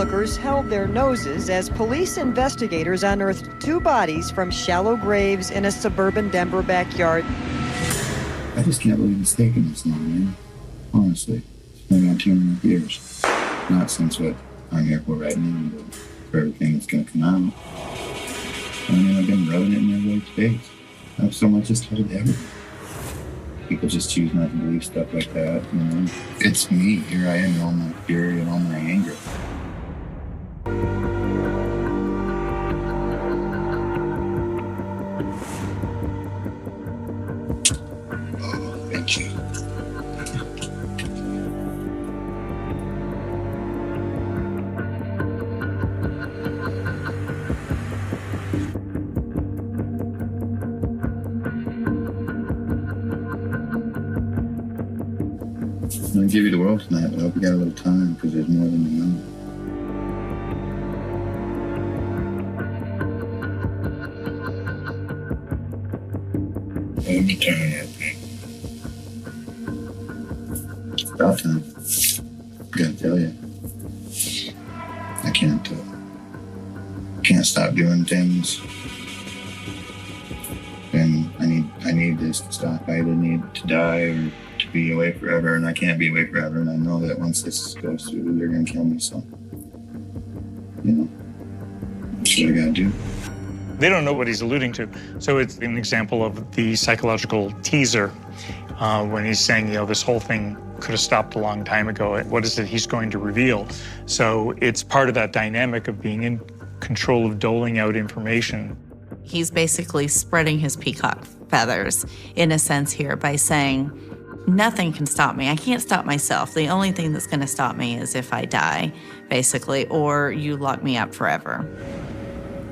onlookers held their noses as police investigators unearthed 2 bodies from shallow graves in a suburban Denver backyard. I just can't believe it's taken this long, man. Honestly. It's been on 2.5 years. Not since what I'm here for right now, but for everything that's going to come out. I mean, I've been rubbing it in everybody's face. I have so much just told everything. People just choose not to believe stuff like that, you know? It's me. Here I am in all my fury and all my anger. Oh, thank you. I'm gonna give you the world tonight, but I hope you got a little time because there's more than you know. Let me turn it up, man. It's about time. I gotta tell you. I can't stop doing things. And I need this to stop. I either need to die or to be away forever, and I can't be away forever, and I know that once this goes through, they're gonna kill me, so, you know, that's what I gotta do. They don't know what he's alluding to. So it's an example of the psychological teaser when he's saying, you know, this whole thing could have stopped a long time ago. What is it he's going to reveal? So it's part of that dynamic of being in control of doling out information. He's basically spreading his peacock feathers, in a sense here, by saying, nothing can stop me. I can't stop myself. The only thing that's going to stop me is if I die, basically, or you lock me up forever.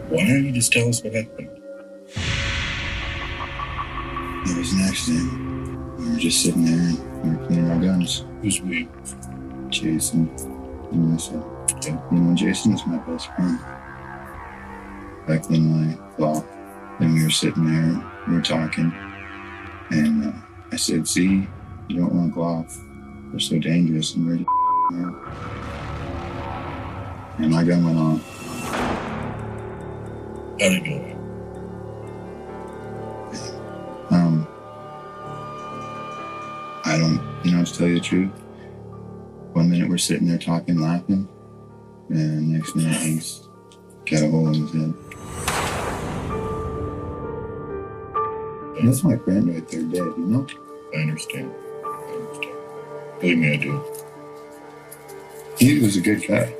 Why don't you just tell us what happened? It was an accident. We were just sitting there and we were cleaning our guns. Who's we? Jason and myself. You know, Jason is my best friend. Back in my law, and we were sitting there, we were talking, and I said, see, you don't want to go off. They're so dangerous, and we're just and my gun went off. How did it go? I don't, to tell you the truth, 1 minute we're sitting there talking, laughing, and the next minute he's got a hole in his head. And that's my friend right there dead, you know? I understand. Believe me, I do. He was a good guy.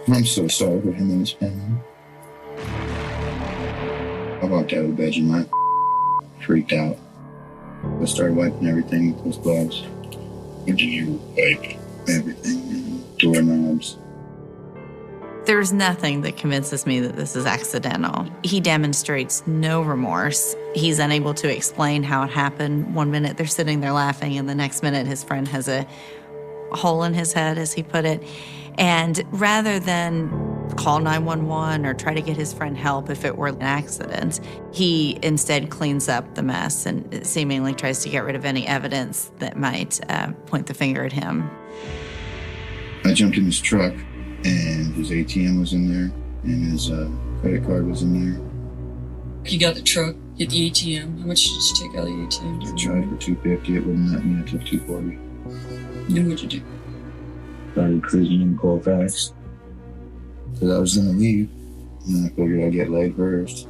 I'm so sorry for him and his family. I walked out of the bedroom, I freaked out. I started wiping everything with those gloves. What did you wipe? Everything, doorknobs. There's nothing that convinces me that this is accidental. He demonstrates no remorse. He's unable to explain how it happened. 1 minute they're sitting there laughing, and the next minute his friend has a hole in his head, as he put it. And rather than call 911 or try to get his friend help if it were an accident, he instead cleans up the mess and seemingly tries to get rid of any evidence that might point the finger at him. I jumped in his truck, and his ATM was in there, and his credit card was in there. You got the truck, get the ATM. How much did you take out of the ATM? I tried for $250, it wouldn't let me. I took $240. Then what'd you do? Started cruising in Colfax. Because I was gonna leave, and then I figured I'd get laid first.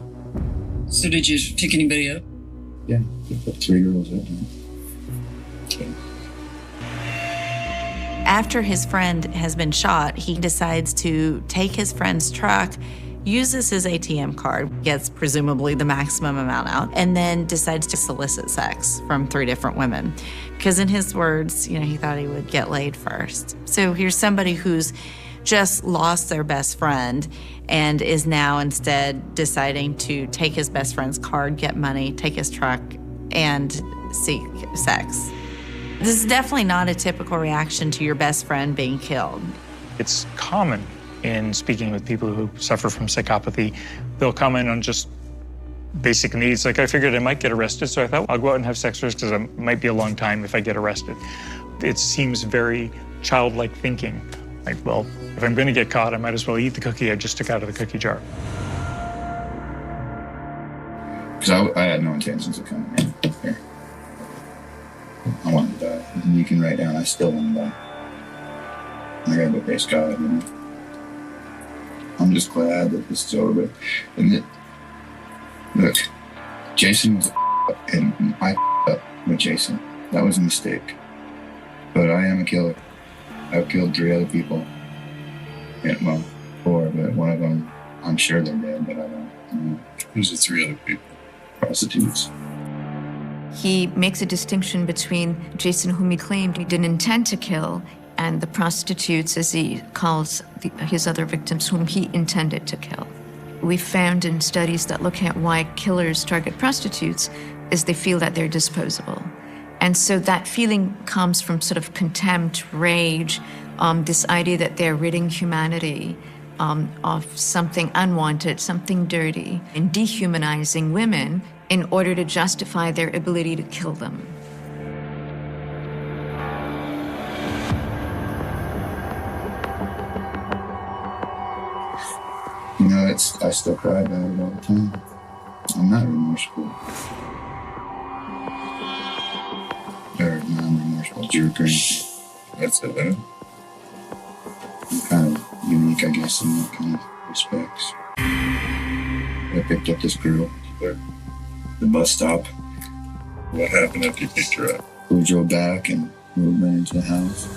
So did you pick anybody up? Yeah, I put 3 girls up there. Okay. After his friend has been shot, he decides to take his friend's truck, uses his ATM card, gets presumably the maximum amount out, and then decides to solicit sex from 3 different women. Because in his words, he thought he would get laid first. So here's somebody who's just lost their best friend and is now instead deciding to take his best friend's card, get money, take his truck, and seek sex. This is definitely not a typical reaction to your best friend being killed. It's common in speaking with people who suffer from psychopathy. They'll comment on just basic needs. Like, I figured I might get arrested, so I thought I'll go out and have sex first because it might be a long time if I get arrested. It seems very childlike thinking. Like, well, if I'm going to get caught, I might as well eat the cookie I just took out of the cookie jar. Because I had no intentions of coming in here. I wanted to die. And you can write down, I still want to die. I gotta go face God, you know. I'm just glad that this is over. And look, Jason was and I up with Jason. That was a mistake. But I am a killer. I've killed 3 other people. And, well, 4, but one of them, I'm sure they're dead, but I don't know. Who's the 3 other people? Prostitutes. He makes a distinction between Jason, whom he claimed he didn't intend to kill, and the prostitutes, as he calls his other victims, whom he intended to kill. We found in studies that look at why killers target prostitutes is they feel that they're disposable. And so that feeling comes from sort of contempt, rage, this idea that they're ridding humanity of something unwanted, something dirty, and dehumanizing women in order to justify their ability to kill them. You know, I still cry about it all the time. I'm not remorseful. Or non-remorseful, jerk or anything. That's it, huh? I'm kind of unique, I guess, in that kind of respects. I picked up this girl at the bus stop. What happened after you picked her up? We drove back and we went into the house.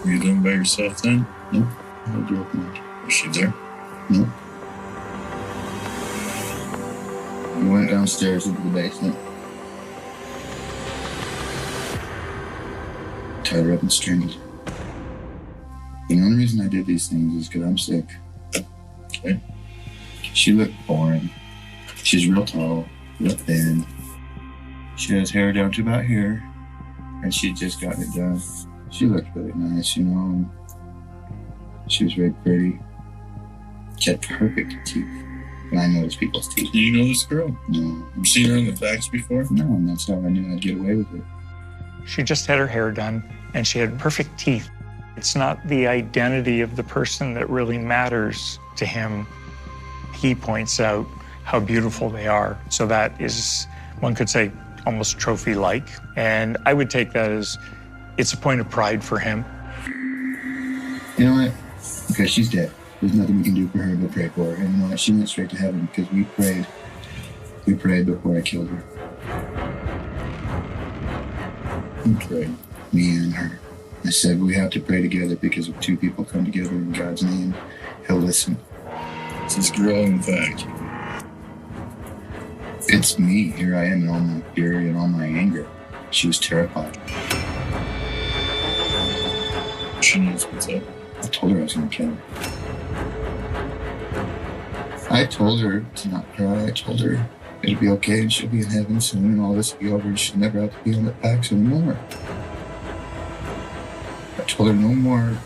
Were you living by yourself then? Nope. No girlfriend. Was she there? Nope. We went downstairs into the basement. Tied her up and strangled her. The only reason I did these things is because I'm sick. Okay. She looked boring. She's real tall, real thin. She has hair down to about here, and she'd just gotten it done. She looked really nice, you know, and she was very pretty. She had perfect teeth, and I noticed people's teeth. Do you know this girl? No. You've seen her on the facts before? No, and that's how I knew I'd get away with it. She just had her hair done, and she had perfect teeth. It's not the identity of the person that really matters to him. He points out how beautiful they are. So that is, one could say, almost trophy-like. And I would take that as it's a point of pride for him. You know what? Because she's dead. There's nothing we can do for her but pray for her. And you know what? She went straight to heaven because we prayed. We prayed before I killed her. We prayed, me and her. I said we have to pray together because if 2 people come together in God's name, He'll listen. It's this girl in the fact. It's me. Here I am in all my fury and all my anger. She was terrified. She knows what's up. I told her I was going to kill her. I told her to not cry. I told her it'll be okay and she'll be in heaven soon and all this will be over and she'll never have to be on the packs anymore. I told her no more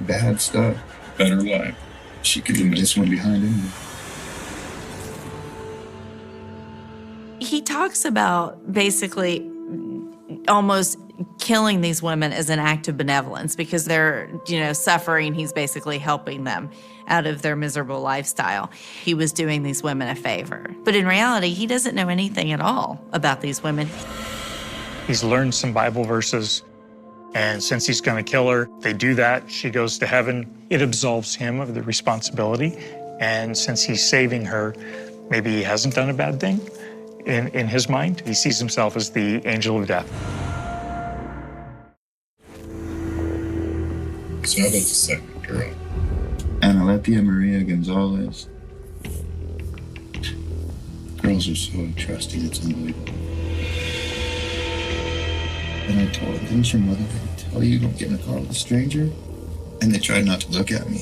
bad stuff. Better life. She could leave this one behind anyway. He talks about basically almost killing these women as an act of benevolence because they're, suffering. He's basically helping them out of their miserable lifestyle. He was doing these women a favor. But in reality, he doesn't know anything at all about these women. He's learned some Bible verses, and since he's going to kill her, they do that. She goes to heaven. It absolves him of the responsibility. And since he's saving her, maybe he hasn't done a bad thing. In his mind, he sees himself as the angel of death. So how about the second girl? Analepia Maria Gonzalez. Girls are so trusting, it's unbelievable. And I told her, didn't your mother tell you don't get in a car with a stranger? And they tried not to look at me.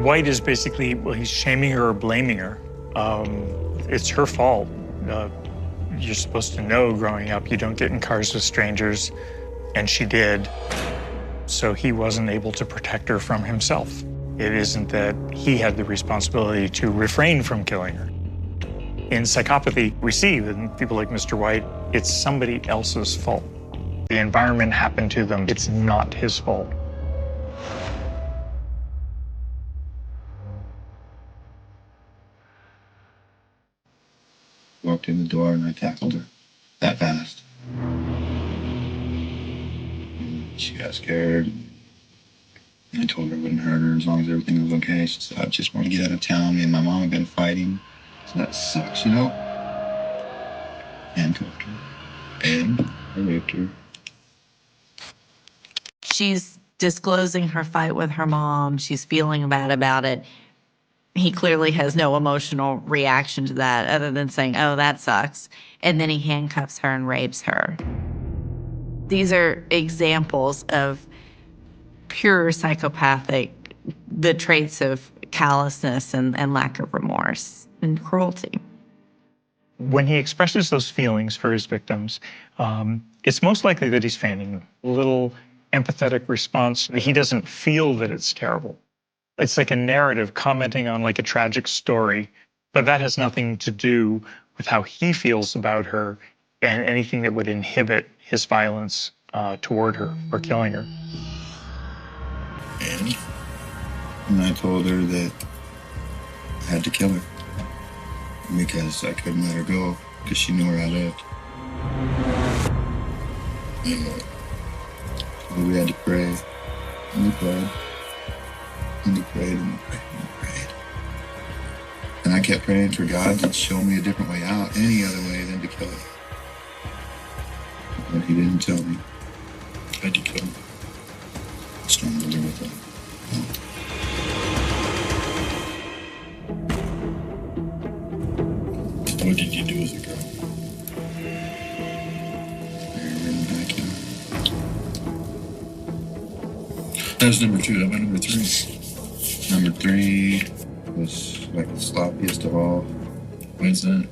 White is basically, he's shaming her or blaming her. It's her fault. You're supposed to know growing up you don't get in cars with strangers, and she did. So he wasn't able to protect her from himself. It isn't that he had the responsibility to refrain from killing her. In psychopathy, we see that in people like Mr. White, it's somebody else's fault. The environment happened to them. It's not his fault. walked in the door and I tackled her that fast. She got scared. And I told her it wouldn't hurt her as long as everything was okay. She said, I just want to get out of town. Me and my mom have been fighting. So that sucks, you know? Handcuffed her. And I raped her. She's disclosing her fight with her mom. She's feeling bad about it. He clearly has no emotional reaction to that other than saying, oh, that sucks. And then he handcuffs her and rapes her. These are examples of pure psychopathic, the traits of callousness and lack of remorse and cruelty. When he expresses those feelings for his victims, it's most likely that he's feigning them. A little empathetic response. He doesn't feel that it's terrible. It's like a narrative commenting on like a tragic story, but that has nothing to do with how he feels about her and anything that would inhibit his violence toward her or killing her. And I told her that I had to kill her because I couldn't let her go because she knew where I lived. And we had to pray. And we prayed. And we prayed and we prayed and we prayed. And I kept praying for God to show me a different way out, any other way than to kill her. But he didn't tell me. I had to kill her. Strangle her with a What did you do with the girl? Buried her in the backyard. That was number 2. How about number 3? Number 3 was like the sloppiest of all. Why's that?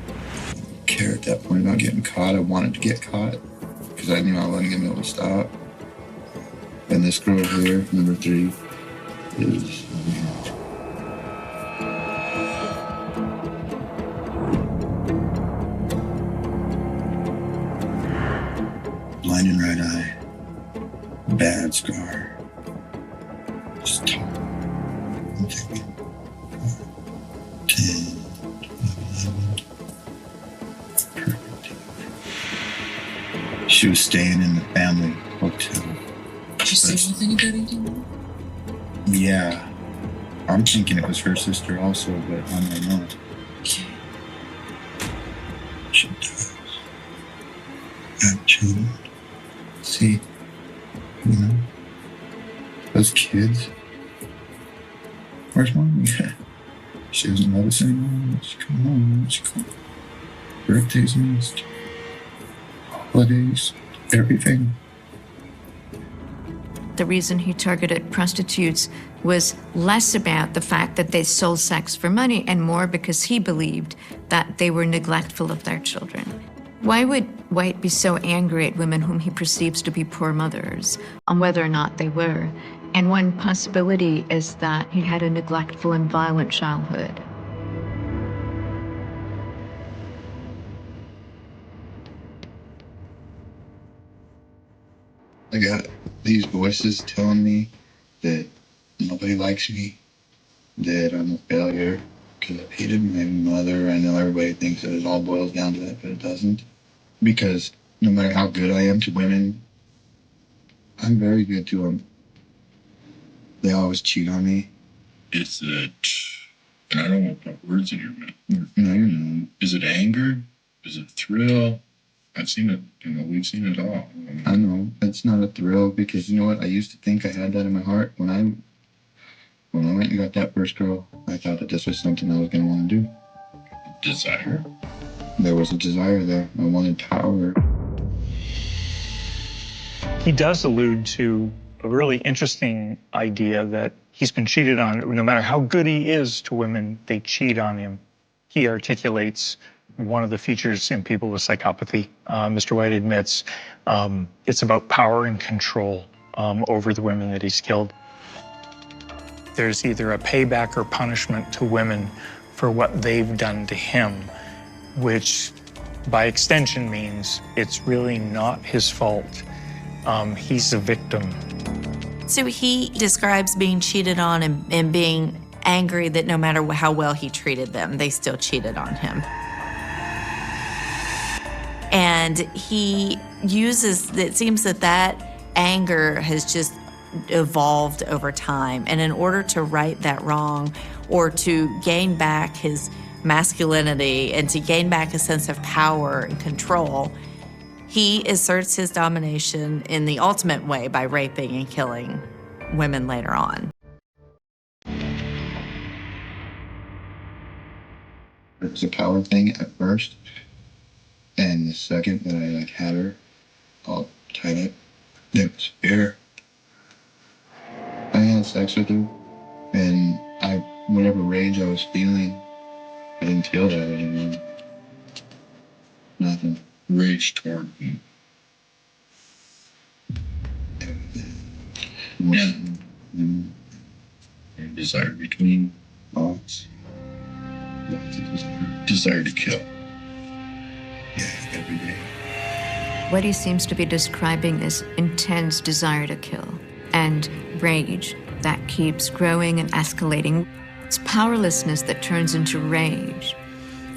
I didn't care at that point about getting caught. I wanted to get caught because I knew I wasn't going to be able to stop. And this girl here, number 3, is blind in right eye, bad scar, just tall. I'm thinking 10, 11, perfect. She was staying in the family hotel. Did you say anything about anything? Yeah, I'm thinking it was her sister also, but I don't know. Okay. She does have children. See, you know, those kids. Where's mom? Yeah. She doesn't love us anymore. She come home. She come. Birthdays missed. Holidays. Everything. The reason he targeted prostitutes was less about the fact that they sold sex for money and more because he believed that they were neglectful of their children. Why would White be so angry at women whom he perceives to be poor mothers, on whether or not they were? And one possibility is that he had a neglectful and violent childhood. I got these voices telling me that nobody likes me, that I'm a failure because I've hated my mother. I know everybody thinks that it all boils down to that, but it doesn't. Because no matter how good I am to women, I'm very good to them. They always cheat on me. Is it, and I don't want to put words in your mouth. No, you know. Is it anger? Is it thrill? I've seen it, we've seen it all. I know it's not a thrill because you know what? I used to think I had that in my heart when I went and got that first girl. I thought that this was something I was going to want to do. Desire? There was a desire there. I wanted power. He does allude to a really interesting idea that he's been cheated on. No matter how good he is to women, they cheat on him. He articulates one of the features in people with psychopathy. Mr. White admits it's about power and control over the women that he's killed. There's either a payback or punishment to women for what they've done to him, which by extension means it's really not his fault. He's a victim. So he describes being cheated on and being angry that no matter how well he treated them, they still cheated on him. And he uses, it seems that anger has just evolved over time. And in order to right that wrong, or to gain back his masculinity and to gain back a sense of power and control, he asserts his domination in the ultimate way by raping and killing women later on. It was a power thing at first, and the second that I had her all tied up, it was fear. I had sex with her, and whatever rage I was feeling, I didn't feel that anymore. Nothing. Rage toward me. Yeah. And desire between thoughts. Desire to kill. Yeah, every day. What he seems to be describing is intense desire to kill and rage that keeps growing and escalating. It's powerlessness that turns into rage.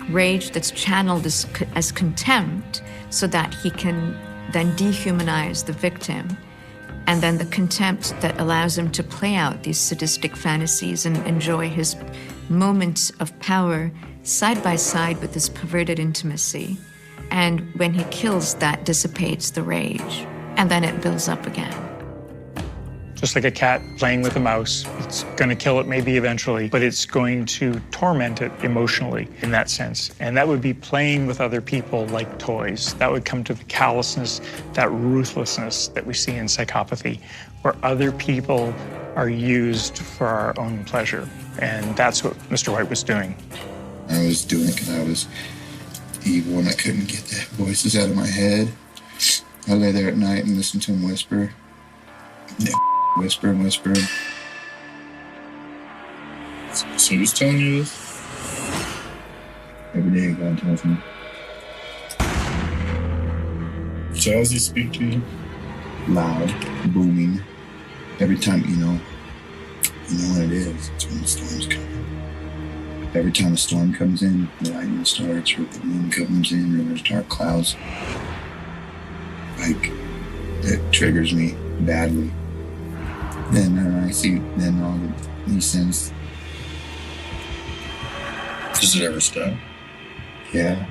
Rage that's channeled as contempt so that he can then dehumanize the victim. And then the contempt that allows him to play out these sadistic fantasies and enjoy his moments of power side by side with this perverted intimacy. And when he kills, that dissipates the rage. And then it builds up again. Just like a cat playing with a mouse, it's going to kill it maybe eventually, but it's going to torment it emotionally in that sense. And that would be playing with other people like toys. That would come to the callousness, that ruthlessness that we see in psychopathy, where other people are used for our own pleasure. And that's what Mr. White was doing. I was doing it because I was evil and I couldn't get the voices out of my head. I lay there at night and listen to him whisper. Whisper and whisper. So who's telling you this? Every day God tells me. So how does he speak to you? Loud, booming. Every time, you know what it is. It's when the storm's coming. Every time a storm comes in, the lightning starts, or the moon comes in, or there's dark clouds. Like, it triggers me badly. Then I see all these things. Does it ever stop? Yeah.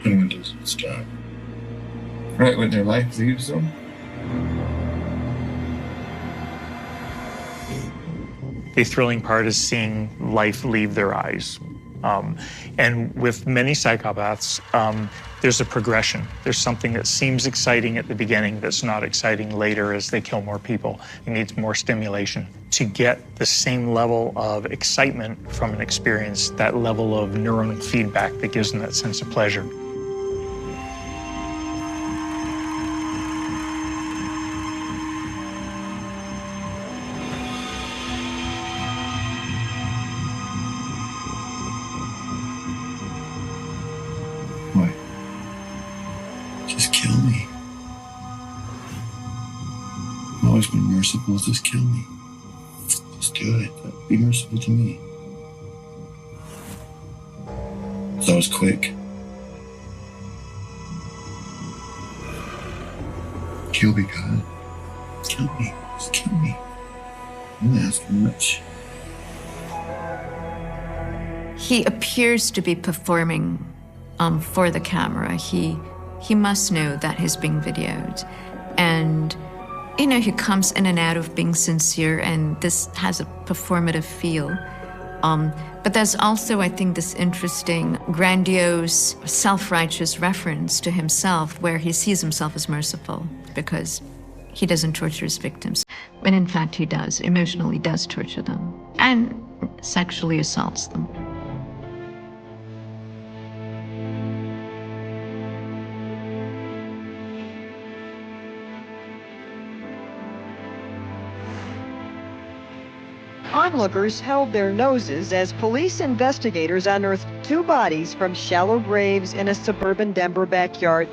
And when does it stop? Right when their life leaves them. The thrilling part is seeing life leave their eyes. And with many psychopaths, there's a progression. There's something that seems exciting at the beginning that's not exciting later as they kill more people. It needs more stimulation to get the same level of excitement from an experience, that level of neuronal feedback that gives them that sense of pleasure. What? Just kill me. I've always been merciful. Just kill me. Just do it. Be merciful to me. That was quick. Kill me, God. Kill me. Just kill me. I'm not asking much. He appears to be performing for the camera. He must know that he's being videoed. And, he comes in and out of being sincere, and this has a performative feel. But there's also, I think, this interesting, grandiose, self-righteous reference to himself where he sees himself as merciful because he doesn't torture his victims. When in fact he does, emotionally does torture them and sexually assaults them. Onlookers held their noses as police investigators unearthed two bodies from shallow graves in a suburban Denver backyard.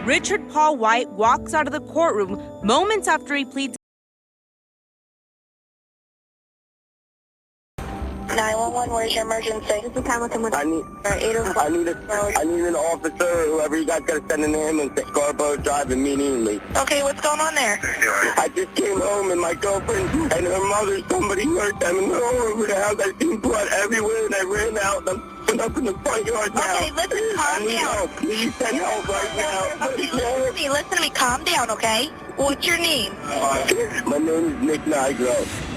Richard Paul White walks out of the courtroom moments after he pleads. 911, where's your emergency? This is Hamilton with I need an officer, whoever you guys got to send an ambulance to Scarborough Drive immediately. Okay, what's going on there? I just came home and my girlfriend and her mother, somebody hurt them and they're all over the house. I seen blood everywhere and I ran out and I'm putting up in the front yard now. Okay, listen, calm down. Help. Please send help right now. Okay, listen to me, calm down, okay? What's your name? My name is Nick Nigro.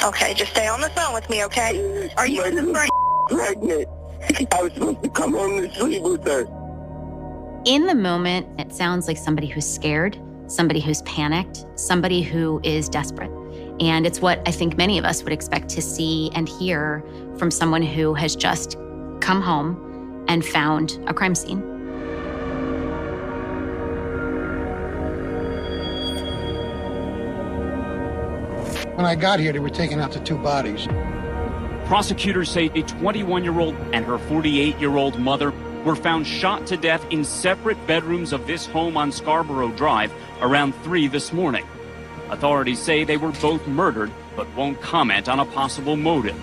Okay, just stay on the phone with me, okay? Are you pregnant? I was supposed to come home to sleep with her. In the moment, it sounds like somebody who's scared, somebody who's panicked, somebody who is desperate. And it's what I think many of us would expect to see and hear from someone who has just come home and found a crime scene. When I got here, they were taking out the two bodies. Prosecutors say a 21-year-old and her 48-year-old mother were found shot to death in separate bedrooms of this home on Scarborough Drive around 3 this morning. Authorities say they were both murdered, but won't comment on a possible motive.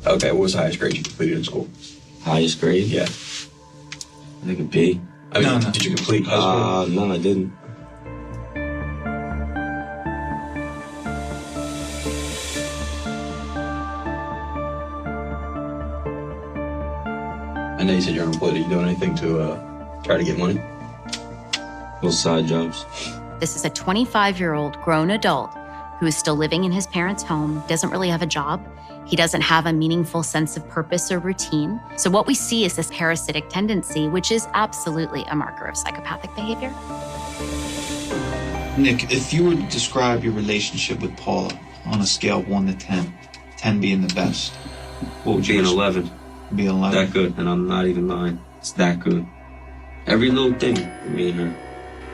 Okay, what was the highest grade you completed in school? Highest grade? Yeah. I think a B. I mean, no. Did you complete high school? No, I didn't. I know you said you're unemployed. Are you doing anything to try to get money? Little side jobs. This is a 25-year-old grown adult who is still living in his parents' home, doesn't really have a job. He doesn't have a meaningful sense of purpose or routine. So what we see is this parasitic tendency, which is absolutely a marker of psychopathic behavior. Nick, if you were to describe your relationship with Paula on a scale of 1 to 10, 10 being the best, what would you be? An 11. Be an 11? That good, and I'm not even lying. It's that good. Every little thing, me and her,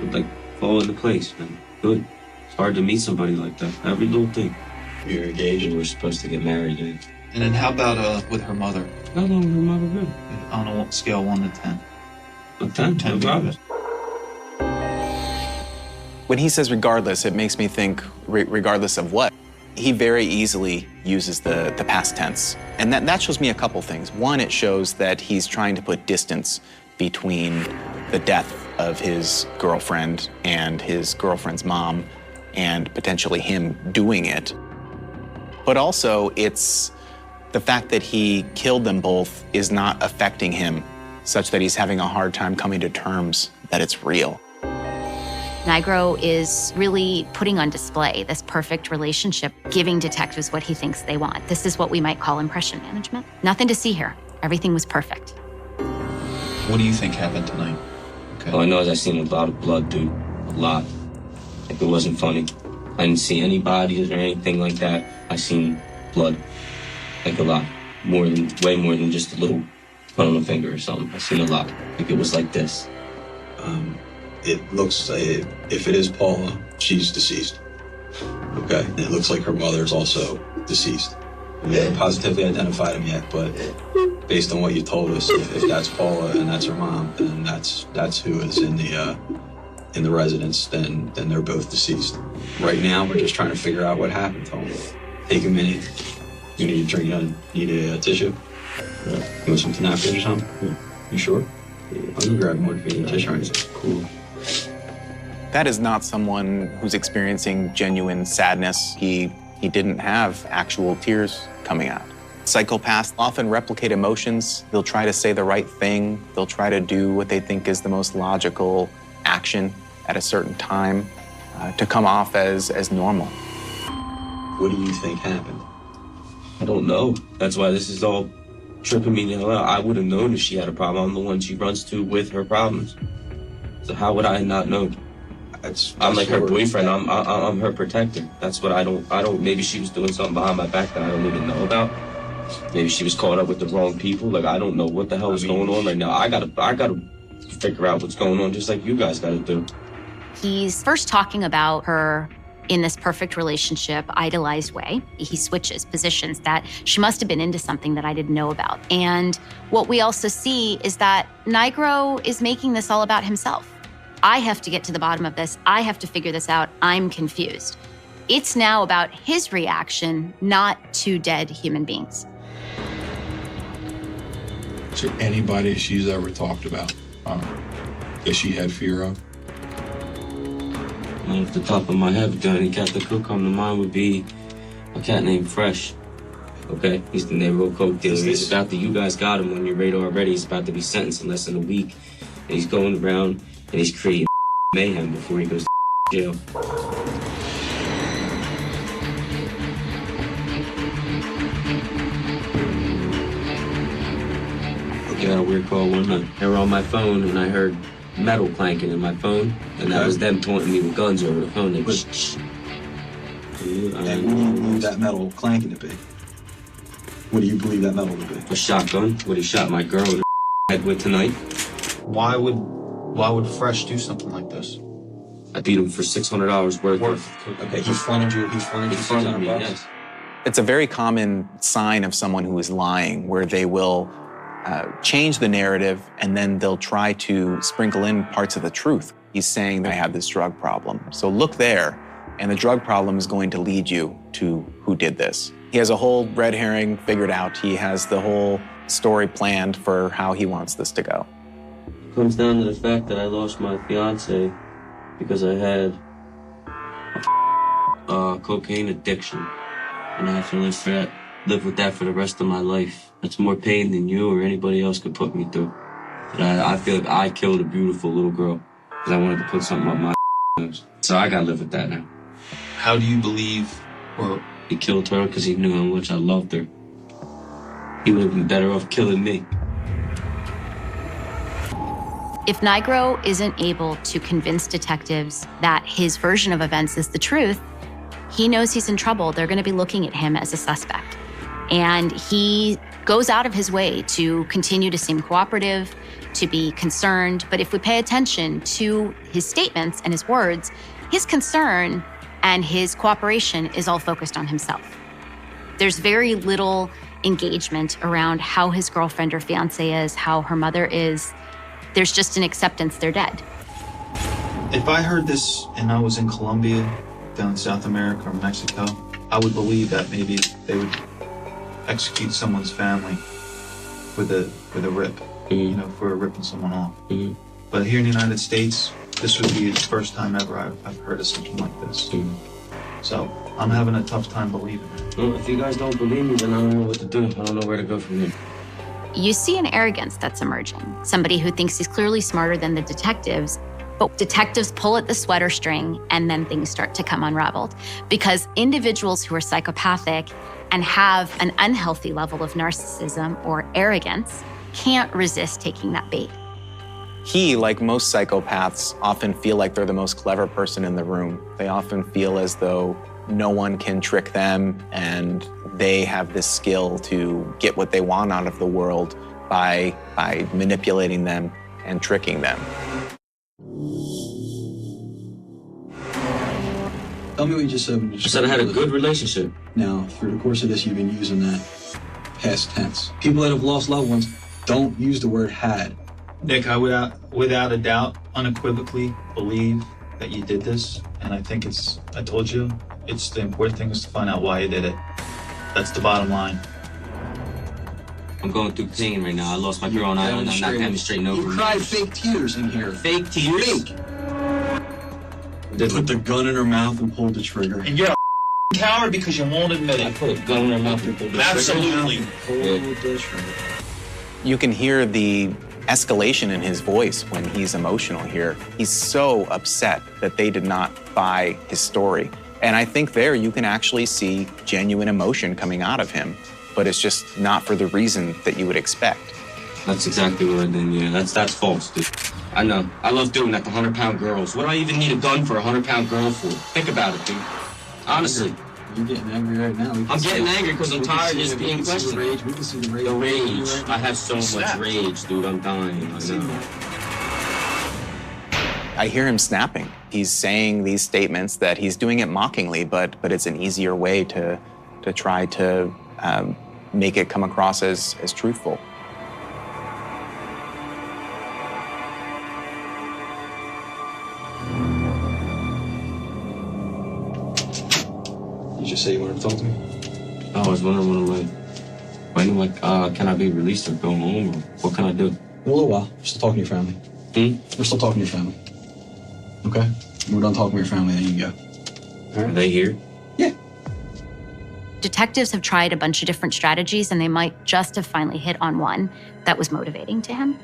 would like fall into place, man. Good. It's hard to meet somebody like that. Every little thing. You're engaged and we're supposed to get married. And then how about with her mother? How long with her mother good? On a scale of 1 to 10. A 10? 10 probably. When he says regardless, it makes me think regardless of what. He very easily uses the past tense. And that shows me a couple things. One, it shows that he's trying to put distance between the death of his girlfriend and his girlfriend's mom and potentially him doing it. But also, it's the fact that he killed them both is not affecting him such that he's having a hard time coming to terms that it's real. Nigro is really putting on display this perfect relationship, giving detectives what he thinks they want. This is what we might call impression management. Nothing to see here. Everything was perfect. What do you think happened tonight? Okay. All I know is I seen a lot of blood, dude. A lot. Like, it wasn't funny. I didn't see any bodies or anything like that. I seen blood. Like, a lot. Way more than just a little cut on a finger or something. I seen a lot. Like, it was like this. It looks, if it is Paula, she's deceased. Okay? And it looks like her mother is also deceased. We haven't positively identified him yet, but based on what you told us, if that's Paula and that's her mom, then that's who is in the residence, then they're both deceased. Right now, we're just trying to figure out what happened to them. Take a minute. You need a drink, need a tissue? You want some napkins or something? Yeah. You sure? I'm gonna grab more for you. Tissue or anything. Cool. That is not someone who's experiencing genuine sadness. He didn't have actual tears coming out. Psychopaths often replicate emotions. They'll try to say the right thing. They'll try to do what they think is the most logical action at a certain time to come off as normal. What do you think happened? I don't know. That's why this is all tripping me the hell out. I would have known if she had a problem. I'm the one she runs to with her problems. So how would I not know? I'm like her boyfriend. I'm her protector. That's what I don't. Maybe she was doing something behind my back that I don't even know about. Maybe she was caught up with the wrong people. Like, I don't know what the hell is going on right now. I gotta figure out what's going on, just like you guys gotta do. He's first talking about her in this perfect relationship, idolized way. He switches positions that she must have been into something that I didn't know about. And what we also see is that Nigro is making this all about himself. I have to get to the bottom of this. I have to figure this out. I'm confused. It's now about his reaction, not two dead human beings. Is there anybody she's ever talked about that she had fear of? Off the top of my head, the only cat that could come to mind would be a cat named Fresh. Okay, he's the neighborhood coke dealer. He's about to, you guys got him on your radar already. He's about to be sentenced in less than a week. And he's going around and he's creating mayhem before he goes to jail. I got a weird call one night. They were on my phone and I heard metal clanking in my phone, and that was them taunting me with guns over the phone. And what do you believe that metal clanking to be? What do you believe that metal to be? A shotgun. What he shot my girl in the head with tonight. Why would Fresh do something like this? I beat him for $600 worth of. Okay, he fronted you. He fronted me. $600. Yes. It's a very common sign of someone who is lying, where they will change the narrative and then they'll try to sprinkle in parts of the truth. He's saying that I have this drug problem. So look there, and the drug problem is going to lead you to who did this. He has a whole red herring figured out. He has the whole story planned for how he wants this to go. It comes down to the fact that I lost my fiance because I had a cocaine addiction, and I have to live with that for the rest of my life. That's more pain than you or anybody else could put me through. But I feel like I killed a beautiful little girl because I wanted to put something up my nose. So I gotta live with that now. How do you believe, or he killed her because he knew how much I loved her? He would have been better off killing me. If Nigro isn't able to convince detectives that his version of events is the truth, he knows he's in trouble. They're gonna be looking at him as a suspect. And he goes out of his way to continue to seem cooperative, to be concerned. But if we pay attention to his statements and his words, his concern and his cooperation is all focused on himself. There's very little engagement around how his girlfriend or fiance is, how her mother is. There's just an acceptance they're dead. If I heard this and I was in Colombia, down in South America or Mexico, I would believe that maybe they would execute someone's family with a rip, you know, for ripping someone off. But here in the United States, this would be the first time ever I've heard of something like this. So I'm having a tough time believing it. Well, if you guys don't believe me, then I don't know what to do. I don't know where to go from here. You see an arrogance that's emerging. Somebody who thinks he's clearly smarter than the detectives, but detectives pull at the sweater string and then things start to come unraveled. Because individuals who are psychopathic and have an unhealthy level of narcissism or arrogance can't resist taking that bait. He, like most psychopaths, often feel like they're the most clever person in the room. They often feel as though no one can trick them and they have this skill to get what they want out of the world by manipulating them and tricking them. Tell me what you just said. I said I had a good relationship. Now, through the course of this, you've been using that past tense. People that have lost loved ones don't use the word had. Nick, I without a doubt, unequivocally believe that you did this. And I think I told you, it's the important thing is to find out why you did it. That's the bottom line. I'm going through pain right now. I lost my girl and I'm not demonstrating over. You cried fake tears in here. Fake tears? Fake. They put the gun in her mouth and pulled the trigger. And you're a coward because you won't admit it. I put a gun in her mouth and pulled the trigger. Absolutely. You can hear the escalation in his voice when he's emotional here. He's so upset that they did not buy his story. And I think there you can actually see genuine emotion coming out of him. but it's just not for the reason that you would expect. That's exactly what I did, yeah. That's false, dude. I know. I love doing that to 100-pound girls. What do I even need a gun for a 100-pound girl for? Think about it, dude. Honestly. You're getting angry right now. I'm getting angry because I'm tired of just being questioned. We can see the rage. The rage. I have so much rage, dude. I'm dying. I know. I hear him snapping. He's saying these statements that he's doing it mockingly, but it's an easier way to try to make it come across as truthful. You just say you wanted to talk to me? I was wondering when can I be released or go home, or what can I do? In a little while. We're still talking to your family. We're still talking to your family. Okay? When we're done talking to your family, then you can go. Are they here? Yeah. Detectives have tried a bunch of different strategies, and they might just have finally hit on one that was motivating to him.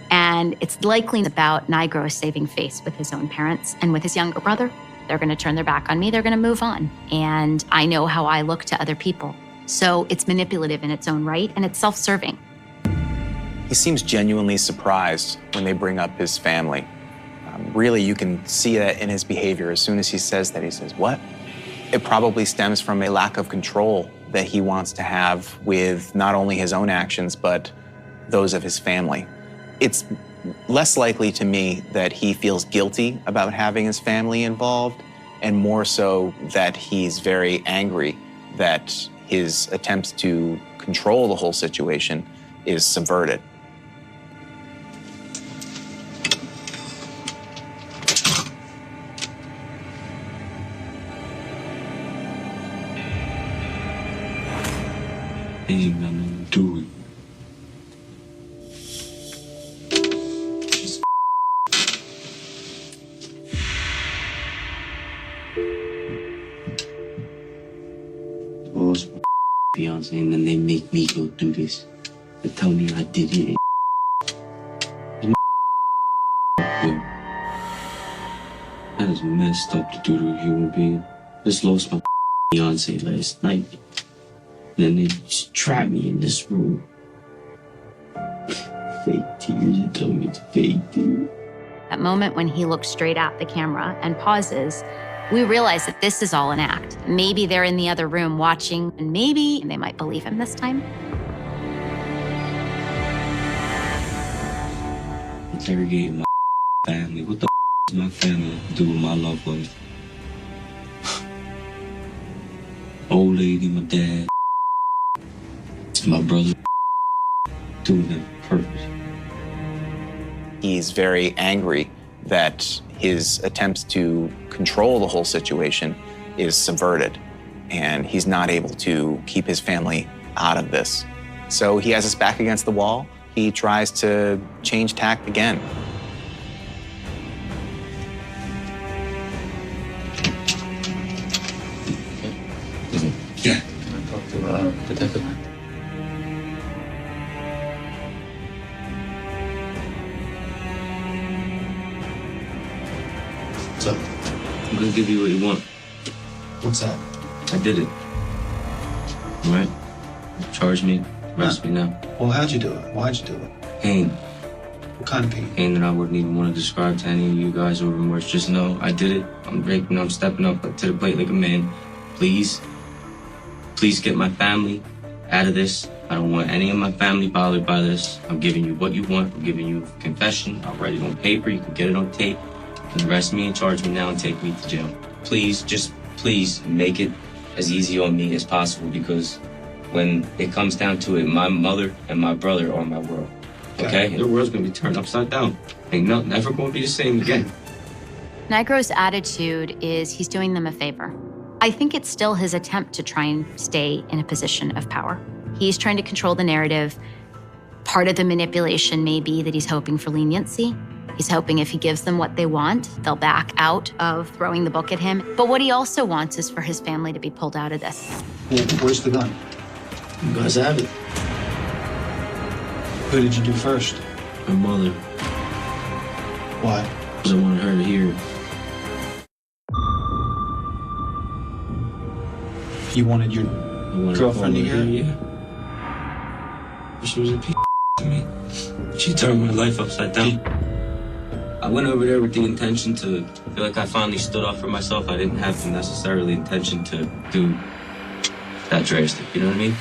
And it's likely about Nigro saving face with his own parents and with his younger brother. They're going to turn their back on me. They're going to move on. And I know how I look to other people. So it's manipulative in its own right, and it's self-serving. He seems genuinely surprised when they bring up his family. Really, you can see that in his behavior. As soon as he says that, he says, "What?" It probably stems from a lack of control that he wants to have with not only his own actions, but those of his family. It's less likely to me that he feels guilty about having his family involved, and more so that he's very angry that his attempts to control the whole situation is subverted. Ain't nothing to do it. Was my fiance, and then they make me go do this. They tell me I did it. That is messed up to do to a human being. Just lost my fiance last night. Then they just trapped me in this room. Fake tears, you tell me it's fake, dude. That moment when he looks straight at the camera and pauses, we realize that this is all an act. Maybe they're in the other room watching, and maybe they might believe him this time. Interrogating my family. What the does my family do with my love life? Old lady, my dad, my brother, doing that purpose. He's very angry that his attempts to control the whole situation is subverted, and he's not able to keep his family out of this. So he has his back against the wall. He tries to change tack again. Yeah. Can I talk to Detective? What's up? I'm gonna give you what you want. What's that? I did it. All right? Charge me, arrest me now. Well, how'd you do it? Why'd you do it? Pain. What kind of pain? Pain that I wouldn't even want to describe to any of you guys or remorse. Just know I did it. I'm breaking, I'm stepping up to the plate like a man. Please get my family out of this. I don't want any of my family bothered by this. I'm giving you what you want. I'm giving you a confession. I'll write it on paper. You can get it on tape. And arrest me and charge me now and take me to jail. Please, just please make it as easy on me as possible, because when it comes down to it, my mother and my brother are my world. Okay? Their world's gonna be turned upside down. Ain't nothing ever gonna be the same again. Nigro's attitude is he's doing them a favor. I think it's still his attempt to try and stay in a position of power. He's trying to control the narrative. Part of the manipulation may be that he's hoping for leniency. He's hoping if he gives them what they want, they'll back out of throwing the book at him. But what he also wants is for his family to be pulled out of this. Well, where's the gun? You guys have it. Who did you do first? My mother. Why? Because I wanted her to hear. You wanted your girlfriend to hear? Yeah. She was a piece to me. She turned my life upside down. I went over there with the intention to feel like I finally stood up for myself. I didn't have the necessarily intention to do that drastic, you know what I mean?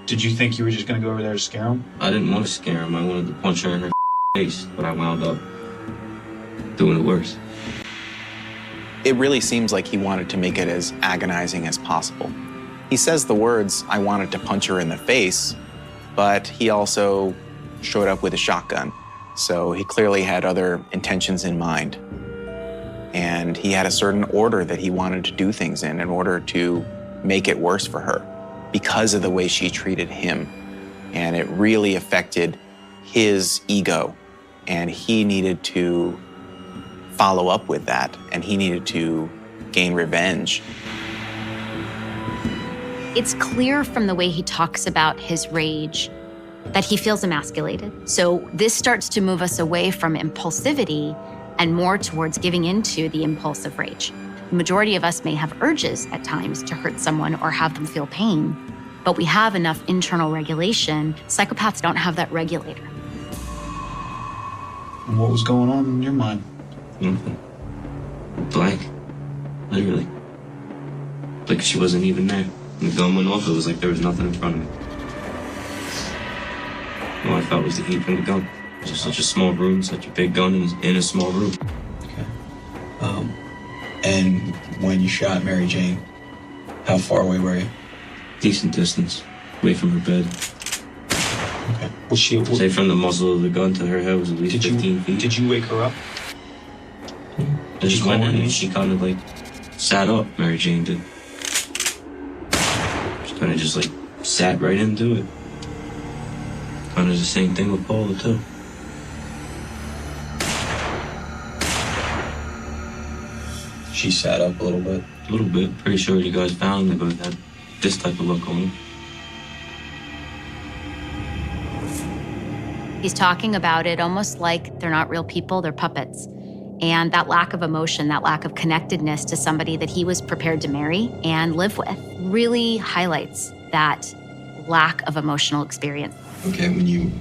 Did you think you were just going to go over there to scare him? I didn't want to scare him. I wanted to punch her in her face, but I wound up doing it worse. It really seems like he wanted to make it as agonizing as possible. He says the words, "I wanted to punch her in the face," but he also showed up with a shotgun. So he clearly had other intentions in mind. And he had a certain order that he wanted to do things in order to make it worse for her because of the way she treated him. And it really affected his ego. And he needed to follow up with that. And he needed to gain revenge. It's clear from the way he talks about his rage that he feels emasculated. So this starts to move us away from impulsivity and more towards giving into the impulsive rage. The majority of us may have urges at times to hurt someone or have them feel pain, but we have enough internal regulation. Psychopaths don't have that regulator. And what was going on in your mind? Blank. Literally. Like she wasn't even there. When the gun went off, it was like there was nothing in front of me. All I felt was the heat from the gun. Just such a small room, such a big gun in a small room. Okay. And when you shot Mary Jane, how far away were you? Decent distance, away from her bed. Okay. Was she? Say from the muzzle of the gun to her head was at least 15 feet. Did you wake her up? I just went in and she kind of like sat up. Mary Jane did. She kind of just like sat right into it. Kind of the same thing with Paula too. She sat up a little bit. A little bit. Pretty sure you guys found they both had this type of look on them. He's talking about it almost like they're not real people, they're puppets. And that lack of emotion, that lack of connectedness to somebody that he was prepared to marry and live with really highlights that lack of emotional experience. Okay, when you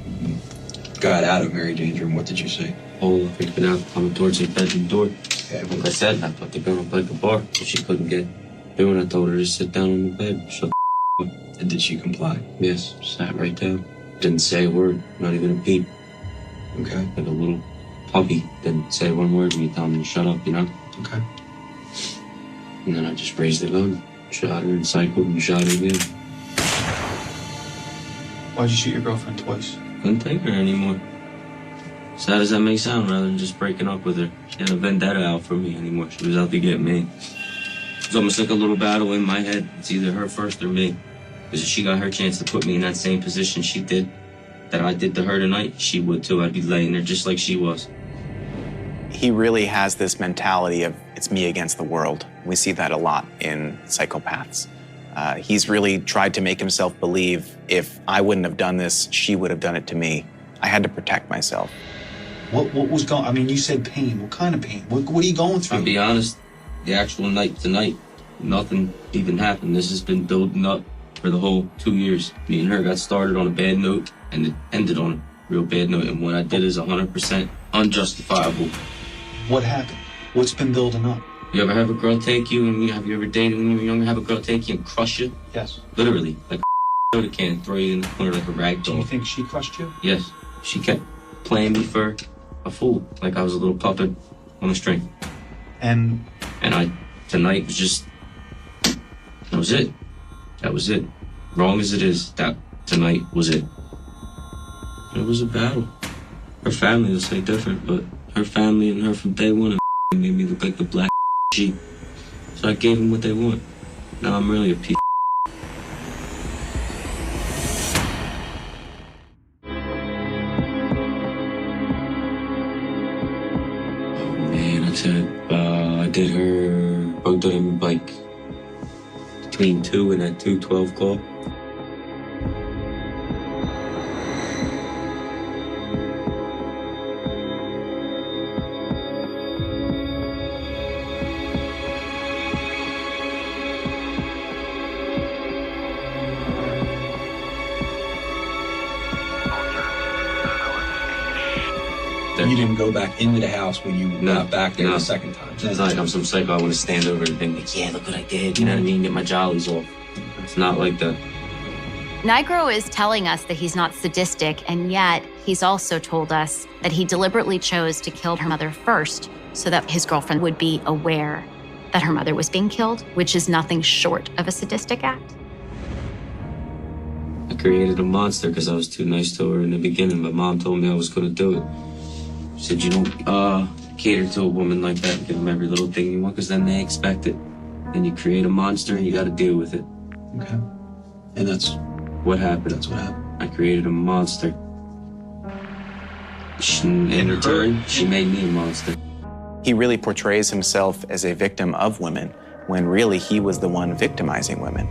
got out of Mary Jane's room, what did you say? Paula freaked out, coming towards her bedroom door. Okay, like I said, I put the gun up like a bar so she couldn't get through, and I told her to sit down on the bed. Shut the up. And did she comply? Yes, sat right down. Didn't say a word, not even a peep. Okay. Like a little puppy. Didn't say one word when you tell me to shut up, you know? Okay. And then I just raised the gun, shot her and cycled and shot her again. Why'd you shoot your girlfriend twice? Couldn't take her anymore. Sad as that may sound, rather than just breaking up with her. She had a vendetta out for me anymore. She was out to get me. It was almost like a little battle in my head. It's either her first or me. Because if she got her chance to put me in that same position she did, that I did to her tonight, she would too. I'd be laying there just like she was. He really has this mentality of it's me against the world. We see that a lot in psychopaths. He's really tried to make himself believe if I wouldn't have done this, she would have done it to me. I had to protect myself. What was going? I mean, you said pain. What kind of pain? What are you going through? I'll be honest. The actual night tonight, nothing even happened. This has been building up for the whole 2 years. Me and her got started on a bad note, and it ended on a real bad note. And what I did is 100% unjustifiable. What happened? What's been building up? You ever have a girl take you, and have you ever dated when you were younger, have a girl take you and crush you? Yes. Literally, like a soda can, throw you in the corner like a rag doll. Do you think she crushed you? Yes. She kept playing me for a fool, like I was a little puppet on a string. And tonight was just, that was it. That was it. Wrong as it is, that tonight was it. It was a battle. Her family will say different, but her family and her from day one made me look like the black sheep. So I gave them what they want. Now I'm really a piece. Man, I said, I did her, broke them like between 2 and that 2:12 call. him go back into the house when you got back there the second time. It's not like I'm some psycho. I want to stand over and think, like, yeah, look what I did. You know what I mean? Get my jollies off. It's not like that. Nigro is telling us that he's not sadistic, and yet he's also told us that he deliberately chose to kill her mother first so that his girlfriend would be aware that her mother was being killed, which is nothing short of a sadistic act. I created a monster because I was too nice to her in the beginning. My mom told me I was going to do it. She said, you don't cater to a woman like that and give them every little thing you want, because then they expect it. Then you create a monster and you got to deal with it. Okay. And that's what happened. That's what happened. I created a monster. In return, she made me a monster. He really portrays himself as a victim of women when really he was the one victimizing women.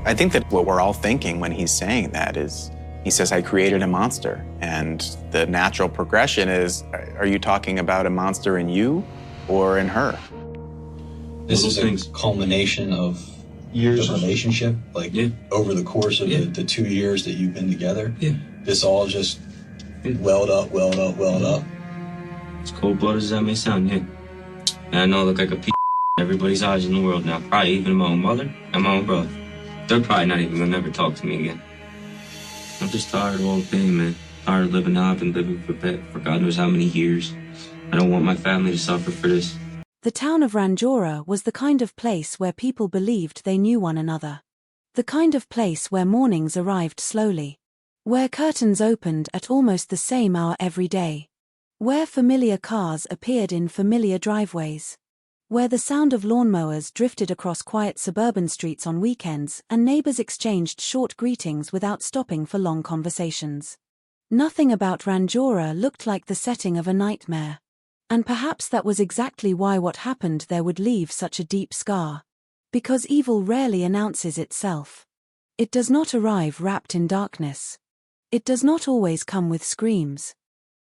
I think that what we're all thinking when he's saying that is, he says, I created a monster. And the natural progression is, are you talking about a monster in you or in her? This is a culmination of years of relationship, like over the course of the 2 years that you've been together. Yeah. This all just welled up. As cold-blooded as that may sound, yeah. And I know I look like a piece in everybody's eyes in the world now, probably even my own mother and my own brother. They're probably not even gonna never talk to me again. I'm just tired of all the pain, man. Tired of living how I've been living for God knows how many years. I don't want my family to suffer for this. The town of Ranjora was the kind of place where people believed they knew one another. The kind of place where mornings arrived slowly. Where curtains opened at almost the same hour every day. Where familiar cars appeared in familiar driveways. Where the sound of lawnmowers drifted across quiet suburban streets on weekends and neighbors exchanged short greetings without stopping for long conversations. Nothing about Ranjora looked like the setting of a nightmare. And perhaps that was exactly why what happened there would leave such a deep scar. Because evil rarely announces itself. It does not arrive wrapped in darkness. It does not always come with screams.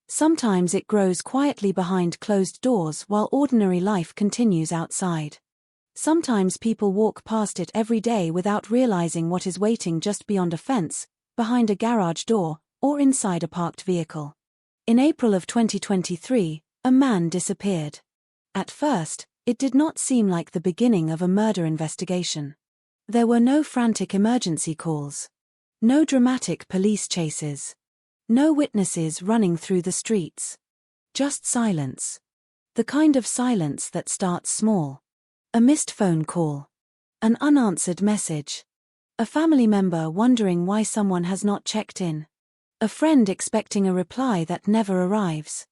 Sometimes it grows quietly behind closed doors while ordinary life continues outside. Sometimes people walk past it every day without realizing what is waiting just beyond a fence, behind a garage door, or inside a parked vehicle. In April of 2023, a man disappeared. At first, it did not seem like the beginning of a murder investigation. There were no frantic emergency calls. No dramatic police chases. No witnesses running through the streets. Just silence. The kind of silence that starts small. A missed phone call. An unanswered message. A family member wondering why someone has not checked in. A friend expecting a reply that never arrives.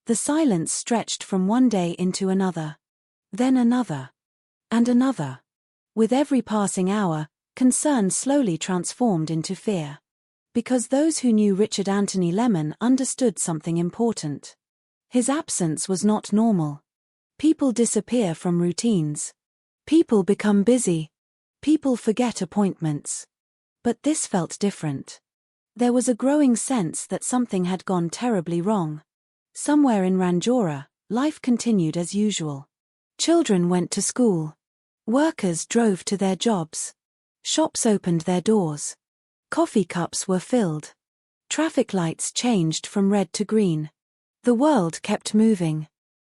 The silence stretched from one day into another. Then another. And another. With every passing hour, concern slowly transformed into fear. Because those who knew Richard Anthony Lemon understood something important. His absence was not normal. People disappear from routines. People become busy. People forget appointments. But this felt different. There was a growing sense that something had gone terribly wrong. Somewhere in Ranjora, life continued as usual. Children went to school. Workers drove to their jobs. Shops opened their doors. Coffee cups were filled. Traffic lights changed from red to green. The world kept moving.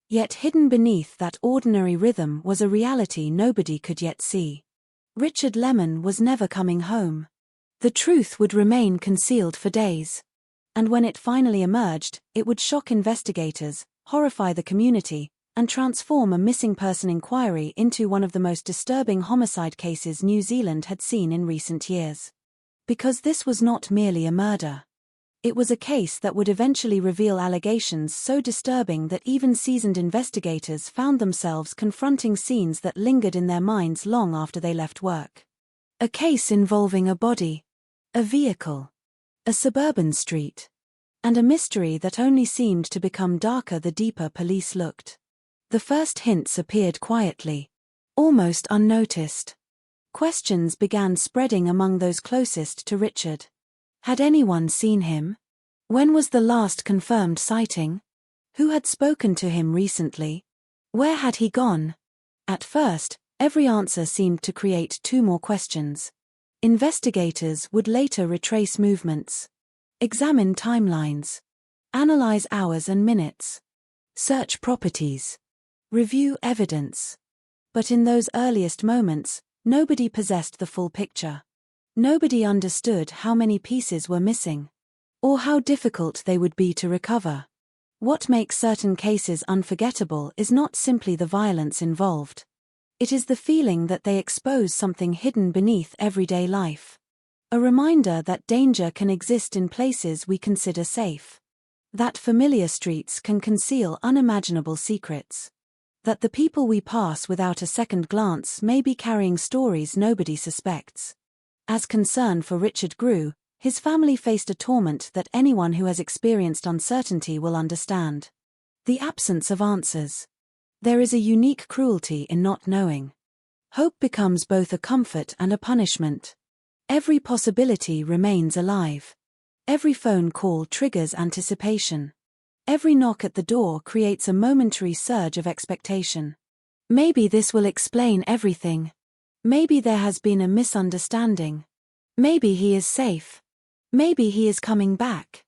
Yet hidden beneath that ordinary rhythm was a reality nobody could yet see. Richard Lemon was never coming home. The truth would remain concealed for days. And when it finally emerged, it would shock investigators, horrify the community, and transform a missing person inquiry into one of the most disturbing homicide cases New Zealand had seen in recent years. Because this was not merely a murder. It was a case that would eventually reveal allegations so disturbing that even seasoned investigators found themselves confronting scenes that lingered in their minds long after they left work. A case involving a body, a vehicle, a suburban street, and a mystery that only seemed to become darker the deeper police looked. The first hints appeared quietly, almost unnoticed. Questions began spreading among those closest to Richard. Had anyone seen him? When was the last confirmed sighting? Who had spoken to him recently? Where had he gone? At first, every answer seemed to create two more questions. Investigators would later retrace movements, examine timelines, analyze hours and minutes. search properties, review evidence. But in those earliest moments, nobody possessed the full picture. Nobody understood how many pieces were missing, or how difficult they would be to recover. What makes certain cases unforgettable is not simply the violence involved. It is the feeling that they expose something hidden beneath everyday life. A reminder that danger can exist in places we consider safe. That familiar streets can conceal unimaginable secrets. That the people we pass without a second glance may be carrying stories nobody suspects. As concern for Richard grew, his family faced a torment that anyone who has experienced uncertainty will understand. The absence of answers. There is a unique cruelty in not knowing. Hope becomes both a comfort and a punishment. Every possibility remains alive. Every phone call triggers anticipation. Every knock at the door creates a momentary surge of expectation. Maybe this will explain everything. Maybe there has been a misunderstanding. Maybe he is safe. Maybe he is coming back.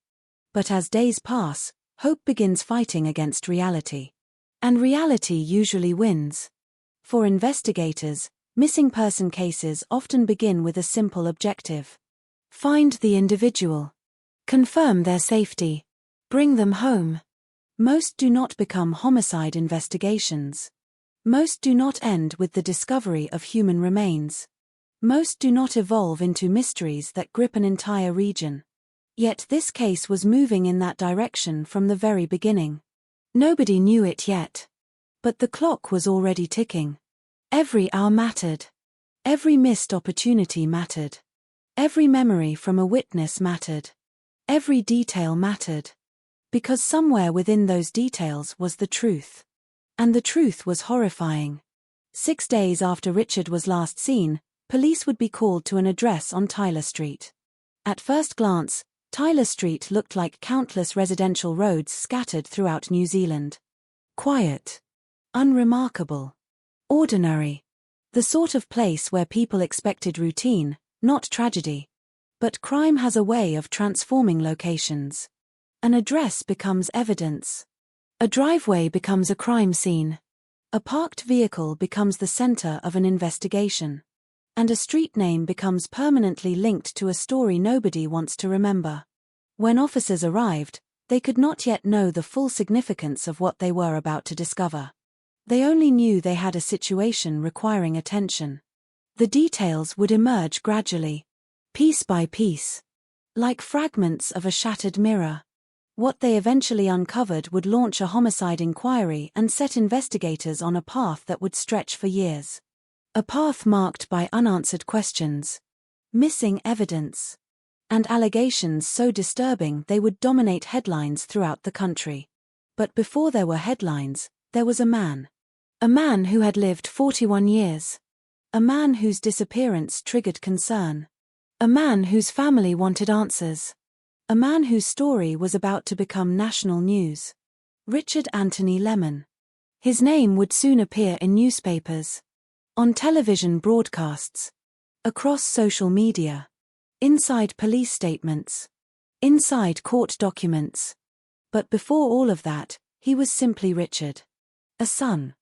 But as days pass, hope begins fighting against reality. And reality usually wins. For investigators, missing person cases often begin with a simple objective. Find the individual. Confirm their safety. Bring them home. Most do not become homicide investigations. Most do not end with the discovery of human remains. Most do not evolve into mysteries that grip an entire region. Yet this case was moving in that direction from the very beginning. Nobody knew it yet. But the clock was already ticking. Every hour mattered. Every missed opportunity mattered. Every memory from a witness mattered. Every detail mattered. Because somewhere within those details was the truth. And the truth was horrifying. 6 days after Richard was last seen, police would be called to an address on Tyler Street. At first glance, Tyler Street looked like countless residential roads scattered throughout New Zealand. Quiet. Unremarkable. Ordinary. The sort of place where people expected routine, not tragedy. But crime has a way of transforming locations. An address becomes evidence. A driveway becomes a crime scene. A parked vehicle becomes the center of an investigation. And a street name becomes permanently linked to a story nobody wants to remember. When officers arrived, they could not yet know the full significance of what they were about to discover. They only knew they had a situation requiring attention. The details would emerge gradually, piece by piece, like fragments of a shattered mirror. What they eventually uncovered would launch a homicide inquiry and set investigators on a path that would stretch for years. A path marked by unanswered questions, missing evidence, and allegations so disturbing they would dominate headlines throughout the country. But before there were headlines, there was a man. A man who had lived 41 years. A man whose disappearance triggered concern. A man whose family wanted answers. A man whose story was about to become national news. Richard Anthony Lemon. His name would soon appear in newspapers, on television broadcasts, across social media, inside police statements, inside court documents. But before all of that, he was simply Richard. A son.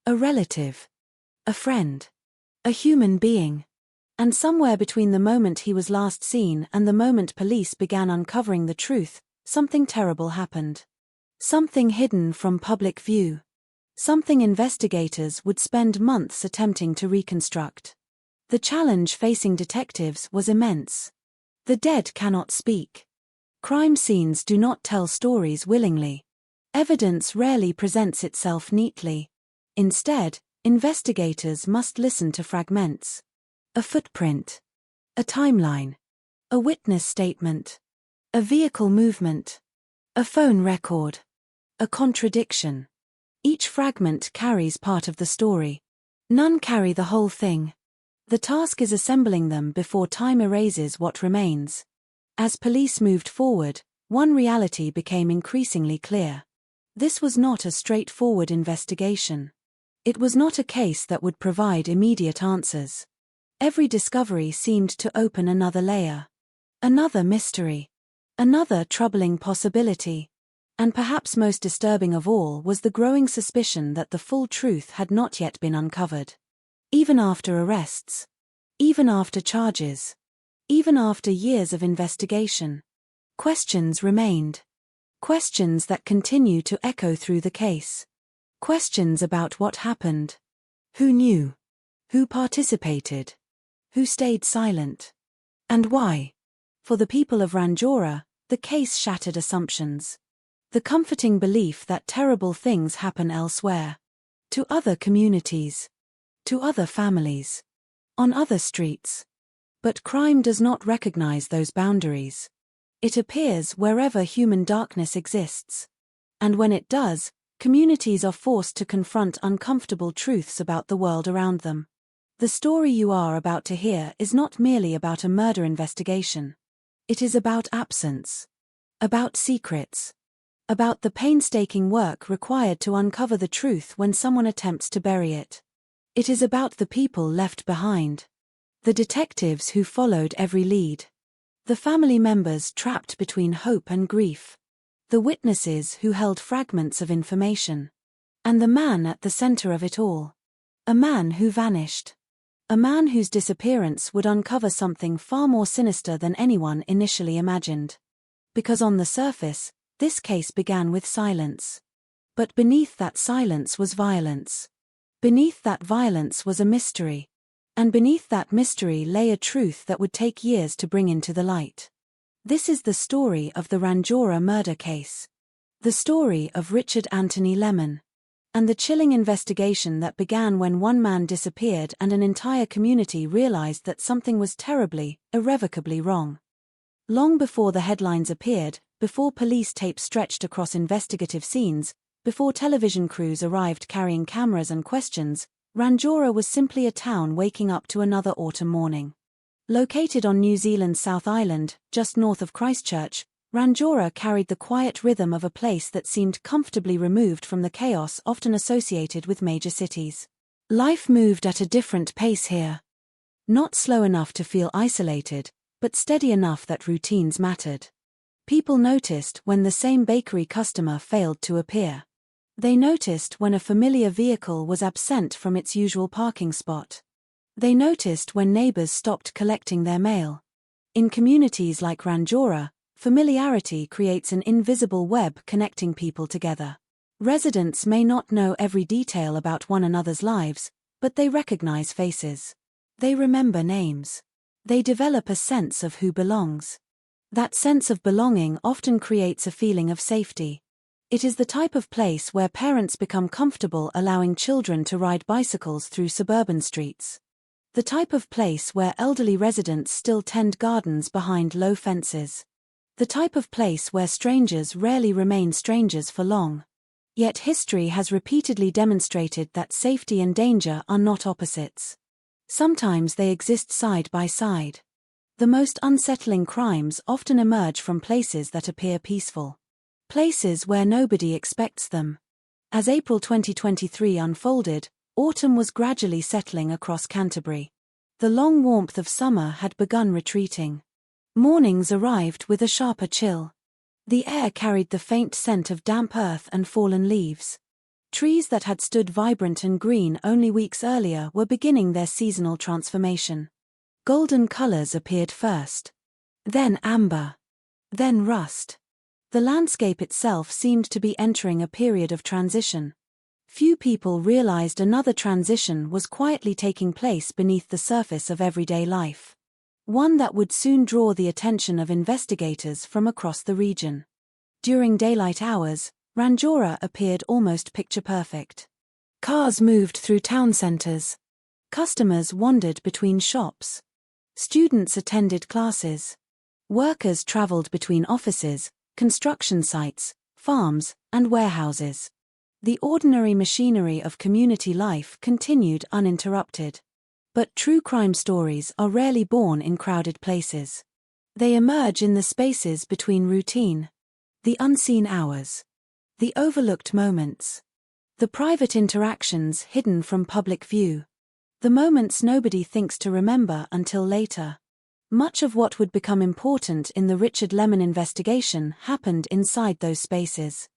A relative. A friend. A human being. And somewhere between the moment he was last seen and the moment police began uncovering the truth, something terrible happened. Something hidden from public view. Something investigators would spend months attempting to reconstruct. The challenge facing detectives was immense. The dead cannot speak. Crime scenes do not tell stories willingly. Evidence rarely presents itself neatly. Instead, investigators must listen to fragments. A footprint. A timeline. A witness statement. A vehicle movement. A phone record. A contradiction. Each fragment carries part of the story. None carry the whole thing. The task is assembling them before time erases what remains. As police moved forward, one reality became increasingly clear. This was not a straightforward investigation. It was not a case that would provide immediate answers. Every discovery seemed to open another layer. Another mystery. Another troubling possibility. And perhaps most disturbing of all was the growing suspicion that the full truth had not yet been uncovered. Even after arrests, even after charges, even after years of investigation, questions remained. Questions that continue to echo through the case. Questions about what happened. Who knew? Who participated? Who stayed silent? And why? For the people of Ranjora, the case shattered assumptions. The comforting belief that terrible things happen elsewhere. To other communities. To other families. On other streets. But crime does not recognize those boundaries. It appears wherever human darkness exists. And when it does, communities are forced to confront uncomfortable truths about the world around them. The story you are about to hear is not merely about a murder investigation. It is about absence. About secrets. About the painstaking work required to uncover the truth when someone attempts to bury it. It is about the people left behind. The detectives who followed every lead. The family members trapped between hope and grief. The witnesses who held fragments of information. And the man at the center of it all. A man who vanished. A man whose disappearance would uncover something far more sinister than anyone initially imagined. Because on the surface, this case began with silence. But beneath that silence was violence. Beneath that violence was a mystery. And beneath that mystery lay a truth that would take years to bring into the light. This is the story of the Ranjora murder case. The story of Richard Anthony Lemon. And the chilling investigation that began when one man disappeared and an entire community realized that something was terribly, irrevocably wrong. Long before the headlines appeared, before police tapes stretched across investigative scenes, before television crews arrived carrying cameras and questions, Ranjora was simply a town waking up to another autumn morning. Located on New Zealand's South Island, just north of Christchurch, Ranjora carried the quiet rhythm of a place that seemed comfortably removed from the chaos often associated with major cities. Life moved at a different pace here. Not slow enough to feel isolated, but steady enough that routines mattered. People noticed when the same bakery customer failed to appear. They noticed when a familiar vehicle was absent from its usual parking spot. They noticed when neighbors stopped collecting their mail. In communities like Ranjora, familiarity creates an invisible web connecting people together. Residents may not know every detail about one another's lives, but they recognize faces. They remember names. They develop a sense of who belongs. That sense of belonging often creates a feeling of safety. It is the type of place where parents become comfortable allowing children to ride bicycles through suburban streets. The type of place where elderly residents still tend gardens behind low fences. The type of place where strangers rarely remain strangers for long. Yet history has repeatedly demonstrated that safety and danger are not opposites. Sometimes they exist side by side. The most unsettling crimes often emerge from places that appear peaceful. Places where nobody expects them. As April 2023 unfolded, autumn was gradually settling across Canterbury. The long warmth of summer had begun retreating. Mornings arrived with a sharper chill. The air carried the faint scent of damp earth and fallen leaves. Trees that had stood vibrant and green only weeks earlier were beginning their seasonal transformation. Golden colors appeared first. Then amber. Then rust. The landscape itself seemed to be entering a period of transition. Few people realized another transition was quietly taking place beneath the surface of everyday life. One that would soon draw the attention of investigators from across the region. During daylight hours, Ranjora appeared almost picture-perfect. Cars moved through town centers. Customers wandered between shops. Students attended classes. Workers traveled between offices, construction sites, farms, and warehouses. The ordinary machinery of community life continued uninterrupted. But true crime stories are rarely born in crowded places. They emerge in the spaces between routine. The unseen hours. The overlooked moments. The private interactions hidden from public view. The moments nobody thinks to remember until later. Much of what would become important in the Richard Lemon investigation happened inside those spaces.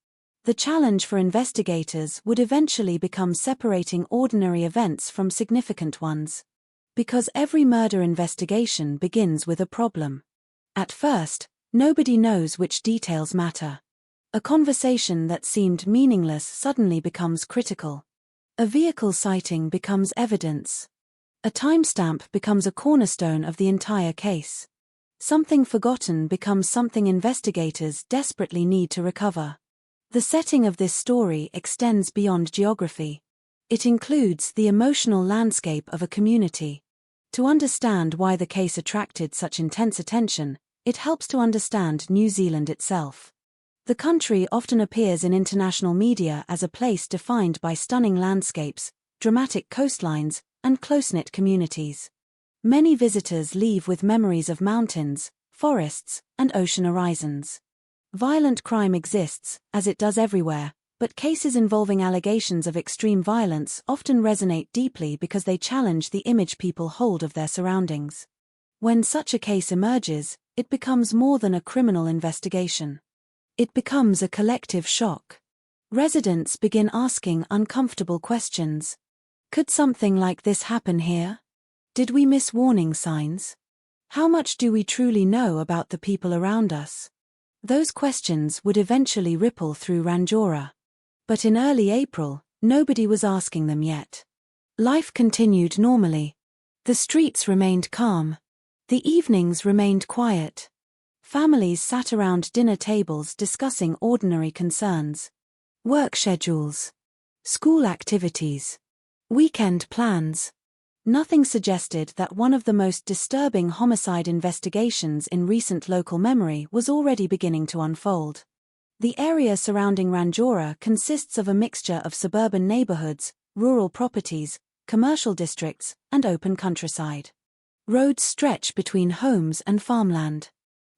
The challenge for investigators would eventually become separating ordinary events from significant ones. Because every murder investigation begins with a problem. At first, nobody knows which details matter. A conversation that seemed meaningless suddenly becomes critical. A vehicle sighting becomes evidence. A timestamp becomes a cornerstone of the entire case. Something forgotten becomes something investigators desperately need to recover. The setting of this story extends beyond geography. It includes the emotional landscape of a community. To understand why the case attracted such intense attention, it helps to understand New Zealand itself. The country often appears in international media as a place defined by stunning landscapes, dramatic coastlines, and close-knit communities. Many visitors leave with memories of mountains, forests, and ocean horizons. Violent crime exists, as it does everywhere, but cases involving allegations of extreme violence often resonate deeply because they challenge the image people hold of their surroundings. When such a case emerges, it becomes more than a criminal investigation. It becomes a collective shock. Residents begin asking uncomfortable questions. Could something like this happen here? Did we miss warning signs? How much do we truly know about the people around us? Those questions would eventually ripple through Rangiora. But in early April, nobody was asking them yet. Life continued normally. The streets remained calm. The evenings remained quiet. Families sat around dinner tables discussing ordinary concerns. Work schedules. School activities. Weekend plans. Nothing suggested that one of the most disturbing homicide investigations in recent local memory was already beginning to unfold. The area surrounding Rangiora consists of a mixture of suburban neighborhoods, rural properties, commercial districts, and open countryside. Roads stretch between homes and farmland.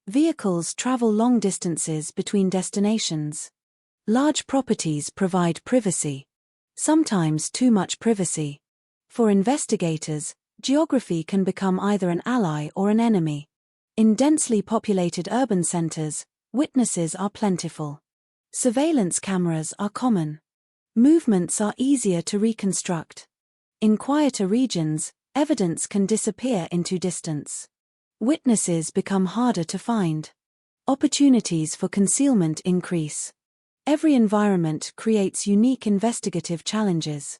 Vehicles travel long distances between destinations. Large properties provide privacy. Sometimes too much privacy. For investigators, geography can become either an ally or an enemy. In densely populated urban centers, witnesses are plentiful. Surveillance cameras are common. Movements are easier to reconstruct. In quieter regions, evidence can disappear into distance. Witnesses become harder to find. Opportunities for concealment increase. Every environment creates unique investigative challenges.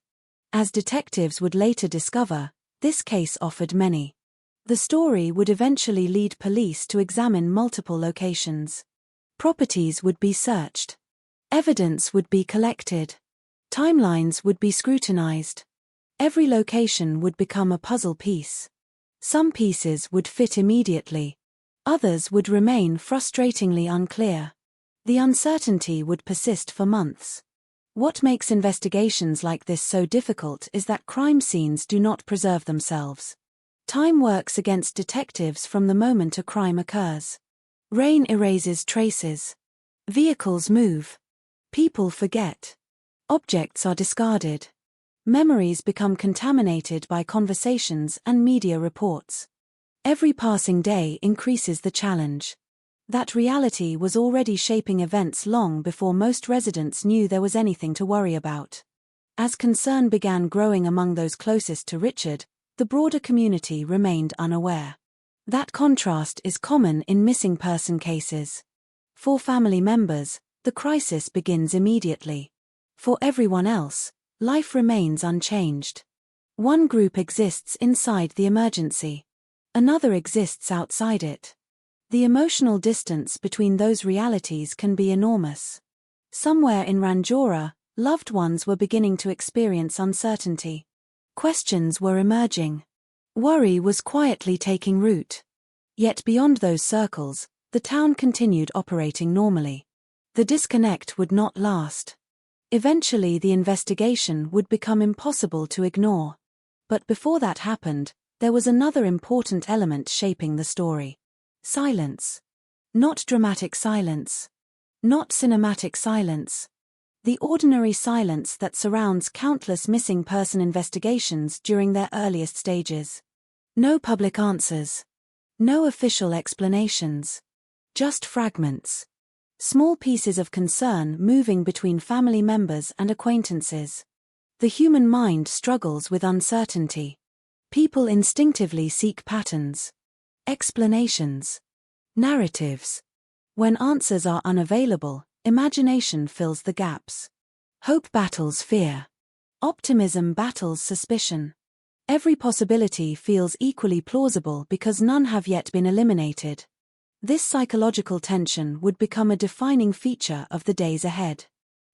As detectives would later discover, this case offered many. The story would eventually lead police to examine multiple locations. Properties would be searched. Evidence would be collected. Timelines would be scrutinized. Every location would become a puzzle piece. Some pieces would fit immediately. Others would remain frustratingly unclear. The uncertainty would persist for months. What makes investigations like this so difficult is that crime scenes do not preserve themselves. Time works against detectives from the moment a crime occurs. Rain erases traces. Vehicles move. People forget. Objects are discarded. Memories become contaminated by conversations and media reports. Every passing day increases the challenge. That reality was already shaping events long before most residents knew there was anything to worry about. As concern began growing among those closest to Richard, the broader community remained unaware. That contrast is common in missing person cases. For family members, the crisis begins immediately. For everyone else, life remains unchanged. One group exists inside the emergency. Another exists outside it. The emotional distance between those realities can be enormous. Somewhere in Rangiora, loved ones were beginning to experience uncertainty. Questions were emerging. Worry was quietly taking root. Yet beyond those circles, the town continued operating normally. The disconnect would not last. Eventually the investigation would become impossible to ignore. But before that happened, there was another important element shaping the story. Silence. Not dramatic silence. Not cinematic silence. The ordinary silence that surrounds countless missing person investigations during their earliest stages. No public answers. No official explanations. Just fragments. Small pieces of concern moving between family members and acquaintances. The human mind struggles with uncertainty. People instinctively seek patterns, explanations, narratives. When answers are unavailable, imagination fills the gaps. Hope battles fear. Optimism battles suspicion. Every possibility feels equally plausible because none have yet been eliminated. This psychological tension would become a defining feature of the days ahead.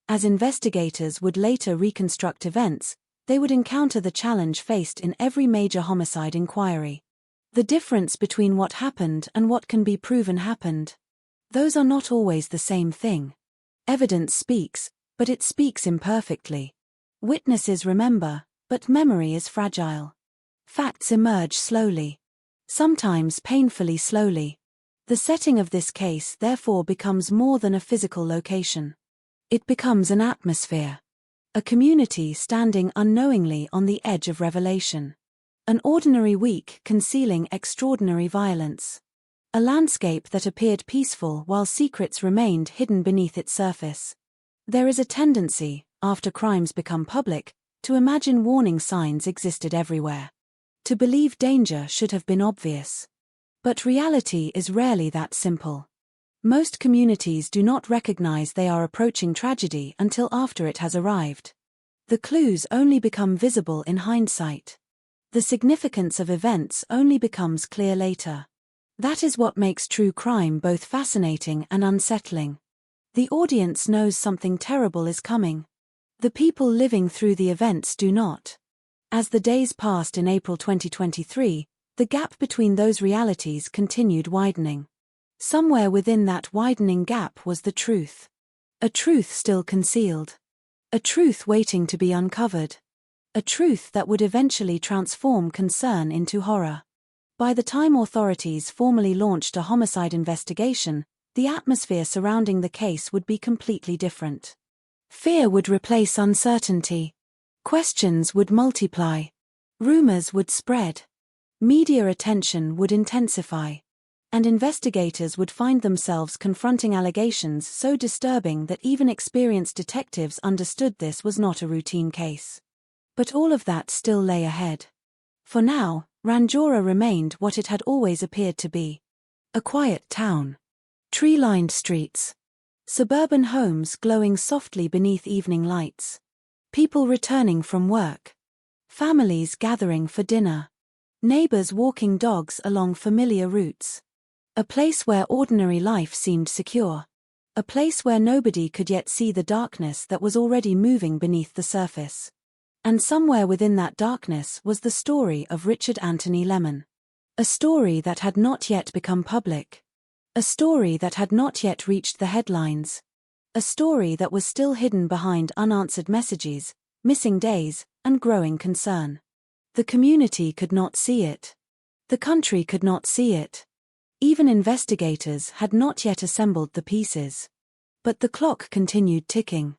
As investigators would later reconstruct events, they would encounter the challenge faced in every major homicide inquiry. The difference between what happened and what can be proven happened. Those are not always the same thing. Evidence speaks, but it speaks imperfectly. Witnesses remember, but memory is fragile. Facts emerge slowly. Sometimes painfully slowly. The setting of this case therefore becomes more than a physical location. It becomes an atmosphere. A community standing unknowingly on the edge of revelation. An ordinary week concealing extraordinary violence. A landscape that appeared peaceful while secrets remained hidden beneath its surface. There is a tendency, after crimes become public, to imagine warning signs existed everywhere. To believe danger should have been obvious. But reality is rarely that simple. Most communities do not recognize they are approaching tragedy until after it has arrived. The clues only become visible in hindsight. The significance of events only becomes clear later. That is what makes true crime both fascinating and unsettling. The audience knows something terrible is coming. The people living through the events do not. As the days passed in April 2023, the gap between those realities continued widening. Somewhere within that widening gap was the truth. A truth still concealed. A truth waiting to be uncovered. A truth that would eventually transform concern into horror. By the time authorities formally launched a homicide investigation, the atmosphere surrounding the case would be completely different. Fear would replace uncertainty. Questions would multiply. Rumors would spread. Media attention would intensify. And investigators would find themselves confronting allegations so disturbing that even experienced detectives understood this was not a routine case. But all of that still lay ahead. For now, Ranjora remained what it had always appeared to be. A quiet town. Tree-lined streets. Suburban homes glowing softly beneath evening lights. People returning from work. Families gathering for dinner. Neighbors walking dogs along familiar routes. A place where ordinary life seemed secure. A place where nobody could yet see the darkness that was already moving beneath the surface. And somewhere within that darkness was the story of Richard Anthony Lemon. A story that had not yet become public. A story that had not yet reached the headlines. A story that was still hidden behind unanswered messages, missing days, and growing concern. The community could not see it. The country could not see it. Even investigators had not yet assembled the pieces. But the clock continued ticking.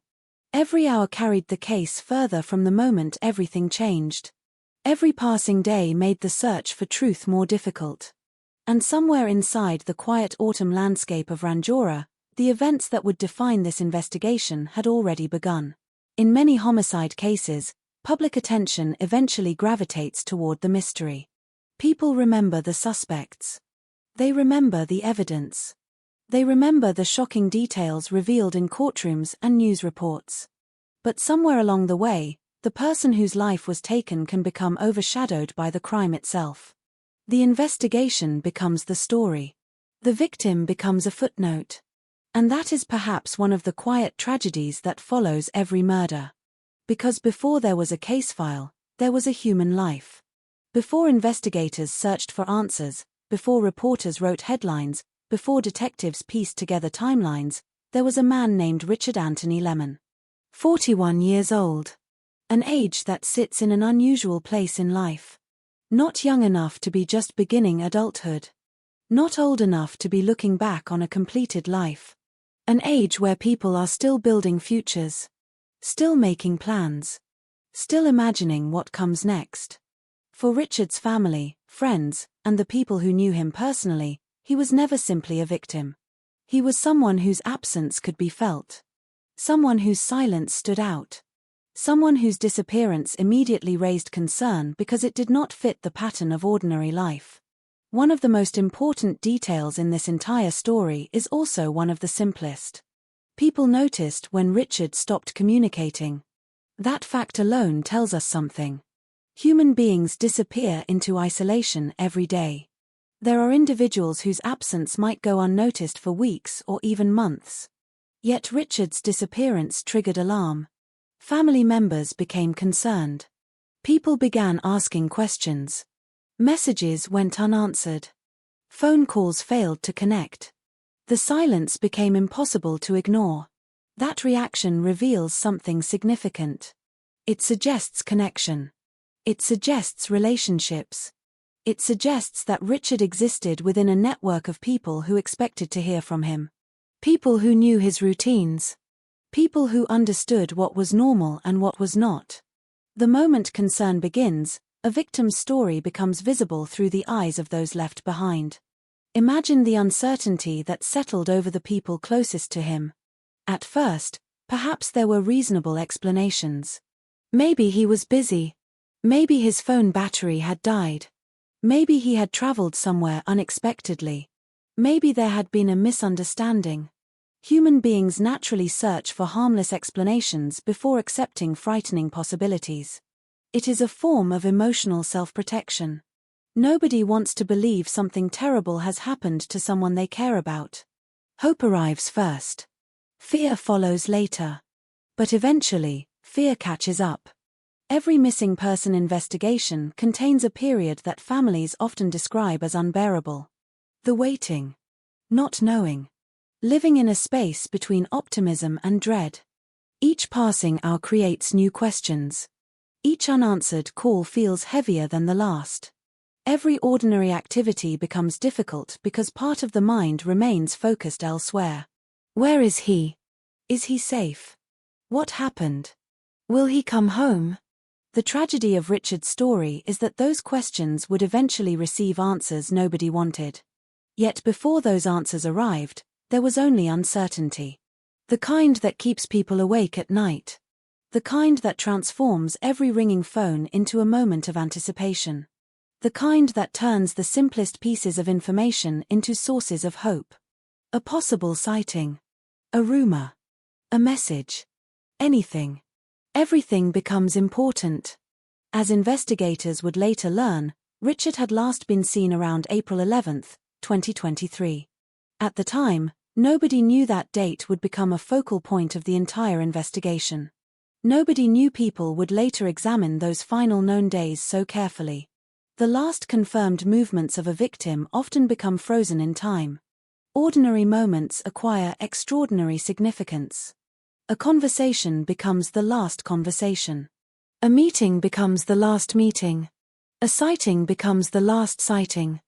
Every hour carried the case further from the moment everything changed. Every passing day made the search for truth more difficult. And somewhere inside the quiet autumn landscape of Ranjora, the events that would define this investigation had already begun. In many homicide cases, public attention eventually gravitates toward the mystery. People remember the suspects. They remember the evidence. They remember the shocking details revealed in courtrooms and news reports. But somewhere along the way, the person whose life was taken can become overshadowed by the crime itself. The investigation becomes the story. The victim becomes a footnote. And that is perhaps one of the quiet tragedies that follows every murder. Because before there was a case file, there was a human life. Before investigators searched for answers, before reporters wrote headlines, before detectives pieced together timelines, there was a man named Richard Anthony Lemon. 41 years old. An age that sits in an unusual place in life. Not young enough to be just beginning adulthood. Not old enough to be looking back on a completed life. An age where people are still building futures. Still making plans. Still imagining what comes next. For Richard's family, friends, and the people who knew him personally, he was never simply a victim. He was someone whose absence could be felt. Someone whose silence stood out. Someone whose disappearance immediately raised concern because it did not fit the pattern of ordinary life. One of the most important details in this entire story is also one of the simplest. People noticed when Richard stopped communicating. That fact alone tells us something. Human beings disappear into isolation every day. There are individuals whose absence might go unnoticed for weeks or even months. Yet Richard's disappearance triggered alarm. Family members became concerned. People began asking questions. Messages went unanswered. Phone calls failed to connect. The silence became impossible to ignore. That reaction reveals something significant. It suggests connection. It suggests relationships. It suggests that Richard existed within a network of people who expected to hear from him. People who knew his routines. People who understood what was normal and what was not. The moment concern begins, a victim's story becomes visible through the eyes of those left behind. Imagine the uncertainty that settled over the people closest to him. At first, perhaps there were reasonable explanations. Maybe he was busy. Maybe his phone battery had died. Maybe he had traveled somewhere unexpectedly. Maybe there had been a misunderstanding. Human beings naturally search for harmless explanations before accepting frightening possibilities. It is a form of emotional self-protection. Nobody wants to believe something terrible has happened to someone they care about. Hope arrives first. Fear follows later. But eventually, fear catches up. Every missing person investigation contains a period that families often describe as unbearable. The waiting. Not knowing. Living in a space between optimism and dread. Each passing hour creates new questions. Each unanswered call feels heavier than the last. Every ordinary activity becomes difficult because part of the mind remains focused elsewhere. Where is he? Is he safe? What happened? Will he come home? The tragedy of Richard's story is that those questions would eventually receive answers nobody wanted. Yet before those answers arrived, there was only uncertainty. The kind that keeps people awake at night. The kind that transforms every ringing phone into a moment of anticipation. The kind that turns the simplest pieces of information into sources of hope. A possible sighting. A rumor. A message. Anything. Everything becomes important. As investigators would later learn, Richard had last been seen around April 11, 2023. At the time, nobody knew that date would become a focal point of the entire investigation. Nobody knew people would later examine those final known days so carefully. The last confirmed movements of a victim often become frozen in time. Ordinary moments acquire extraordinary significance. A conversation becomes the last conversation. A meeting becomes the last meeting. A sighting becomes the last sighting.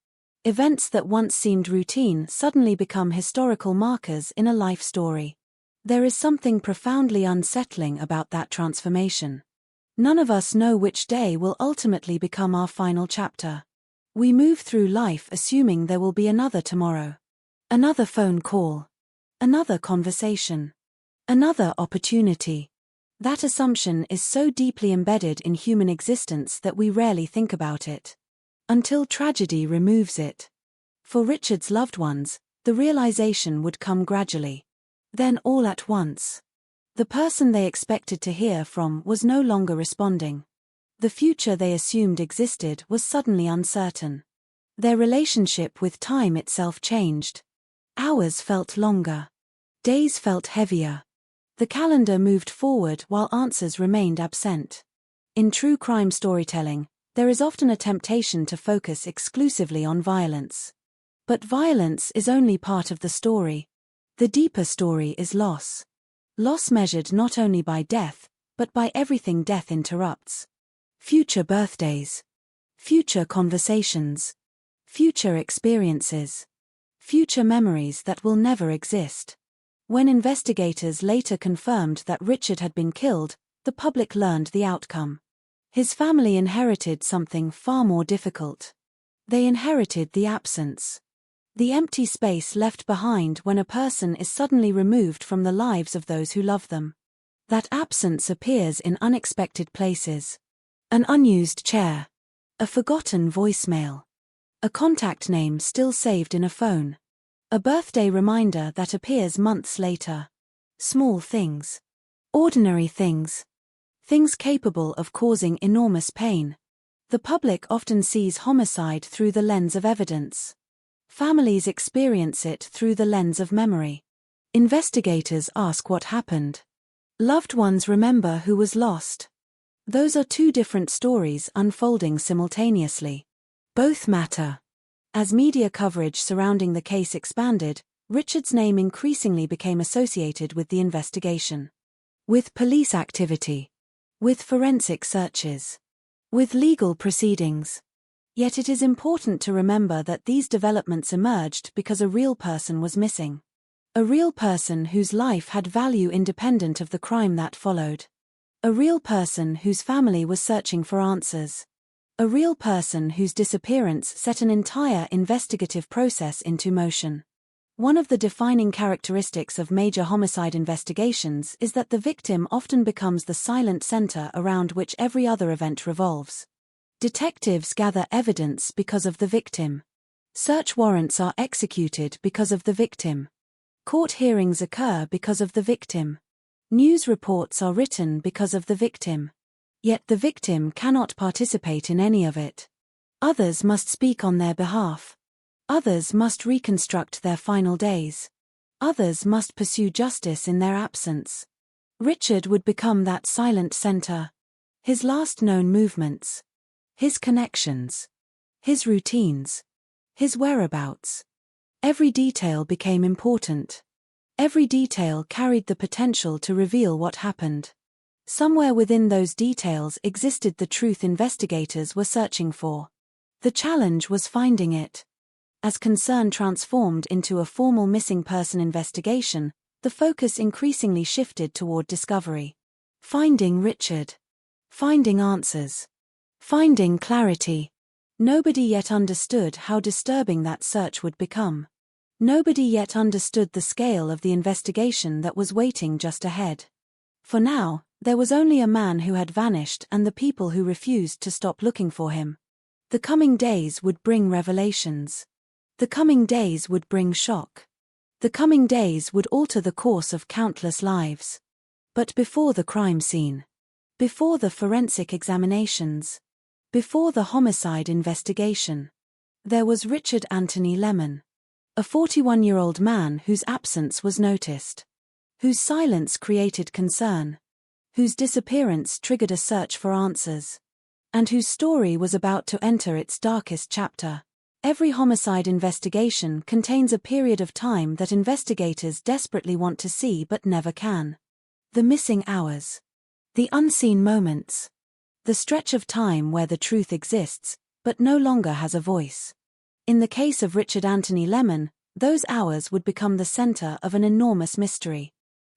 Events that once seemed routine suddenly become historical markers in a life story. There is something profoundly unsettling about that transformation. None of us know which day will ultimately become our final chapter. We move through life assuming there will be another tomorrow. Another phone call. Another conversation. Another opportunity. That assumption is so deeply embedded in human existence that we rarely think about it. Until tragedy removes it. For Richard's loved ones, the realization would come gradually. Then all at once. The person they expected to hear from was no longer responding. The future they assumed existed was suddenly uncertain. Their relationship with time itself changed. Hours felt longer. Days felt heavier. The calendar moved forward while answers remained absent. In true crime storytelling, there is often a temptation to focus exclusively on violence. But violence is only part of the story. The deeper story is loss. Loss measured not only by death, but by everything death interrupts. Future birthdays. Future conversations. Future experiences. Future memories that will never exist. When investigators later confirmed that Richard had been killed, the public learned the outcome. His family inherited something far more difficult. They inherited the absence. The empty space left behind when a person is suddenly removed from the lives of those who love them. That absence appears in unexpected places. An unused chair. A forgotten voicemail. A contact name still saved in a phone. A birthday reminder that appears months later. Small things. Ordinary things. Things capable of causing enormous pain. The public often sees homicide through the lens of evidence. Families experience it through the lens of memory. Investigators ask what happened. Loved ones remember who was lost. Those are two different stories unfolding simultaneously. Both matter. As media coverage surrounding the case expanded, Richard's name increasingly became associated with the investigation. With police activity. With forensic searches. With legal proceedings. Yet it is important to remember that these developments emerged because a real person was missing. A real person whose life had value independent of the crime that followed. A real person whose family was searching for answers. A real person whose disappearance set an entire investigative process into motion. One of the defining characteristics of major homicide investigations is that the victim often becomes the silent center around which every other event revolves. Detectives gather evidence because of the victim. Search warrants are executed because of the victim. Court hearings occur because of the victim. News reports are written because of the victim. Yet the victim cannot participate in any of it. Others must speak on their behalf. Others must reconstruct their final days. Others must pursue justice in their absence. Richard would become that silent center. His last known movements. His connections. His routines. His whereabouts. Every detail became important. Every detail carried the potential to reveal what happened. Somewhere within those details existed the truth investigators were searching for. The challenge was finding it. As concern transformed into a formal missing person investigation, the focus increasingly shifted toward discovery. Finding Richard. Finding answers. Finding clarity. Nobody yet understood how disturbing that search would become. Nobody yet understood the scale of the investigation that was waiting just ahead. For now, there was only a man who had vanished and the people who refused to stop looking for him. The coming days would bring revelations. The coming days would bring shock. The coming days would alter the course of countless lives. But before the crime scene. Before the forensic examinations. Before the homicide investigation. There was Richard Anthony Lemon. A 41-year-old man whose absence was noticed. Whose silence created concern. Whose disappearance triggered a search for answers. And whose story was about to enter its darkest chapter. Every homicide investigation contains a period of time that investigators desperately want to see but never can. The missing hours. The unseen moments. The stretch of time where the truth exists, but no longer has a voice. In the case of Richard Anthony Lemon, those hours would become the center of an enormous mystery.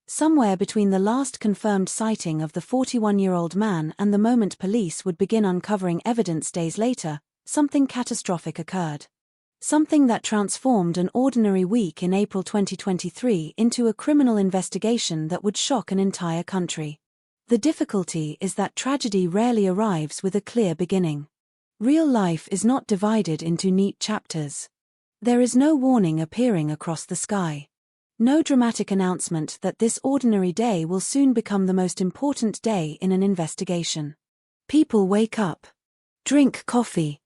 Somewhere between the last confirmed sighting of the 41-year-old man and the moment police would begin uncovering evidence days later, something catastrophic occurred. Something that transformed an ordinary week in April 2023 into a criminal investigation that would shock an entire country. The difficulty is that tragedy rarely arrives with a clear beginning. Real life is not divided into neat chapters. There is no warning appearing across the sky. No dramatic announcement that this ordinary day will soon become the most important day in an investigation. People wake up, drink coffee,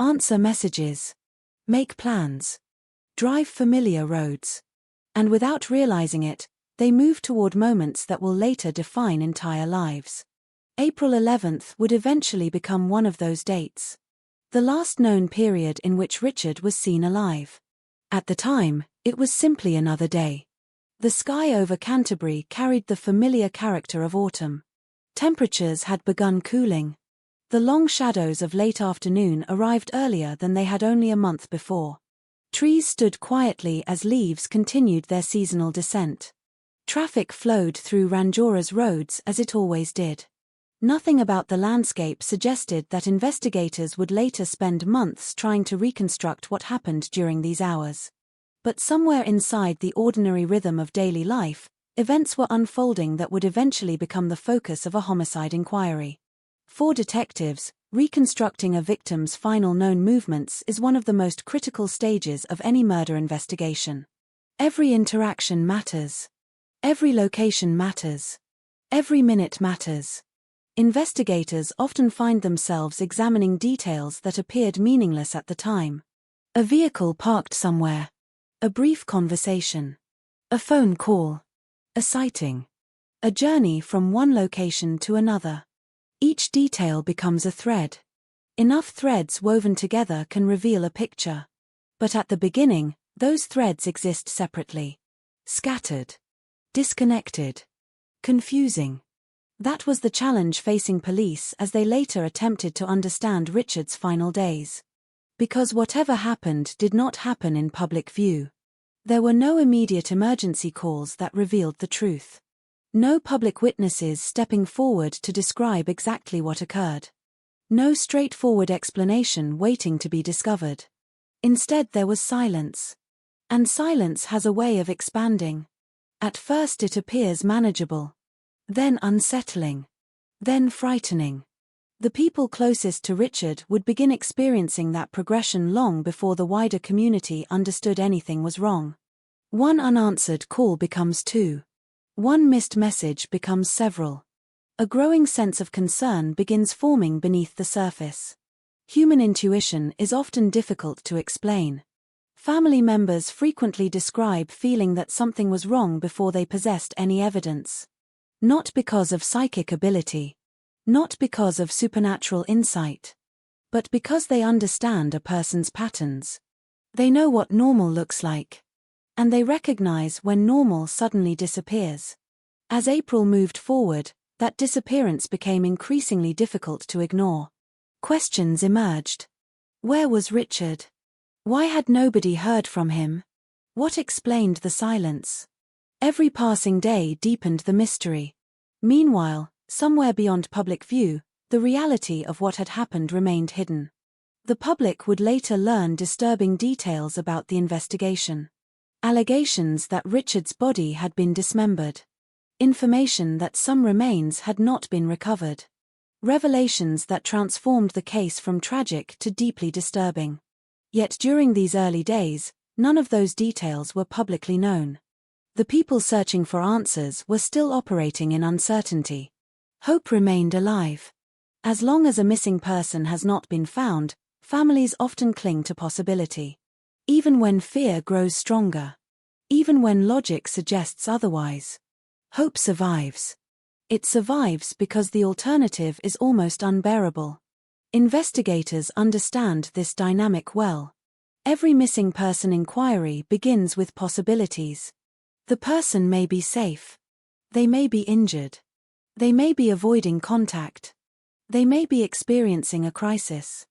answer messages, make plans, drive familiar roads. And without realizing it, they move toward moments that will later define entire lives. April 11th would eventually become one of those dates. The last known period in which Richard was seen alive. At the time, it was simply another day. The sky over Canterbury carried the familiar character of autumn. Temperatures had begun cooling. The long shadows of late afternoon arrived earlier than they had only a month before. Trees stood quietly as leaves continued their seasonal descent. Traffic flowed through Ranjora's roads as it always did. Nothing about the landscape suggested that investigators would later spend months trying to reconstruct what happened during these hours. But somewhere inside the ordinary rhythm of daily life, events were unfolding that would eventually become the focus of a homicide inquiry. For detectives, reconstructing a victim's final known movements is one of the most critical stages of any murder investigation. Every interaction matters. Every location matters. Every minute matters. Investigators often find themselves examining details that appeared meaningless at the time. A vehicle parked somewhere. A brief conversation. A phone call. A sighting. A journey from one location to another. Each detail becomes a thread. Enough threads woven together can reveal a picture. But at the beginning, those threads exist separately. Scattered. Disconnected. Confusing. That was the challenge facing police as they later attempted to understand Richard's final days. Because whatever happened did not happen in public view. There were no immediate emergency calls that revealed the truth. No public witnesses stepping forward to describe exactly what occurred. No straightforward explanation waiting to be discovered. Instead there was silence. And silence has a way of expanding. At first it appears manageable. Then unsettling. Then frightening. The people closest to Richard would begin experiencing that progression long before the wider community understood anything was wrong. One unanswered call becomes two. One missed message becomes several. A growing sense of concern begins forming beneath the surface. Human intuition is often difficult to explain. Family members frequently describe feeling that something was wrong before they possessed any evidence. Not because of psychic ability. Not because of supernatural insight. But because they understand a person's patterns. They know what normal looks like. And they recognize when normal suddenly disappears. As April moved forward, that disappearance became increasingly difficult to ignore. Questions emerged. Where was Richard? Why had nobody heard from him? What explained the silence? Every passing day deepened the mystery. Meanwhile, somewhere beyond public view, the reality of what had happened remained hidden. The public would later learn disturbing details about the investigation. Allegations that Richard's body had been dismembered. Information that some remains had not been recovered. Revelations that transformed the case from tragic to deeply disturbing. Yet during these early days, none of those details were publicly known. The people searching for answers were still operating in uncertainty. Hope remained alive. As long as a missing person has not been found, families often cling to possibility. Even when fear grows stronger. Even when logic suggests otherwise. Hope survives. It survives because the alternative is almost unbearable. Investigators understand this dynamic well. Every missing person inquiry begins with possibilities. The person may be safe. They may be injured. They may be avoiding contact. They may be experiencing a crisis.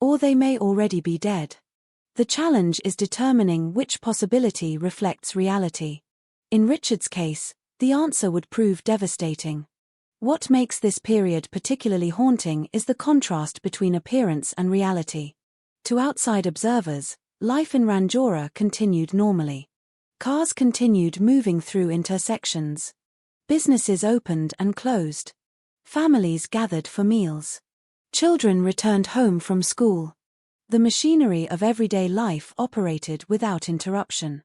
Or they may already be dead. The challenge is determining which possibility reflects reality. In Richard's case, the answer would prove devastating. What makes this period particularly haunting is the contrast between appearance and reality. To outside observers, life in Ranjora continued normally. Cars continued moving through intersections. Businesses opened and closed. Families gathered for meals. Children returned home from school. The machinery of everyday life operated without interruption.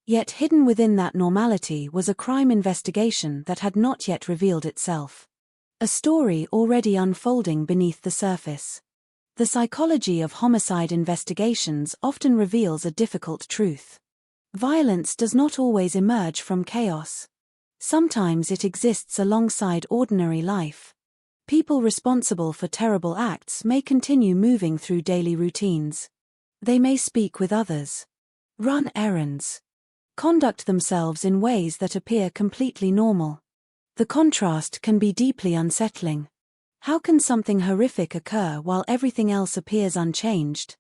Yet hidden within that normality was a crime investigation that had not yet revealed itself. A story already unfolding beneath the surface. The psychology of homicide investigations often reveals a difficult truth. Violence does not always emerge from chaos. Sometimes it exists alongside ordinary life. People responsible for terrible acts may continue moving through daily routines. They may speak with others, run errands, conduct themselves in ways that appear completely normal. The contrast can be deeply unsettling. How can something horrific occur while everything else appears unchanged?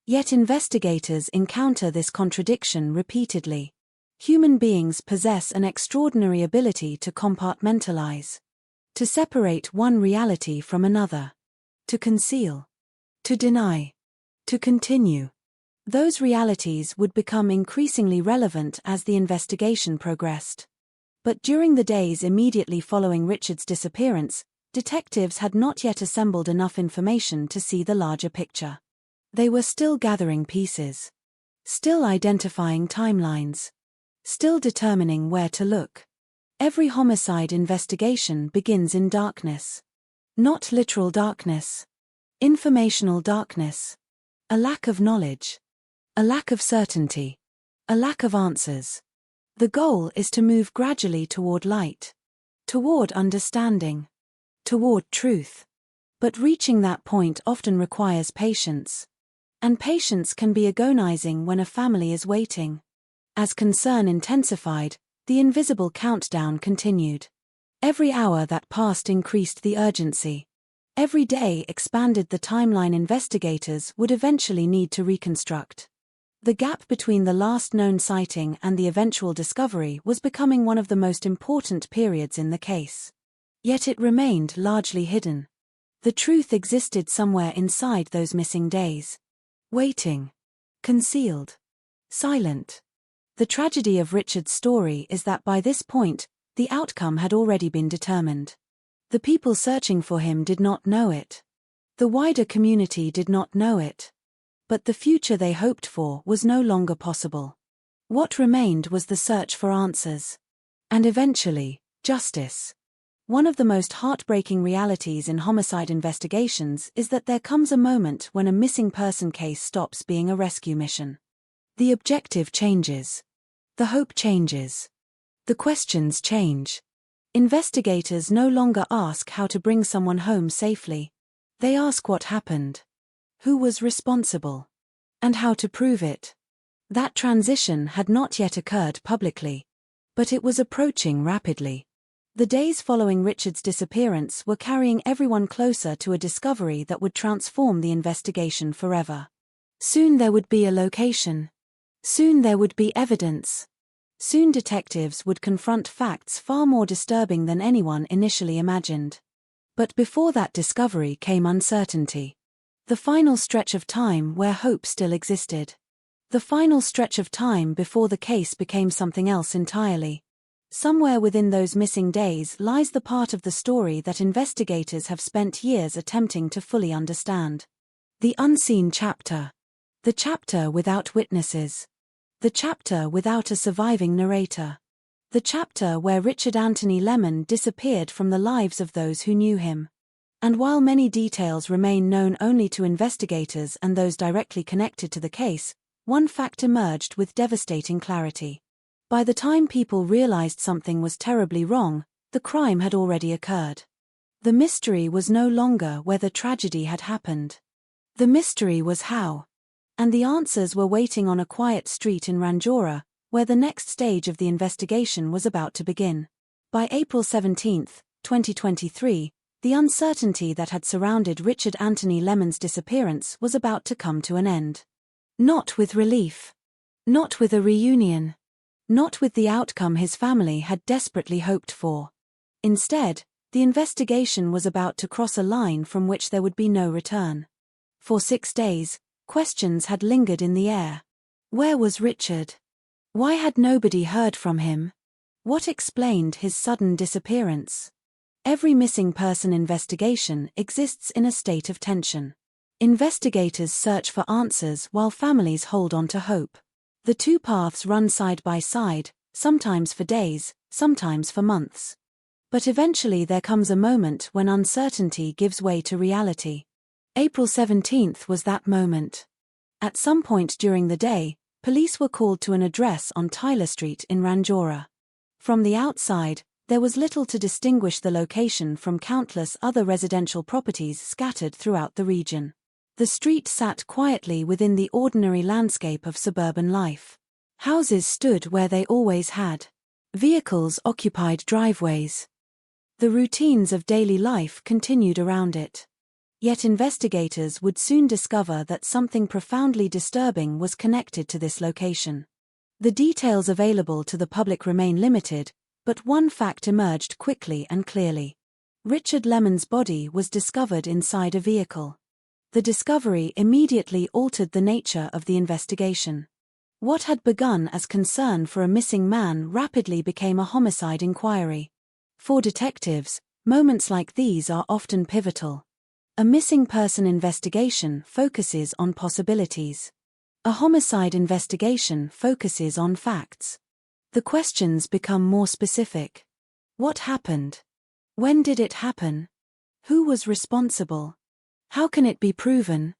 Yet investigators encounter this contradiction repeatedly. Human beings possess an extraordinary ability to compartmentalize. To separate one reality from another. To conceal. To deny. To continue. Those realities would become increasingly relevant as the investigation progressed. But during the days immediately following Richard's disappearance, detectives had not yet assembled enough information to see the larger picture. They were still gathering pieces. Still identifying timelines. Still determining where to look. Every homicide investigation begins in darkness. Not literal darkness. Informational darkness. A lack of knowledge. A lack of certainty. A lack of answers. The goal is to move gradually toward light. Toward understanding. Toward truth. But reaching that point often requires patience. And patience can be agonizing when a family is waiting. As concern intensified, the invisible countdown continued. Every hour that passed increased the urgency. Every day expanded the timeline investigators would eventually need to reconstruct. The gap between the last known sighting and the eventual discovery was becoming one of the most important periods in the case. Yet it remained largely hidden. The truth existed somewhere inside those missing days. Waiting. Concealed. Silent. The tragedy of Richard's story is that by this point, the outcome had already been determined. The people searching for him did not know it. The wider community did not know it. But the future they hoped for was no longer possible. What remained was the search for answers. And eventually, justice. One of the most heartbreaking realities in homicide investigations is that there comes a moment when a missing person case stops being a rescue mission. The objective changes. The hope changes. The questions change. Investigators no longer ask how to bring someone home safely. They ask what happened. Who was responsible? And how to prove it. That transition had not yet occurred publicly. But it was approaching rapidly. The days following Richard's disappearance were carrying everyone closer to a discovery that would transform the investigation forever. Soon there would be a location. Soon there would be evidence. Soon detectives would confront facts far more disturbing than anyone initially imagined. But before that discovery came uncertainty. The final stretch of time where hope still existed. The final stretch of time before the case became something else entirely. Somewhere within those missing days lies the part of the story that investigators have spent years attempting to fully understand. The unseen chapter. The chapter without witnesses. The chapter without a surviving narrator. The chapter where Richard Anthony Lemon disappeared from the lives of those who knew him. And while many details remain known only to investigators and those directly connected to the case, one fact emerged with devastating clarity. By the time people realized something was terribly wrong, the crime had already occurred. The mystery was no longer whether tragedy had happened. The mystery was how. And the answers were waiting on a quiet street in Ranjora, where the next stage of the investigation was about to begin. By April 17, 2023, the uncertainty that had surrounded Richard Anthony Lemon's disappearance was about to come to an end. Not with relief. Not with a reunion. Not with the outcome his family had desperately hoped for. Instead, the investigation was about to cross a line from which there would be no return. For 6 days, questions had lingered in the air. Where was Richard? Why had nobody heard from him? What explained his sudden disappearance? Every missing person investigation exists in a state of tension. Investigators search for answers while families hold on to hope. The two paths run side by side, sometimes for days, sometimes for months. But eventually there comes a moment when uncertainty gives way to reality. April 17th was that moment. At some point during the day, police were called to an address on Tyler Street in Ranjora. From the outside, there was little to distinguish the location from countless other residential properties scattered throughout the region. The street sat quietly within the ordinary landscape of suburban life. Houses stood where they always had. Vehicles occupied driveways. The routines of daily life continued around it. Yet investigators would soon discover that something profoundly disturbing was connected to this location. The details available to the public remain limited, but one fact emerged quickly and clearly. Richard Lemon's body was discovered inside a vehicle. The discovery immediately altered the nature of the investigation. What had begun as concern for a missing man rapidly became a homicide inquiry. For detectives, moments like these are often pivotal. A missing person investigation focuses on possibilities. A homicide investigation focuses on facts. The questions become more specific. What happened? When did it happen? Who was responsible? How can it be proven?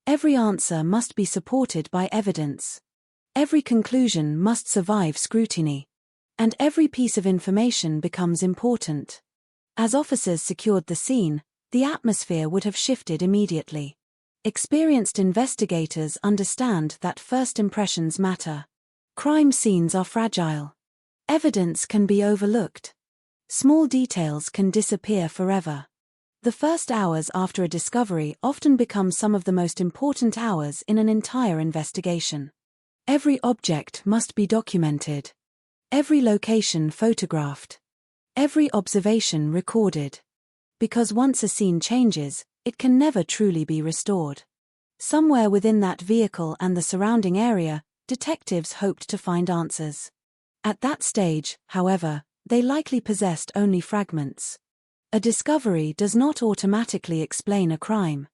Every answer must be supported by evidence. Every conclusion must survive scrutiny. And every piece of information becomes important. As officers secured the scene, the atmosphere would have shifted immediately. Experienced investigators understand that first impressions matter. Crime scenes are fragile. Evidence can be overlooked. Small details can disappear forever. The first hours after a discovery often become some of the most important hours in an entire investigation. Every object must be documented. Every location photographed. Every observation recorded. Because once a scene changes, it can never truly be restored. Somewhere within that vehicle and the surrounding area, detectives hoped to find answers. At that stage, however, they likely possessed only fragments. A discovery does not automatically explain a crime.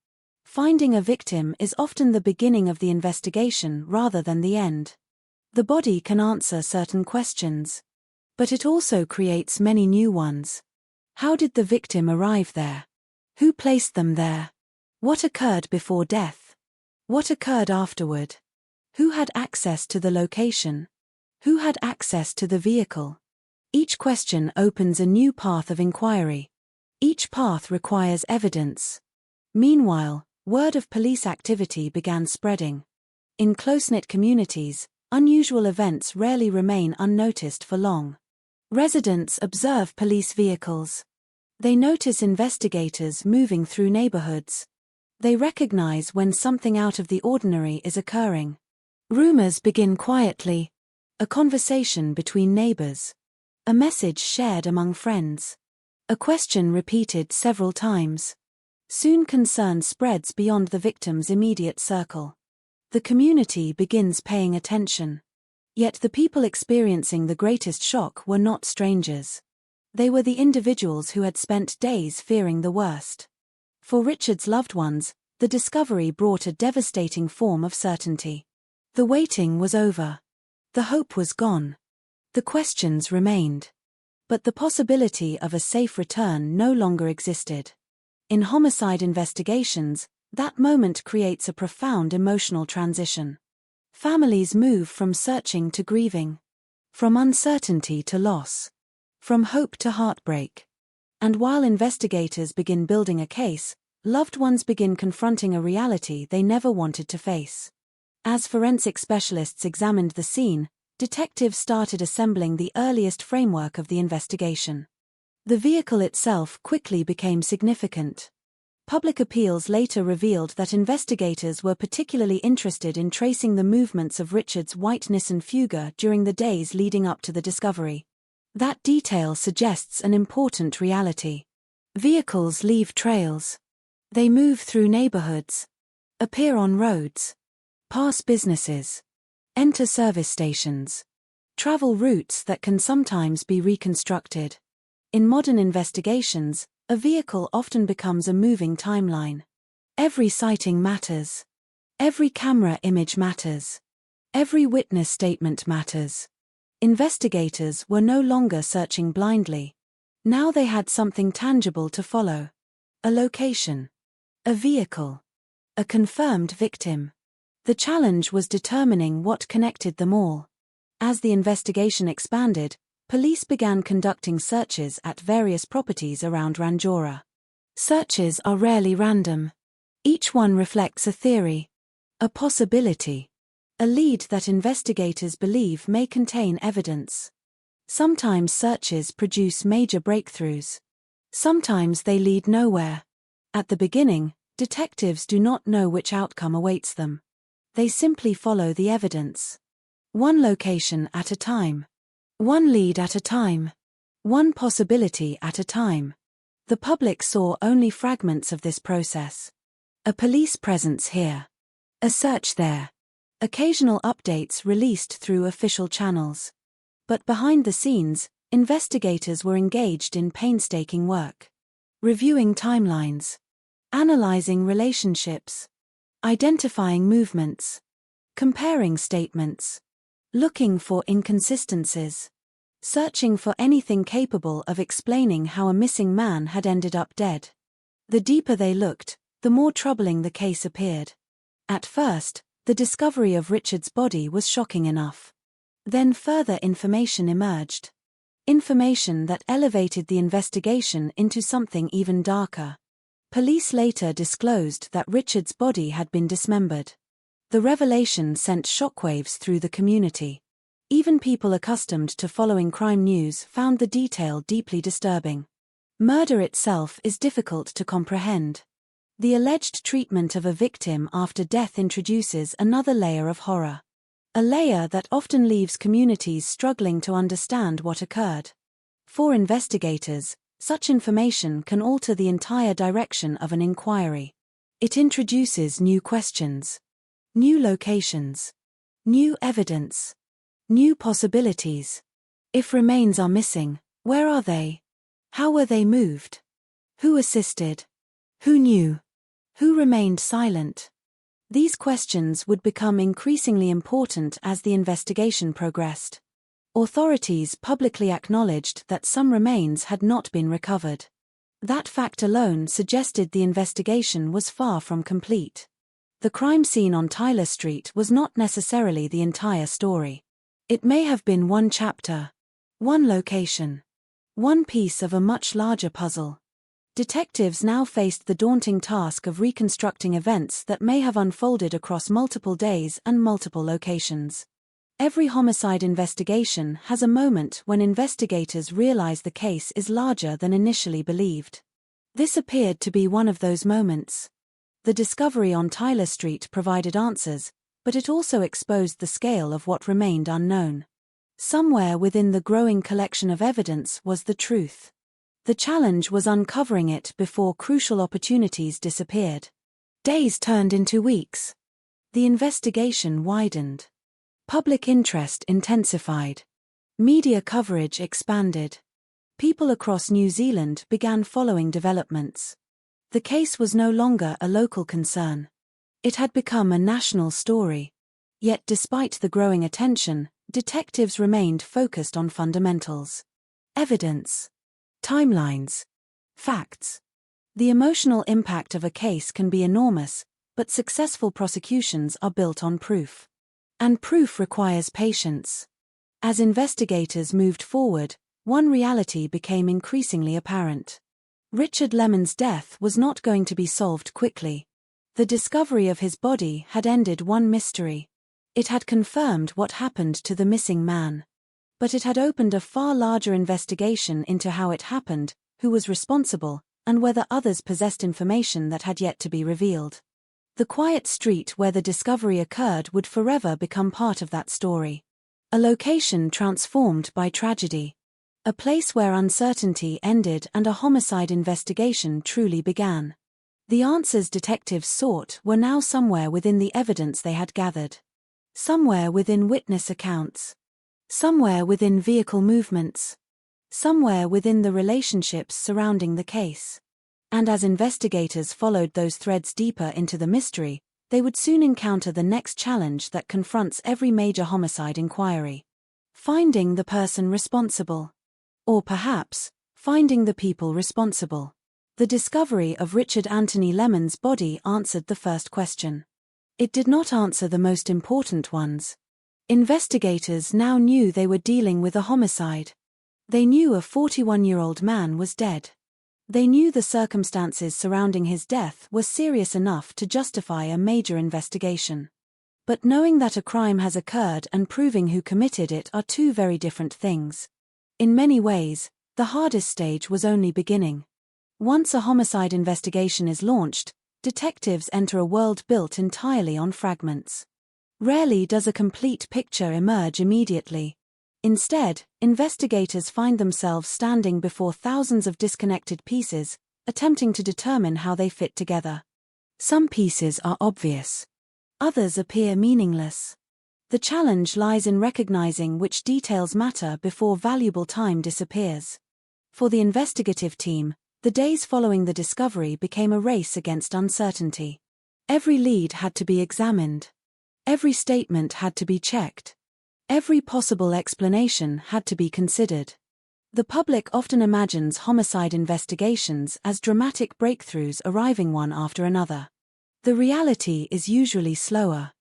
Finding a victim is often the beginning of the investigation rather than the end. The body can answer certain questions. But it also creates many new ones. How did the victim arrive there? Who placed them there? What occurred before death? What occurred afterward? Who had access to the location? Who had access to the vehicle? Each question opens a new path of inquiry. Each path requires evidence. Meanwhile, word of police activity began spreading. In close-knit communities, unusual events rarely remain unnoticed for long. Residents observe police vehicles. They notice investigators moving through neighborhoods. They recognize when something out of the ordinary is occurring. Rumors begin quietly. A conversation between neighbors. A message shared among friends. A question repeated several times. Soon concern spreads beyond the victim's immediate circle. The community begins paying attention. Yet the people experiencing the greatest shock were not strangers. They were the individuals who had spent days fearing the worst. For Richard's loved ones, the discovery brought a devastating form of certainty. The waiting was over. The hope was gone. The questions remained. But the possibility of a safe return no longer existed. In homicide investigations, that moment creates a profound emotional transition. Families move from searching to grieving. From uncertainty to loss. From hope to heartbreak. And while investigators begin building a case, loved ones begin confronting a reality they never wanted to face. As forensic specialists examined the scene, detectives started assembling the earliest framework of the investigation. The vehicle itself quickly became significant. Public appeals later revealed that investigators were particularly interested in tracing the movements of Richard's white Nissan Fuga during the days leading up to the discovery. That detail suggests an important reality. Vehicles leave trails. They move through neighborhoods, appear on roads, pass businesses, enter service stations, travel routes that can sometimes be reconstructed. In modern investigations, a vehicle often becomes a moving timeline. Every sighting matters. Every camera image matters. Every witness statement matters. Investigators were no longer searching blindly. Now they had something tangible to follow. A location. A vehicle. A confirmed victim. The challenge was determining what connected them all. As the investigation expanded, police began conducting searches at various properties around Ranjora. Searches are rarely random. Each one reflects a theory, a possibility, a lead that investigators believe may contain evidence. Sometimes searches produce major breakthroughs. Sometimes they lead nowhere. At the beginning, detectives do not know which outcome awaits them. They simply follow the evidence. One location at a time. One lead at a time. One possibility at a time. The The public saw only fragments of this process. A police presence here. A search there. Occasional updates released through official channels. But behind the scenes, investigators were engaged in painstaking work. Reviewing timelines. Analyzing relationships. Identifying movements. Comparing statements. Looking for inconsistencies. Searching for anything capable of explaining how a missing man had ended up dead. The deeper they looked, the more troubling the case appeared. At first, the discovery of Richard's body was shocking enough. Then further information emerged. Information that elevated the investigation into something even darker. Police later disclosed that Richard's body had been dismembered. The revelation sent shockwaves through the community. Even people accustomed to following crime news found the detail deeply disturbing. Murder itself is difficult to comprehend. The alleged treatment of a victim after death introduces another layer of horror. A layer that often leaves communities struggling to understand what occurred. For investigators, such information can alter the entire direction of an inquiry. It introduces new questions, new locations, new evidence, new possibilities. If remains are missing, where are they? How were they moved? Who assisted? Who knew? Who remained silent? These questions would become increasingly important as the investigation progressed. Authorities publicly acknowledged that some remains had not been recovered. That fact alone suggested the investigation was far from complete. The crime scene on Tyler Street was not necessarily the entire story. It may have been one chapter, one location, one piece of a much larger puzzle. Detectives now faced the daunting task of reconstructing events that may have unfolded across multiple days and multiple locations. Every homicide investigation has a moment when investigators realize the case is larger than initially believed. This appeared to be one of those moments. The discovery on Tyler Street provided answers, but it also exposed the scale of what remained unknown. Somewhere within the growing collection of evidence was the truth. The challenge was uncovering it before crucial opportunities disappeared. Days turned into weeks. The investigation widened. Public interest intensified. Media coverage expanded. People across New Zealand began following developments. The case was no longer a local concern. It had become a national story. Yet despite the growing attention, detectives remained focused on fundamentals. Evidence. Timelines. Facts. The emotional impact of a case can be enormous, but successful prosecutions are built on proof. And proof requires patience. As investigators moved forward, one reality became increasingly apparent. Richard Lemon's death was not going to be solved quickly. The discovery of his body had ended one mystery. It had confirmed what happened to the missing man. But it had opened a far larger investigation into how it happened, who was responsible, and whether others possessed information that had yet to be revealed. The quiet street where the discovery occurred would forever become part of that story. A location transformed by tragedy. A place where uncertainty ended and a homicide investigation truly began. The answers detectives sought were now somewhere within the evidence they had gathered. Somewhere within witness accounts. Somewhere within vehicle movements. Somewhere within the relationships surrounding the case. And as investigators followed those threads deeper into the mystery, they would soon encounter the next challenge that confronts every major homicide inquiry. Finding the person responsible. Or perhaps, finding the people responsible. The discovery of Richard Anthony Lemon's body answered the first question. It did not answer the most important ones. Investigators now knew they were dealing with a homicide. They knew a 41-year-old man was dead. They knew the circumstances surrounding his death were serious enough to justify a major investigation. But knowing that a crime has occurred and proving who committed it are two very different things. In many ways, the hardest stage was only beginning. Once a homicide investigation is launched, detectives enter a world built entirely on fragments. Rarely does a complete picture emerge immediately. Instead, investigators find themselves standing before thousands of disconnected pieces, attempting to determine how they fit together. Some pieces are obvious. Others appear meaningless. The challenge lies in recognizing which details matter before valuable time disappears. For the investigative team, the days following the discovery became a race against uncertainty. Every lead had to be examined. Every statement had to be checked. Every possible explanation had to be considered. The public often imagines homicide investigations as dramatic breakthroughs arriving one after another. The reality is usually slower,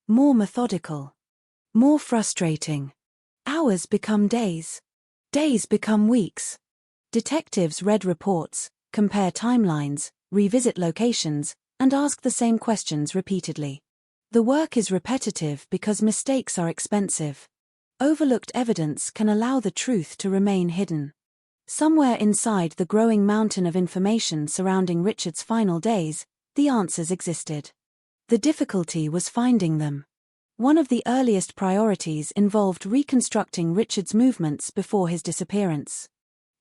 more methodical, more frustrating. Hours become days. Days become weeks. Detectives read reports, compare timelines, revisit locations, and ask the same questions repeatedly. The work is repetitive because mistakes are expensive. Overlooked evidence can allow the truth to remain hidden. Somewhere inside the growing mountain of information surrounding Richard's final days, the answers existed. The difficulty was finding them. One of the earliest priorities involved reconstructing Richard's movements before his disappearance.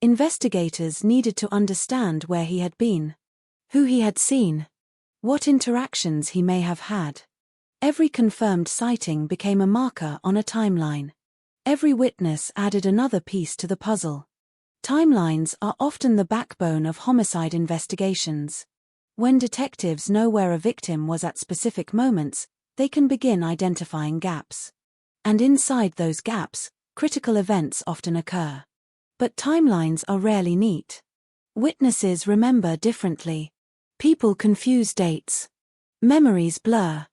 Investigators needed to understand where he had been, who he had seen, what interactions he may have had. Every confirmed sighting became a marker on a timeline. Every witness added another piece to the puzzle. Timelines are often the backbone of homicide investigations. When detectives know where a victim was at specific moments, they can begin identifying gaps. And inside those gaps, critical events often occur. But timelines are rarely neat. Witnesses remember differently. People confuse dates. Memories blur.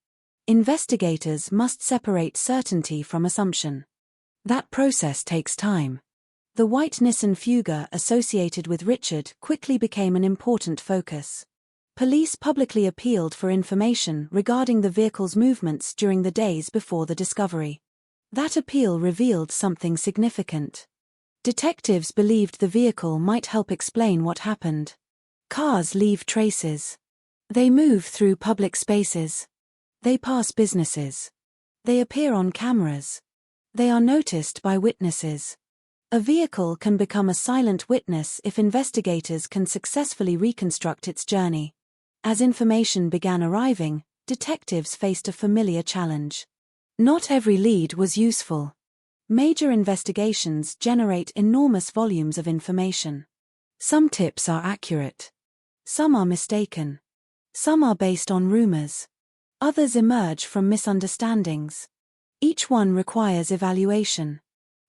Investigators must separate certainty from assumption. That process takes time. The white Nissan Fugger associated with Richard quickly became an important focus. Police publicly appealed for information regarding the vehicle's movements during the days before the discovery. That appeal revealed something significant. Detectives believed the vehicle might help explain what happened. Cars leave traces. They move through public spaces. They pass businesses. They appear on cameras. They are noticed by witnesses. A vehicle can become a silent witness if investigators can successfully reconstruct its journey. As information began arriving, detectives faced a familiar challenge. Not every lead was useful. Major investigations generate enormous volumes of information. Some tips are accurate. Some are mistaken. Some are based on rumors. Others emerge from misunderstandings. Each one requires evaluation.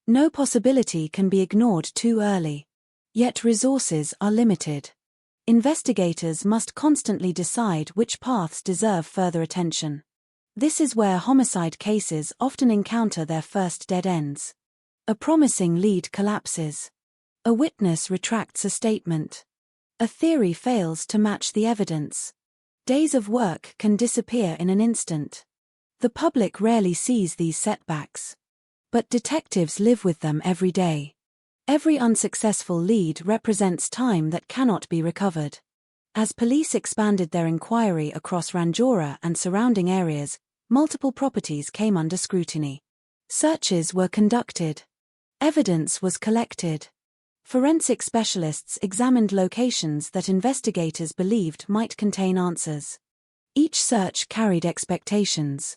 No possibility can be ignored too early. Yet resources are limited. Investigators must constantly decide which paths deserve further attention. This is where homicide cases often encounter their first dead ends. A promising lead collapses. A witness retracts a statement. A theory fails to match the evidence. Days of work can disappear in an instant. The public rarely sees these setbacks. But detectives live with them every day. Every unsuccessful lead represents time that cannot be recovered. As police expanded their inquiry across Ranjora and surrounding areas, multiple properties came under scrutiny. Searches were conducted. Evidence was collected. Forensic specialists examined locations that investigators believed might contain answers. Each search carried expectations.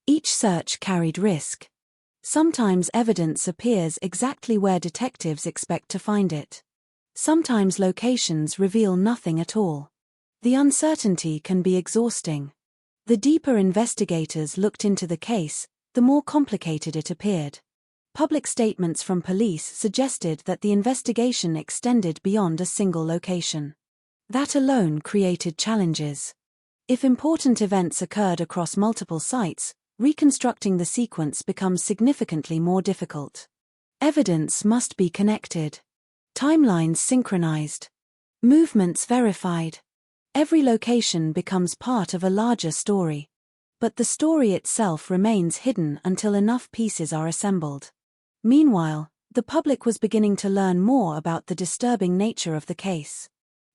Each search carried risk. Sometimes evidence appears exactly where detectives expect to find it. Sometimes locations reveal nothing at all. The uncertainty can be exhausting. The deeper investigators looked into the case, the more complicated it appeared. Public statements from police suggested that the investigation extended beyond a single location. That alone created challenges. If important events occurred across multiple sites, reconstructing the sequence becomes significantly more difficult. Evidence must be connected. Timelines synchronized. Movements verified. Every location becomes part of a larger story. But the story itself remains hidden until enough pieces are assembled. Meanwhile, the public was beginning to learn more about the disturbing nature of the case.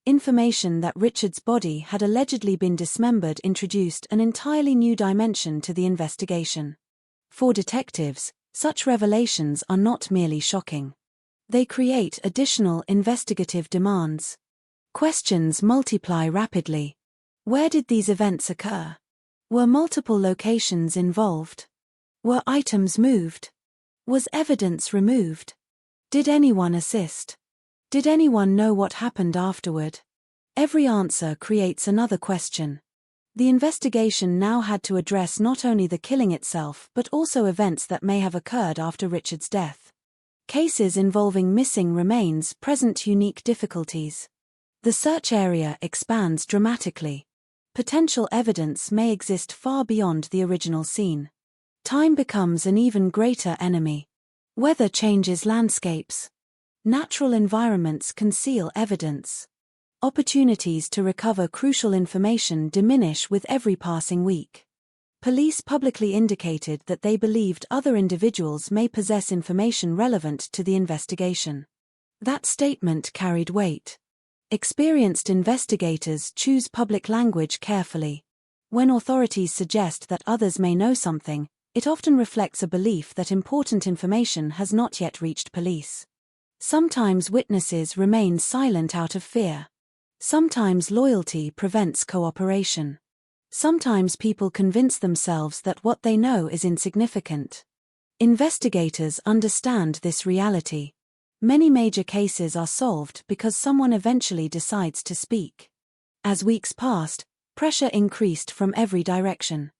Information that Richard's body had allegedly been dismembered introduced an entirely new dimension to the investigation. For detectives, Such revelations are not merely shocking. They create additional investigative demands. Questions multiply rapidly. Where did these events occur? Were multiple locations involved? Were items moved? Was evidence removed? Did anyone assist? Did anyone know what happened afterward? Every answer creates another question. The investigation now had to address not only the killing itself but also events that may have occurred after Richard's death. Cases involving missing remains present unique difficulties. The search area expands dramatically. Potential evidence may exist far beyond the original scene. Time becomes an even greater enemy. Weather changes landscapes. Natural environments conceal evidence. Opportunities to recover crucial information diminish with every passing week. Police publicly indicated that they believed other individuals may possess information relevant to the investigation. That statement carried weight. Experienced investigators choose public language carefully. When authorities suggest that others may know something, it often reflects a belief that important information has not yet reached police. Sometimes witnesses remain silent out of fear. Sometimes loyalty prevents cooperation. Sometimes people convince themselves that what they know is insignificant. Investigators understand this reality. Many major cases are solved because someone eventually decides to speak. As weeks passed, pressure increased from every direction.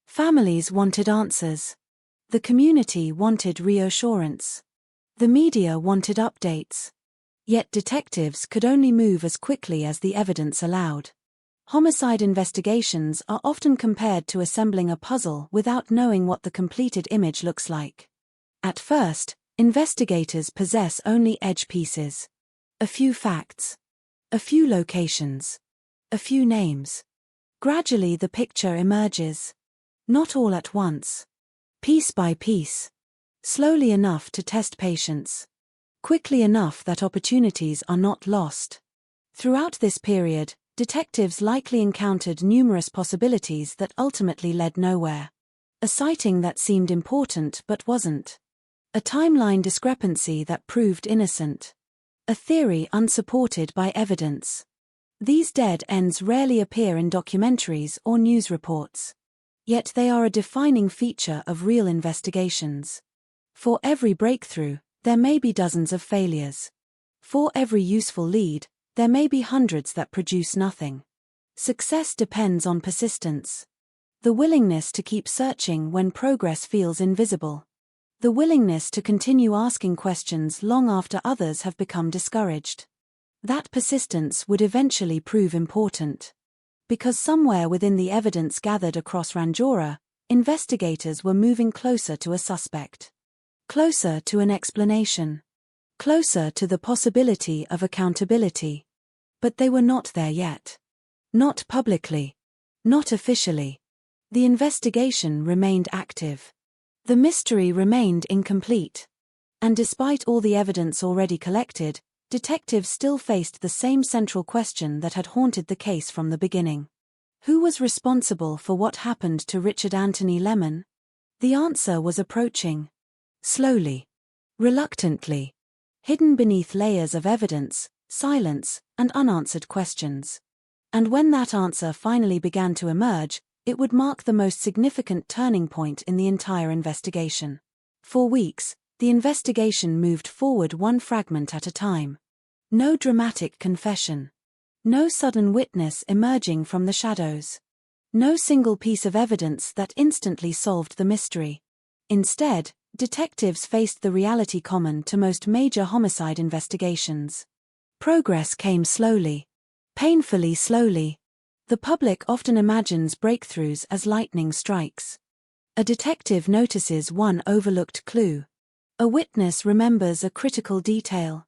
Families wanted answers. The community wanted reassurance. The media wanted updates. Yet detectives could only move as quickly as the evidence allowed. Homicide investigations are often compared to assembling a puzzle without knowing what the completed image looks like. At first, investigators possess only edge pieces. A few facts. A few locations. A few names. Gradually the picture emerges. Not all at once. Piece by piece. Slowly enough to test patience. Quickly enough that opportunities are not lost. Throughout this period, detectives likely encountered numerous possibilities that ultimately led nowhere. A sighting that seemed important but wasn't. A timeline discrepancy that proved innocent. A theory unsupported by evidence. These dead ends rarely appear in documentaries or news reports. Yet they are a defining feature of real investigations. For every breakthrough, there may be dozens of failures. For every useful lead, there may be hundreds that produce nothing. Success depends on persistence. The willingness to keep searching when progress feels invisible. The willingness to continue asking questions long after others have become discouraged. That persistence would eventually prove important. Because somewhere within the evidence gathered across Ranjora, investigators were moving closer to a suspect. Closer to an explanation. Closer to the possibility of accountability. But they were not there yet. Not publicly. Not officially. The investigation remained active. The mystery remained incomplete. And despite all the evidence already collected, detectives still faced the same central question that had haunted the case from the beginning. Who was responsible for what happened to Richard Anthony Lemon? The answer was approaching. Slowly. Reluctantly. Hidden beneath layers of evidence, silence, and unanswered questions. And when that answer finally began to emerge, it would mark the most significant turning point in the entire investigation. For weeks, the investigation moved forward one fragment at a time. No dramatic confession. No sudden witness emerging from the shadows. No single piece of evidence that instantly solved the mystery. Instead, detectives faced the reality common to most major homicide investigations. Progress came slowly. Painfully slowly. The public often imagines breakthroughs as lightning strikes. A detective notices one overlooked clue. A witness remembers a critical detail.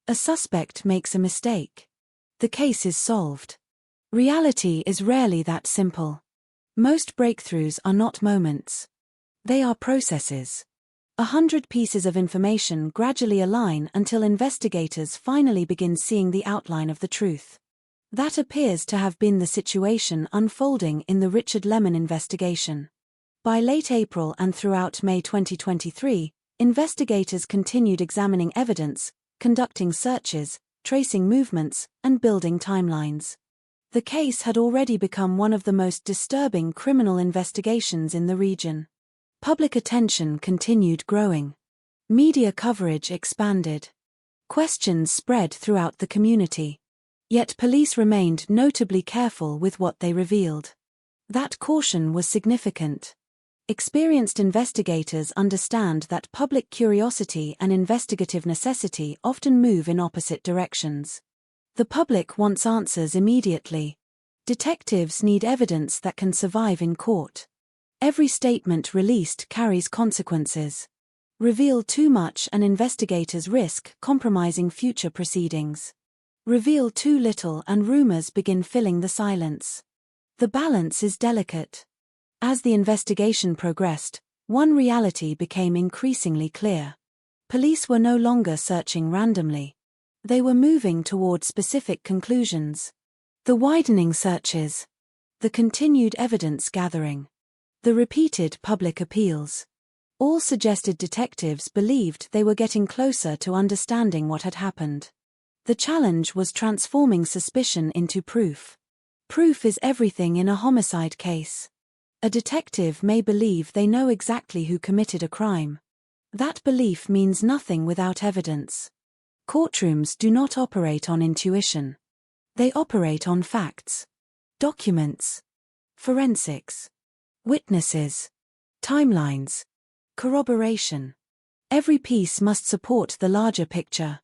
A suspect makes a mistake. The case is solved. Reality is rarely that simple. Most breakthroughs are not moments. They are processes. 100 pieces of information gradually align until investigators finally begin seeing the outline of the truth. That appears to have been the situation unfolding in the Richard Lemon investigation. By late April and throughout May 2023, Investigators continued examining evidence, conducting searches, tracing movements, and building timelines. The case had already become one of the most disturbing criminal investigations in the region. Public attention continued growing. Media coverage expanded. Questions spread throughout the community. Yet police remained notably careful with what they revealed. That caution was significant. Experienced investigators understand that public curiosity and investigative necessity often move in opposite directions. The public wants answers immediately. Detectives need evidence that can survive in court. Every statement released carries consequences. Reveal too much and investigators risk compromising future proceedings. Reveal too little and rumors begin filling the silence. The balance is delicate. As the investigation progressed, one reality became increasingly clear. Police were no longer searching randomly. They were moving toward specific conclusions. The widening searches. The continued evidence gathering. The repeated public appeals. All suggested detectives believed they were getting closer to understanding what had happened. The challenge was transforming suspicion into proof. Proof is everything in a homicide case. A detective may believe they know exactly who committed a crime. That belief means nothing without evidence. Courtrooms do not operate on intuition. They operate on facts. Documents. Forensics. Witnesses. Timelines. Corroboration. Every piece must support the larger picture.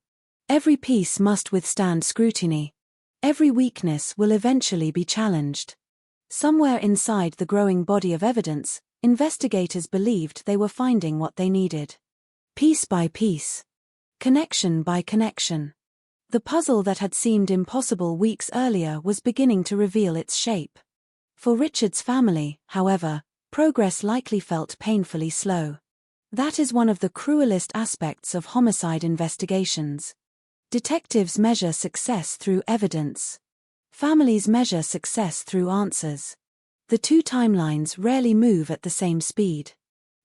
Every piece must withstand scrutiny. Every weakness will eventually be challenged. Somewhere inside the growing body of evidence, investigators believed they were finding what they needed. Piece by piece. Connection by connection. The puzzle that had seemed impossible weeks earlier was beginning to reveal its shape. For Richard's family, however, progress likely felt painfully slow. That is one of the cruelest aspects of homicide investigations. Detectives measure success through evidence. Families measure success through answers. The two timelines rarely move at the same speed.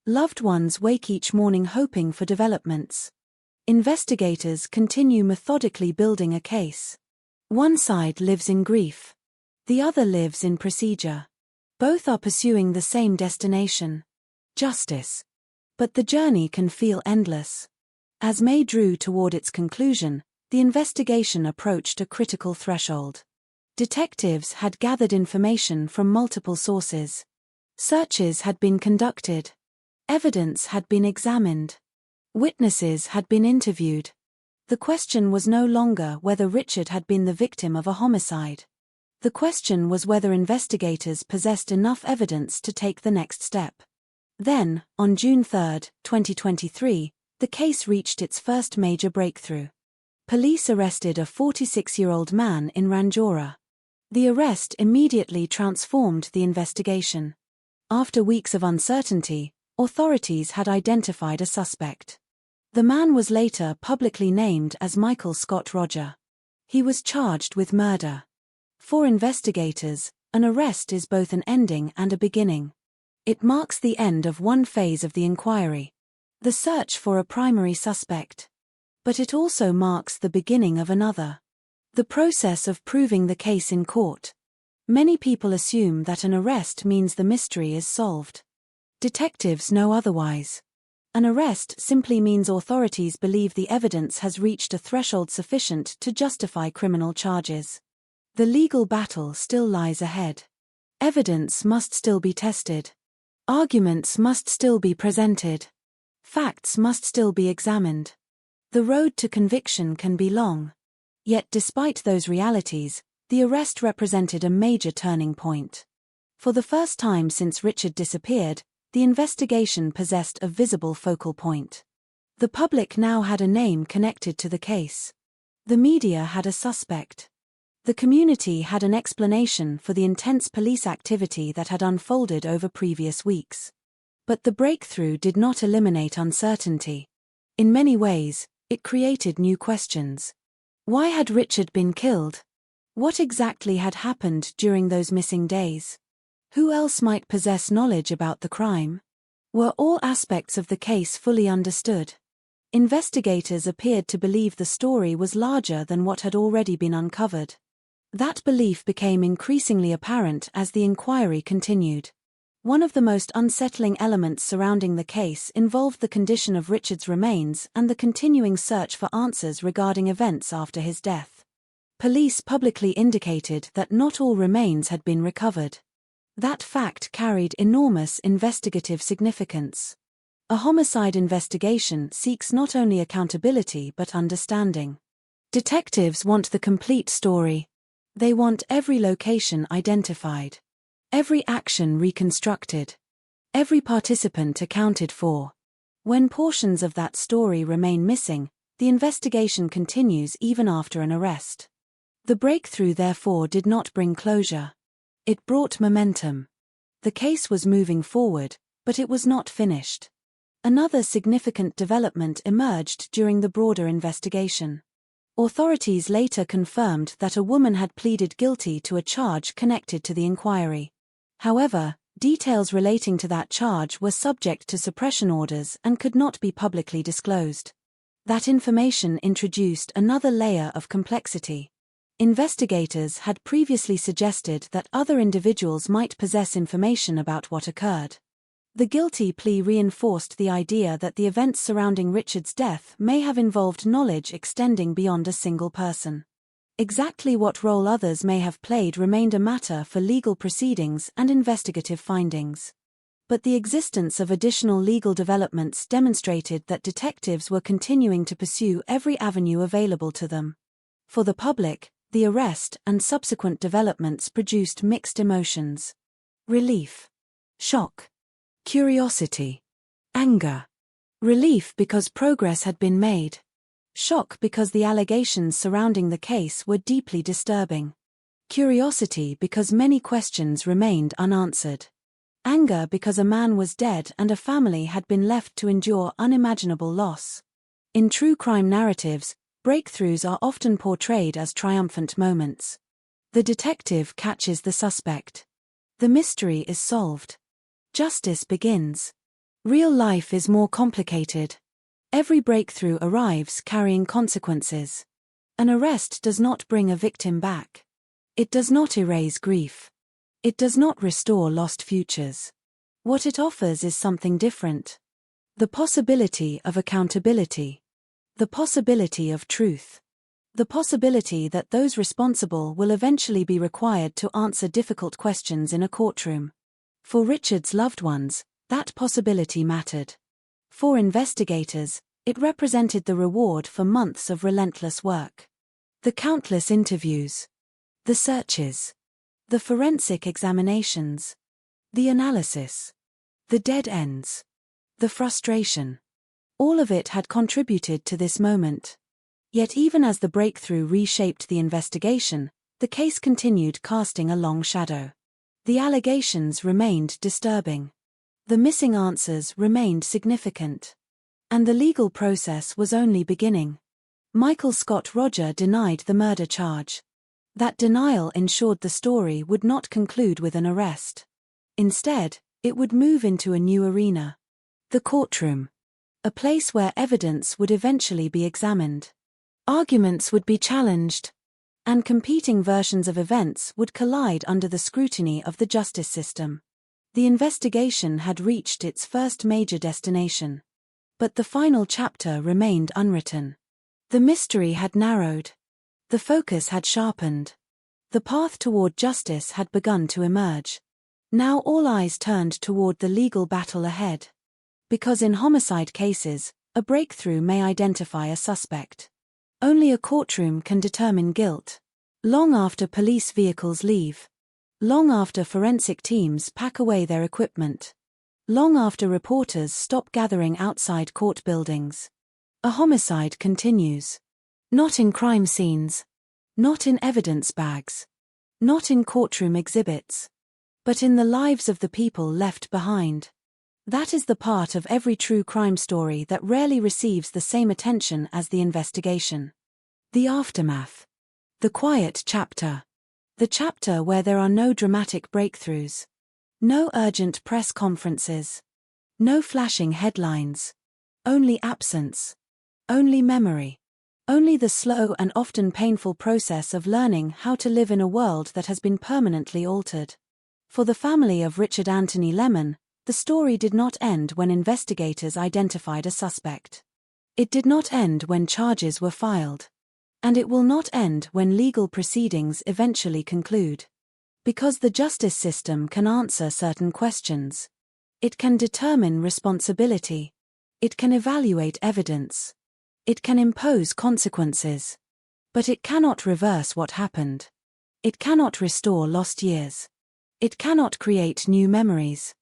Loved ones wake each morning hoping for developments. Investigators continue methodically building a case. One side lives in grief. The other lives in procedure. Both are pursuing the same destination: justice. But the journey can feel endless. As May drew toward its conclusion, the investigation approached a critical threshold. Detectives had gathered information from multiple sources. Searches had been conducted. Evidence had been examined. Witnesses had been interviewed. The question was no longer whether Richard had been the victim of a homicide. The question was whether investigators possessed enough evidence to take the next step. Then, on June 3, 2023, the case reached its first major breakthrough. Police arrested a 46-year-old man in Ranjora. The arrest immediately transformed the investigation. After weeks of uncertainty, authorities had identified a suspect. The man was later publicly named as Michael Scott Roger. He was charged with murder. For investigators, an arrest is both an ending and a beginning. It marks the end of one phase of the inquiry, the search for a primary suspect. But it also marks the beginning of another. The process of proving the case in court. Many people assume that an arrest means the mystery is solved. Detectives know otherwise. An arrest simply means authorities believe the evidence has reached a threshold sufficient to justify criminal charges. The legal battle still lies ahead. Evidence must still be tested. Arguments must still be presented. Facts must still be examined. The road to conviction can be long. Yet despite those realities, the arrest represented a major turning point. For the first time since Richard disappeared, the investigation possessed a visible focal point. The public now had a name connected to the case. The media had a suspect. The community had an explanation for the intense police activity that had unfolded over previous weeks. But the breakthrough did not eliminate uncertainty. In many ways, it created new questions. Why had Richard been killed? What exactly had happened during those missing days? Who else might possess knowledge about the crime? Were all aspects of the case fully understood? Investigators appeared to believe the story was larger than what had already been uncovered. That belief became increasingly apparent as the inquiry continued. One of the most unsettling elements surrounding the case involved the condition of Richard's remains and the continuing search for answers regarding events after his death. Police publicly indicated that not all remains had been recovered. That fact carried enormous investigative significance. A homicide investigation seeks not only accountability but understanding. Detectives want the complete story. They want every location identified, every action reconstructed, every participant accounted for. When portions of that story remain missing, the investigation continues even after an arrest. The breakthrough, therefore, did not bring closure. It brought momentum. The case was moving forward, but it was not finished. Another significant development emerged during the broader investigation. Authorities later confirmed that a woman had pleaded guilty to a charge connected to the inquiry. However, details relating to that charge were subject to suppression orders and could not be publicly disclosed. That information introduced another layer of complexity. Investigators had previously suggested that other individuals might possess information about what occurred. The guilty plea reinforced the idea that the events surrounding Richard's death may have involved knowledge extending beyond a single person. Exactly what role others may have played remained a matter for legal proceedings and investigative findings. But the existence of additional legal developments demonstrated that detectives were continuing to pursue every avenue available to them. For the public, the arrest and subsequent developments produced mixed emotions. Relief. Shock. Curiosity. Anger. Relief because progress had been made. Shock because the allegations surrounding the case were deeply disturbing. Curiosity because many questions remained unanswered. Anger because a man was dead and a family had been left to endure unimaginable loss. In true crime narratives, breakthroughs are often portrayed as triumphant moments. The detective catches the suspect. The mystery is solved. Justice begins. Real life is more complicated. Every breakthrough arrives carrying consequences. An arrest does not bring a victim back. It does not erase grief. It does not restore lost futures. What it offers is something different. The possibility of accountability. The possibility of truth. The possibility that those responsible will eventually be required to answer difficult questions in a courtroom. For Richard's loved ones, that possibility mattered. For investigators, it represented the reward for months of relentless work. The countless interviews. The searches. The forensic examinations. The analysis. The dead ends. The frustration. All of it had contributed to this moment. Yet even as the breakthrough reshaped the investigation, the case continued casting a long shadow. The allegations remained disturbing. The missing answers remained significant. And the legal process was only beginning. Michael Scott Roger denied the murder charge. That denial ensured the story would not conclude with an arrest. Instead, it would move into a new arena. The courtroom. A place where evidence would eventually be examined. Arguments would be challenged. And competing versions of events would collide under the scrutiny of the justice system. The investigation had reached its first major destination. But the final chapter remained unwritten. The mystery had narrowed. The focus had sharpened. The path toward justice had begun to emerge. Now all eyes turned toward the legal battle ahead. Because in homicide cases, a breakthrough may identify a suspect. Only a courtroom can determine guilt. Long after police vehicles leave. Long after forensic teams pack away their equipment. Long after reporters stop gathering outside court buildings. A homicide continues. Not in crime scenes. Not in evidence bags. Not in courtroom exhibits. But in the lives of the people left behind. That is the part of every true crime story that rarely receives the same attention as the investigation. The aftermath. The quiet chapter. The chapter where there are no dramatic breakthroughs. No urgent press conferences. No flashing headlines. Only absence. Only memory. Only the slow and often painful process of learning how to live in a world that has been permanently altered. For the family of Richard Anthony Lemon, the story did not end when investigators identified a suspect. It did not end when charges were filed. And it will not end when legal proceedings eventually conclude. Because the justice system can answer certain questions. It can determine responsibility. It can evaluate evidence. It can impose consequences. But it cannot reverse what happened. It cannot restore lost years. It cannot create new memories.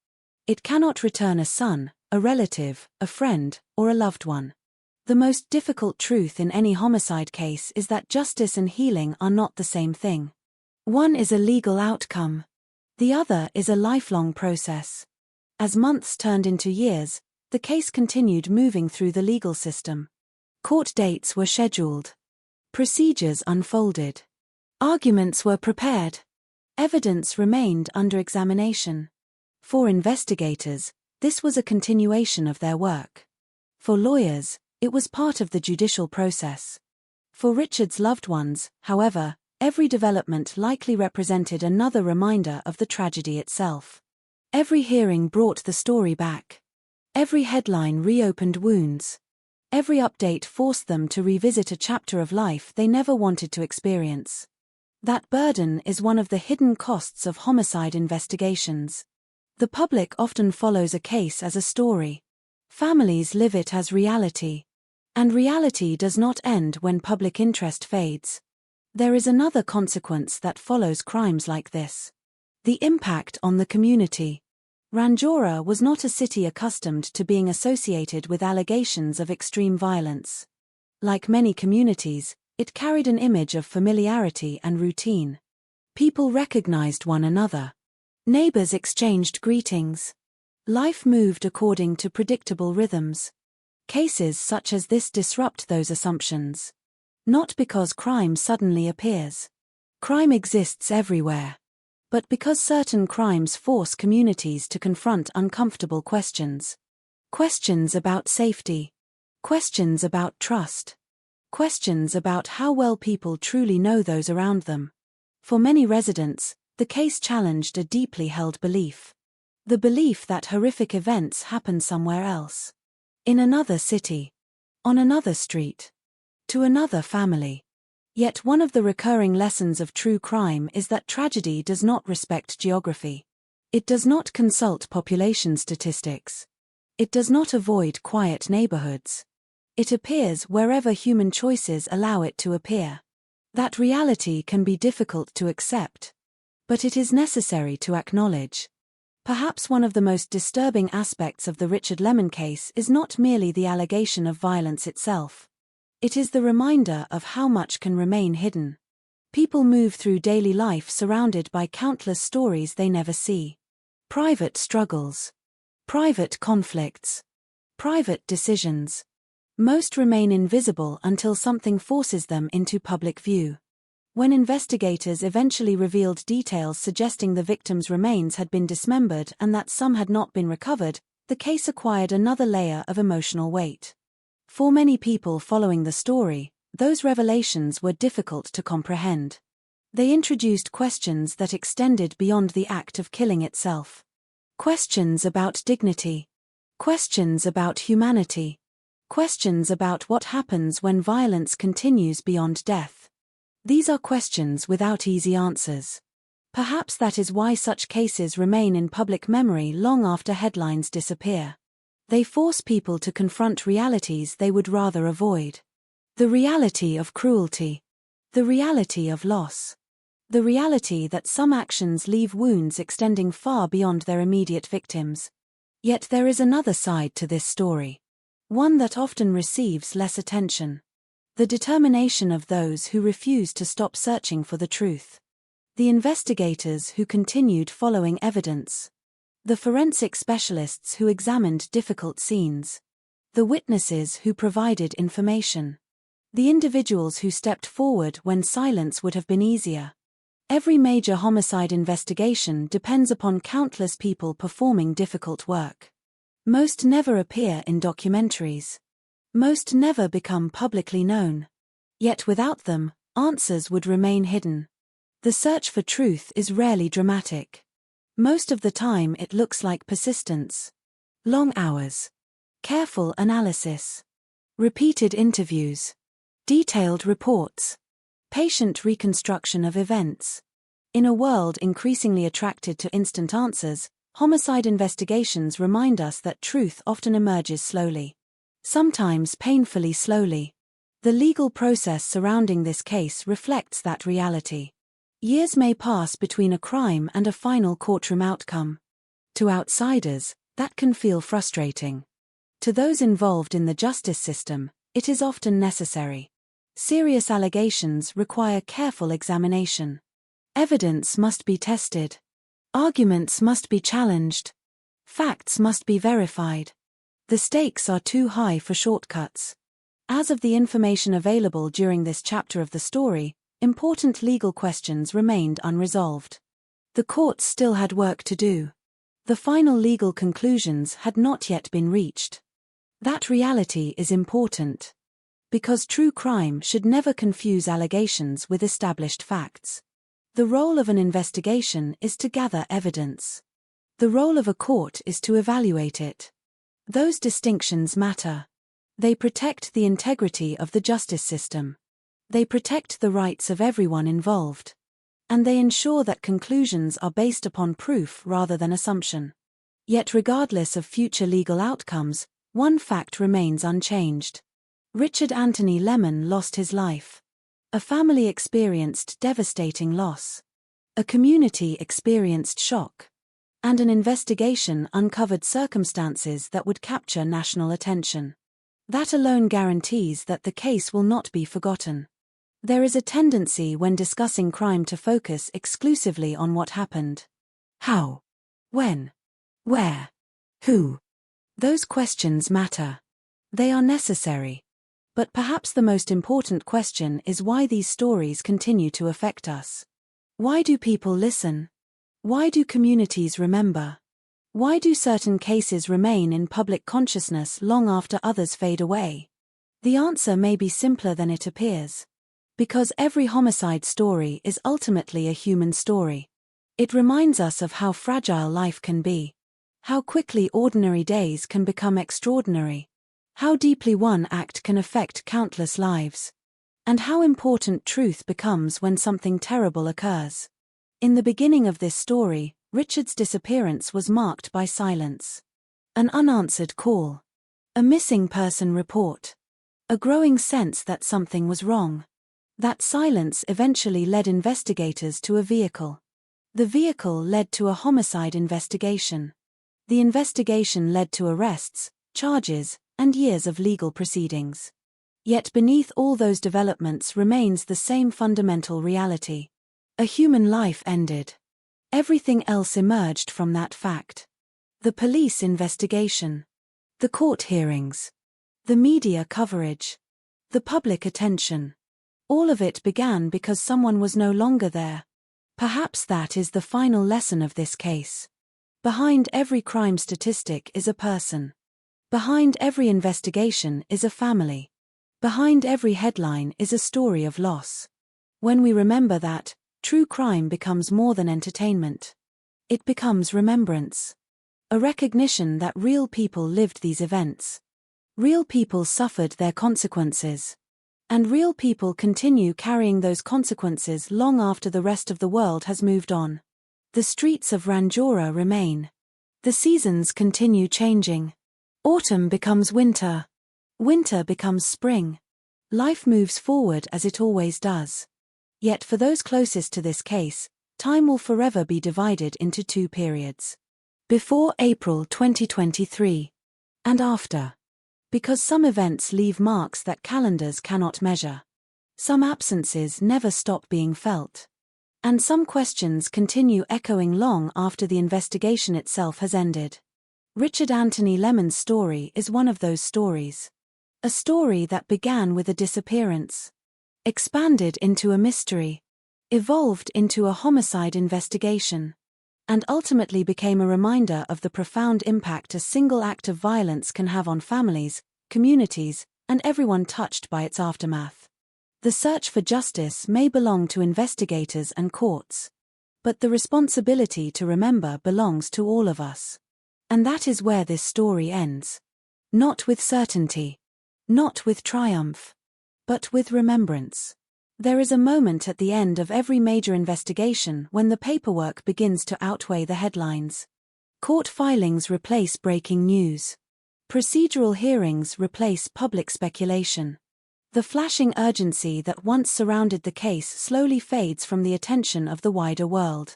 It cannot return a son, a relative, a friend, or a loved one. The most difficult truth in any homicide case is that justice and healing are not the same thing. One is a legal outcome. The other is a lifelong process. As months turned into years, the case continued moving through the legal system. Court dates were scheduled. Procedures unfolded. Arguments were prepared. Evidence remained under examination. For investigators, this was a continuation of their work. For lawyers, it was part of the judicial process. For Richard's loved ones, however, every development likely represented another reminder of the tragedy itself. Every hearing brought the story back. Every headline reopened wounds. Every update forced them to revisit a chapter of life they never wanted to experience. That burden is one of the hidden costs of homicide investigations. The public often follows a case as a story. Families live it as reality. And reality does not end when public interest fades. There is another consequence that follows crimes like this. The impact on the community. Ranjora was not a city accustomed to being associated with allegations of extreme violence. Like many communities, it carried an image of familiarity and routine. People recognized one another. Neighbors exchanged greetings. Life moved according to predictable rhythms. Cases such as this disrupt those assumptions. Not because crime suddenly appears. Crime exists everywhere. But because certain crimes force communities to confront uncomfortable questions. Questions about safety. Questions about trust. Questions about how well people truly know those around them. For many residents, the case challenged a deeply held belief. The belief that horrific events happen somewhere else. In another city. On another street. To another family. Yet one of the recurring lessons of true crime is that tragedy does not respect geography. It does not consult population statistics. It does not avoid quiet neighborhoods. It appears wherever human choices allow it to appear. That reality can be difficult to accept. But it is necessary to acknowledge. Perhaps one of the most disturbing aspects of the Richard Lemon case is not merely the allegation of violence itself. It is the reminder of how much can remain hidden. People move through daily life surrounded by countless stories they never see. Private struggles. Private conflicts. Private decisions. Most remain invisible until something forces them into public view. When investigators eventually revealed details suggesting the victims' remains had been dismembered and that some had not been recovered, the case acquired another layer of emotional weight. For many people following the story, those revelations were difficult to comprehend. They introduced questions that extended beyond the act of killing itself. Questions about dignity. Questions about humanity. Questions about what happens when violence continues beyond death. These are questions without easy answers. Perhaps that is why such cases remain in public memory long after headlines disappear. They force people to confront realities they would rather avoid. The reality of cruelty. The reality of loss. The reality that some actions leave wounds extending far beyond their immediate victims. Yet there is another side to this story. One that often receives less attention. The determination of those who refuse to stop searching for the truth. The investigators who continued following evidence. The forensic specialists who examined difficult scenes. The witnesses who provided information. The individuals who stepped forward when silence would have been easier. Every major homicide investigation depends upon countless people performing difficult work. Most never appear in documentaries. Most never become publicly known. Yet without them, answers would remain hidden. The search for truth is rarely dramatic. Most of the time it looks like persistence. Long hours. Careful analysis. Repeated interviews. Detailed reports. Patient reconstruction of events. In a world increasingly attracted to instant answers, homicide investigations remind us that truth often emerges slowly. Sometimes painfully slowly. The legal process surrounding this case reflects that reality. Years may pass between a crime and a final courtroom outcome. To outsiders, that can feel frustrating. To those involved in the justice system, it is often necessary. Serious allegations require careful examination. Evidence must be tested. Arguments must be challenged. Facts must be verified. The stakes are too high for shortcuts. As of the information available during this chapter of the story, important legal questions remained unresolved. The courts still had work to do. The final legal conclusions had not yet been reached. That reality is important. Because true crime should never confuse allegations with established facts. The role of an investigation is to gather evidence. The role of a court is to evaluate it. Those distinctions matter. They protect the integrity of the justice system. They protect the rights of everyone involved. And they ensure that conclusions are based upon proof rather than assumption. Yet regardless of future legal outcomes, one fact remains unchanged. Richard Anthony Lemon lost his life. A family experienced devastating loss. A community experienced shock. And an investigation uncovered circumstances that would capture national attention. That alone guarantees that the case will not be forgotten. There is a tendency when discussing crime to focus exclusively on what happened. How? When? Where? Who? Those questions matter. They are necessary. But perhaps the most important question is why these stories continue to affect us. Why do people listen? Why do communities remember? Why do certain cases remain in public consciousness long after others fade away? The answer may be simpler than it appears. Because every homicide story is ultimately a human story. It reminds us of how fragile life can be. How quickly ordinary days can become extraordinary. How deeply one act can affect countless lives. And how important truth becomes when something terrible occurs. In the beginning of this story, Richard's disappearance was marked by silence. An unanswered call. A missing person report. A growing sense that something was wrong. That silence eventually led investigators to a vehicle. The vehicle led to a homicide investigation. The investigation led to arrests, charges, and years of legal proceedings. Yet beneath all those developments remains the same fundamental reality. A human life ended. Everything else emerged from that fact. The police investigation. The court hearings. The media coverage. The public attention. All of it began because someone was no longer there. Perhaps that is the final lesson of this case. Behind every crime statistic is a person. Behind every investigation is a family. Behind every headline is a story of loss. When we remember that, true crime becomes more than entertainment. It becomes remembrance. A recognition that real people lived these events. Real people suffered their consequences. And real people continue carrying those consequences long after the rest of the world has moved on. The streets of Ranjora remain. The seasons continue changing. Autumn becomes winter. Winter becomes spring. Life moves forward as it always does. Yet for those closest to this case, time will forever be divided into two periods. Before April 2023. And after. Because some events leave marks that calendars cannot measure. Some absences never stop being felt. And some questions continue echoing long after the investigation itself has ended. Richard Anthony Lemon's story is one of those stories. A story that began with a disappearance. Expanded into a mystery. Evolved into a homicide investigation. and ultimately became a reminder of the profound impact a single act of violence can have on families, communities, and everyone touched by its aftermath. The search for justice may belong to investigators and courts, but the responsibility to remember belongs to all of us. And that is where this story ends. Not with certainty, not with triumph, but with remembrance. There is a moment at the end of every major investigation when the paperwork begins to outweigh the headlines. Court filings replace breaking news. Procedural hearings replace public speculation. The flashing urgency that once surrounded the case slowly fades from the attention of the wider world.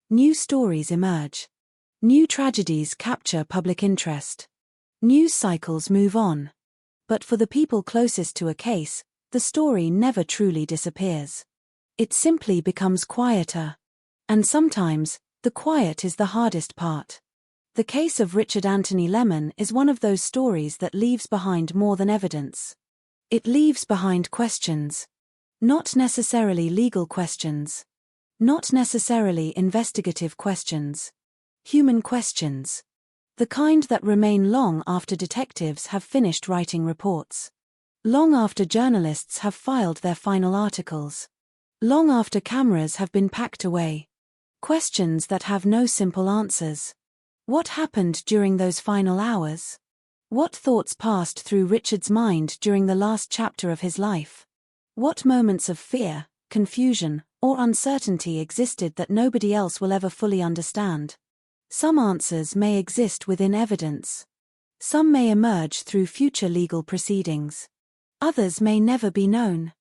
New stories emerge. New tragedies capture public interest. News cycles move on. But for the people closest to a case, the story never truly disappears. It simply becomes quieter. And sometimes, the quiet is the hardest part. The case of Richard Anthony Lemon is one of those stories that leaves behind more than evidence. It leaves behind questions. Not necessarily legal questions. Not necessarily investigative questions. Human questions. The kind that remain long after detectives have finished writing reports. Long after journalists have filed their final articles. Long after cameras have been packed away. Questions that have no simple answers. What happened during those final hours? What thoughts passed through Richard's mind during the last chapter of his life? What moments of fear, confusion, or uncertainty existed that nobody else will ever fully understand? Some answers may exist within evidence. Some may emerge through future legal proceedings. Others may never be known.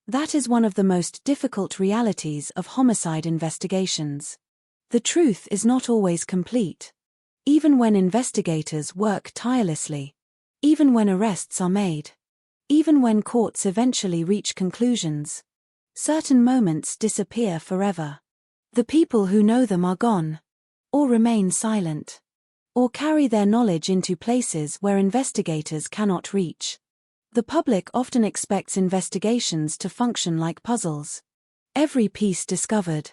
That is one of the most difficult realities of homicide investigations. The truth is not always complete. Even when investigators work tirelessly. Even when arrests are made. Even when courts eventually reach conclusions. Certain moments disappear forever. The people who know them are gone. Or remain silent. Or carry their knowledge into places where investigators cannot reach. The public often expects investigations to function like puzzles. Every piece discovered.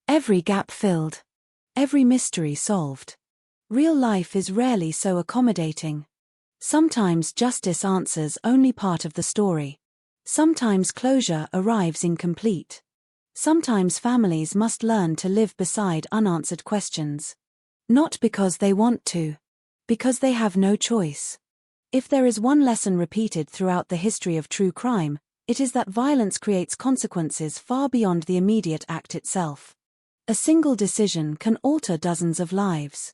Every gap filled. Every mystery solved. Real life is rarely so accommodating. Sometimes justice answers only part of the story. Sometimes closure arrives incomplete. Sometimes families must learn to live beside unanswered questions. Not because they want to. Because they have no choice. If there is one lesson repeated throughout the history of true crime, it is that violence creates consequences far beyond the immediate act itself. A single decision can alter dozens of lives.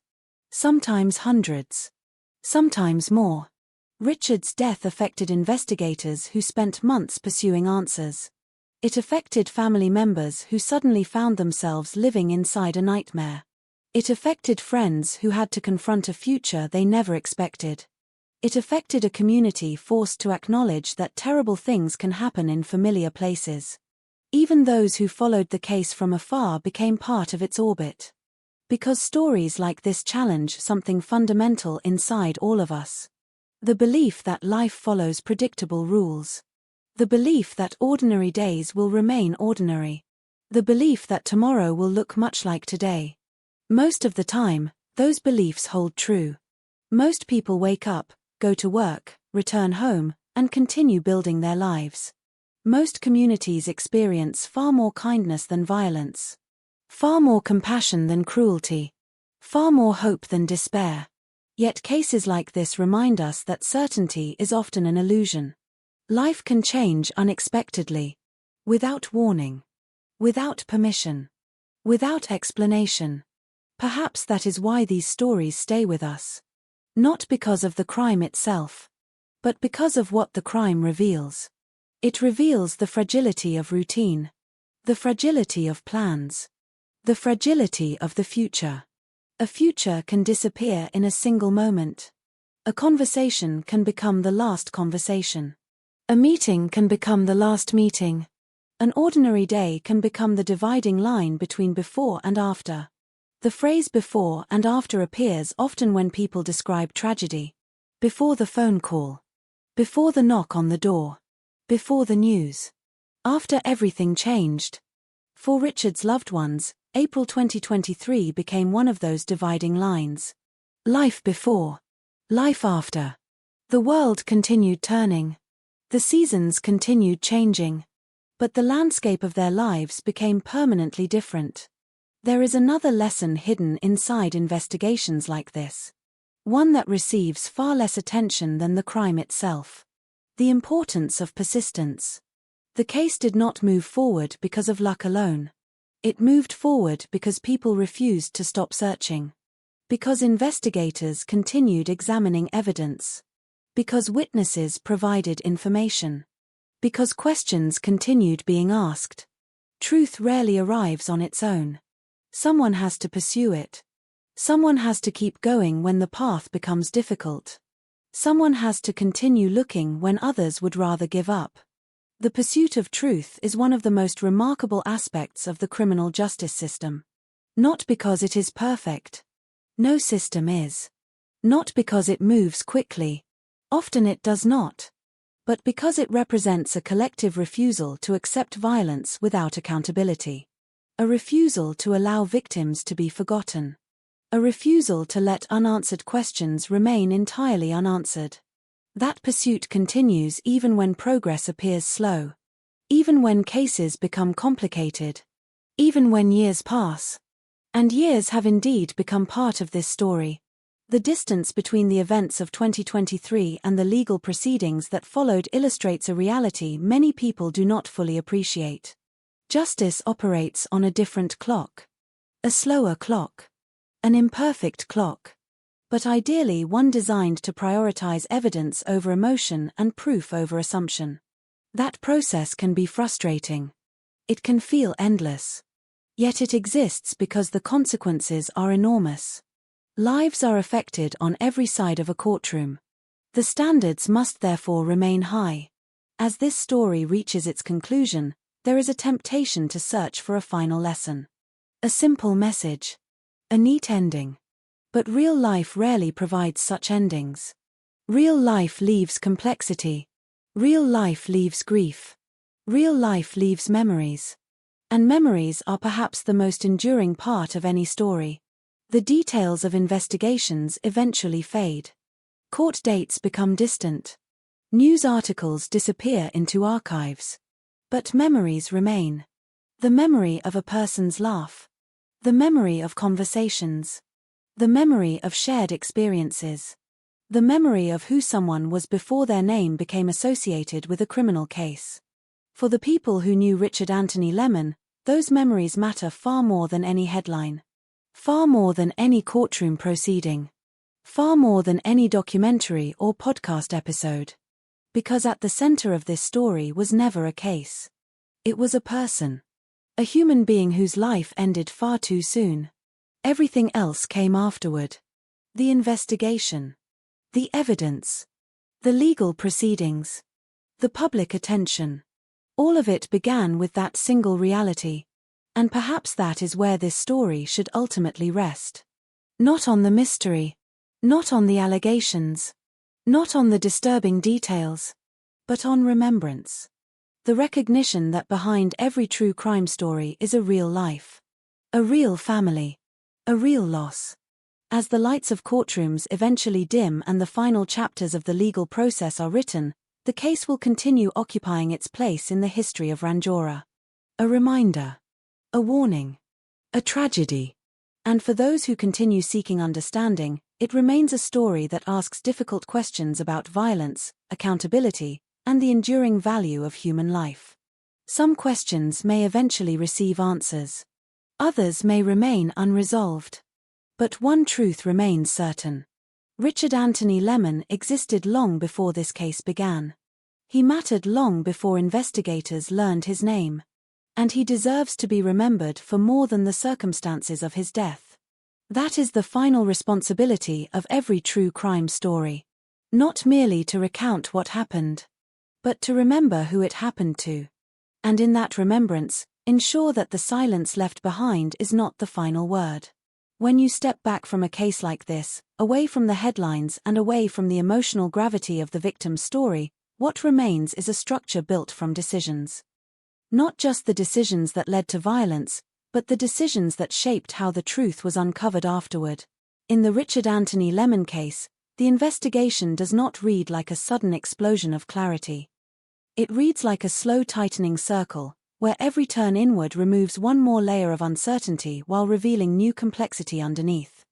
Sometimes hundreds. Sometimes more. Richard's death affected investigators who spent months pursuing answers. It affected family members who suddenly found themselves living inside a nightmare. It affected friends who had to confront a future they never expected. It affected a community forced to acknowledge that terrible things can happen in familiar places. Even those who followed the case from afar became part of its orbit. Because stories like this challenge something fundamental inside all of us. The belief that life follows predictable rules. The belief that ordinary days will remain ordinary. The belief that tomorrow will look much like today. Most of the time, those beliefs hold true. Most people wake up, go to work, return home, and continue building their lives. Most communities experience far more kindness than violence. Far more compassion than cruelty. Far more hope than despair. Yet cases like this remind us that certainty is often an illusion. Life can change unexpectedly. Without warning. Without permission. Without explanation. Perhaps that is why these stories stay with us. Not because of the crime itself, but because of what the crime reveals. It reveals the fragility of routine. The fragility of plans. The fragility of the future. A future can disappear in a single moment. A conversation can become the last conversation. A meeting can become the last meeting. An ordinary day can become the dividing line between before and after. The phrase before and after appears often when people describe tragedy. Before the phone call. Before the knock on the door. Before the news. After everything changed. For Richard's loved ones, April 2023 became one of those dividing lines. Life before. Life after. The world continued turning. The seasons continued changing. But the landscape of their lives became permanently different. There is another lesson hidden inside investigations like this. One that receives far less attention than the crime itself. The importance of persistence. The case did not move forward because of luck alone. It moved forward because people refused to stop searching. Because investigators continued examining evidence. Because witnesses provided information. Because questions continued being asked. Truth rarely arrives on its own. Someone has to pursue it. Someone has to keep going when the path becomes difficult. Someone has to continue looking when others would rather give up. The pursuit of truth is one of the most remarkable aspects of the criminal justice system. Not because it is perfect. No system is. Not because it moves quickly. Often it does not. But because it represents a collective refusal to accept violence without accountability. A refusal to allow victims to be forgotten. A refusal to let unanswered questions remain entirely unanswered. That pursuit continues even when progress appears slow. Even when cases become complicated. Even when years pass. And years have indeed become part of this story. The distance between the events of 2023 and the legal proceedings that followed illustrates a reality many people do not fully appreciate. Justice operates on a different clock. A slower clock. An imperfect clock. But ideally one designed to prioritize evidence over emotion and proof over assumption. That process can be frustrating. It can feel endless. Yet it exists because the consequences are enormous. Lives are affected on every side of a courtroom. The standards must therefore remain high. As this story reaches its conclusion, there is a temptation to search for a final lesson. A simple message. A neat ending. But real life rarely provides such endings. Real life leaves complexity. Real life leaves grief. Real life leaves memories. And memories are perhaps the most enduring part of any story. The details of investigations eventually fade. Court dates become distant. News articles disappear into archives. But memories remain. The memory of a person's laugh. The memory of conversations. The memory of shared experiences. The memory of who someone was before their name became associated with a criminal case. For the people who knew Richard Anthony Lemon, those memories matter far more than any headline. Far more than any courtroom proceeding. Far more than any documentary or podcast episode. Because at the center of this story was never a case. It was a person. A human being whose life ended far too soon. Everything else came afterward. The investigation. The evidence. The legal proceedings. The public attention. All of it began with that single reality. And perhaps that is where this story should ultimately rest. Not on the mystery. Not on the allegations. Not on the disturbing details. But on remembrance. The recognition that behind every true crime story is a real life. A real family. A real loss. As the lights of courtrooms eventually dim and the final chapters of the legal process are written, the case will continue occupying its place in the history of Ranjora. A reminder. A warning. A tragedy. And for those who continue seeking understanding, it remains a story that asks difficult questions about violence, accountability, and the enduring value of human life. Some questions may eventually receive answers. Others may remain unresolved. But one truth remains certain. Richard Anthony Lemon existed long before this case began. He mattered long before investigators learned his name. And he deserves to be remembered for more than the circumstances of his death. That is the final responsibility of every true crime story. Not merely to recount what happened, but to remember who it happened to. And in that remembrance, ensure that the silence left behind is not the final word. When you step back from a case like this, away from the headlines and away from the emotional gravity of the victim's story, what remains is a structure built from decisions. Not just the decisions that led to violence, but the decisions that shaped how the truth was uncovered afterward. In the Richard Anthony Lemon case, the investigation does not read like a sudden explosion of clarity. It reads like a slow tightening circle, where every turn inward removes one more layer of uncertainty while revealing new complexity underneath.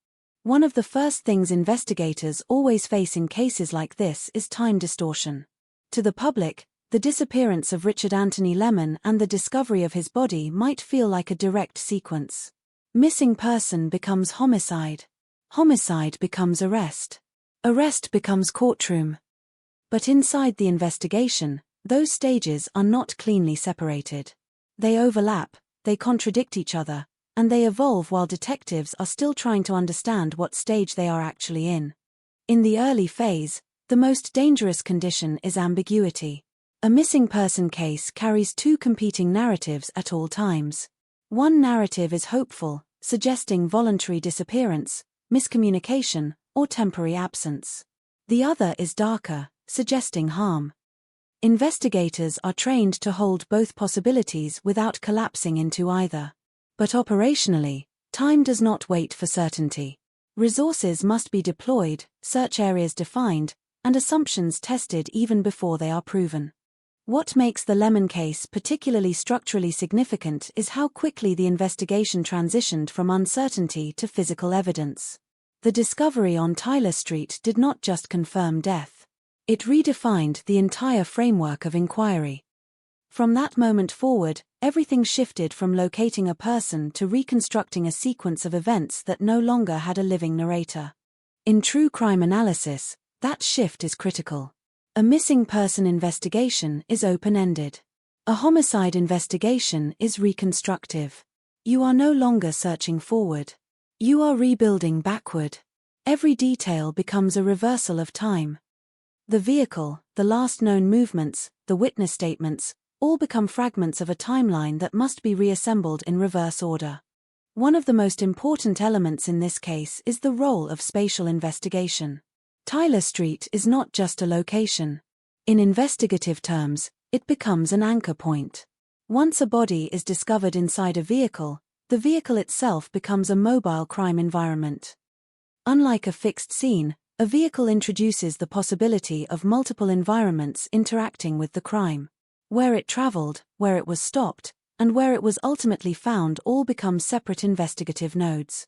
One of the first things investigators always face in cases like this is time distortion. To the public, the disappearance of Richard Anthony Lemon and the discovery of his body might feel like a direct sequence. Missing person becomes homicide. Homicide becomes arrest. Arrest becomes courtroom. But inside the investigation, those stages are not cleanly separated. They overlap, they contradict each other, and they evolve while detectives are still trying to understand what stage they are actually in. In the early phase, the most dangerous condition is ambiguity. A missing person case carries two competing narratives at all times. One narrative is hopeful, suggesting voluntary disappearance, miscommunication, or temporary absence. The other is darker, suggesting harm. Investigators are trained to hold both possibilities without collapsing into either. But operationally, time does not wait for certainty. Resources must be deployed, search areas defined, and assumptions tested even before they are proven. What makes the Lemon case particularly structurally significant is how quickly the investigation transitioned from uncertainty to physical evidence. The discovery on Tyler Street did not just confirm death. It redefined the entire framework of inquiry. From that moment forward, everything shifted from locating a person to reconstructing a sequence of events that no longer had a living narrator. In true crime analysis, that shift is critical. A missing person investigation is open-ended. A homicide investigation is reconstructive. You are no longer searching forward. You are rebuilding backward. Every detail becomes a reversal of time. The vehicle, the last known movements, the witness statements, all become fragments of a timeline that must be reassembled in reverse order. One of the most important elements in this case is the role of spatial investigation. Tyler Street is not just a location. In investigative terms, it becomes an anchor point. Once a body is discovered inside a vehicle, the vehicle itself becomes a mobile crime environment. Unlike a fixed scene, a vehicle introduces the possibility of multiple environments interacting with the crime. Where it traveled, where it was stopped, and where it was ultimately found all become separate investigative nodes.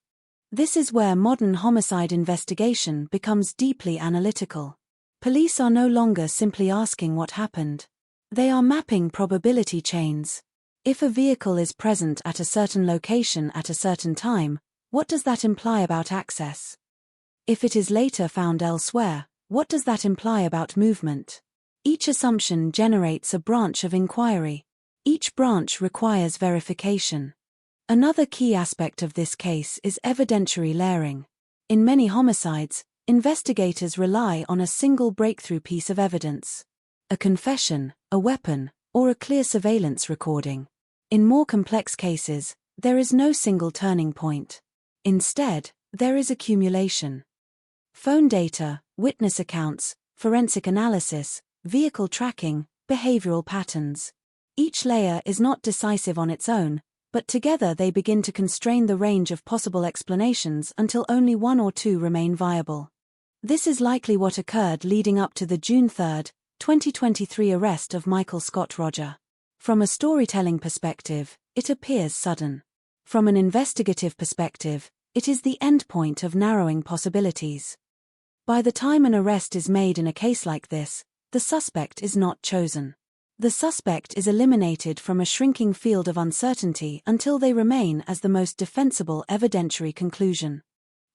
This is where modern homicide investigation becomes deeply analytical. Police are no longer simply asking what happened. They are mapping probability chains. If a vehicle is present at a certain location at a certain time, what does that imply about access? If it is later found elsewhere, what does that imply about movement? Each assumption generates a branch of inquiry. Each branch requires verification. Another key aspect of this case is evidentiary layering. In many homicides, investigators rely on a single breakthrough piece of evidence. A confession, a weapon, or a clear surveillance recording. In more complex cases, there is no single turning point. Instead, there is accumulation. Phone data, witness accounts, forensic analysis, vehicle tracking, behavioral patterns. Each layer is not decisive on its own, but together they begin to constrain the range of possible explanations until only one or two remain viable. This is likely what occurred leading up to the June 3, 2023 arrest of Michael Scott Roger. From a storytelling perspective, it appears sudden. From an investigative perspective, it is the endpoint of narrowing possibilities. By the time an arrest is made in a case like this, the suspect is not chosen. The suspect is eliminated from a shrinking field of uncertainty until they remain as the most defensible evidentiary conclusion.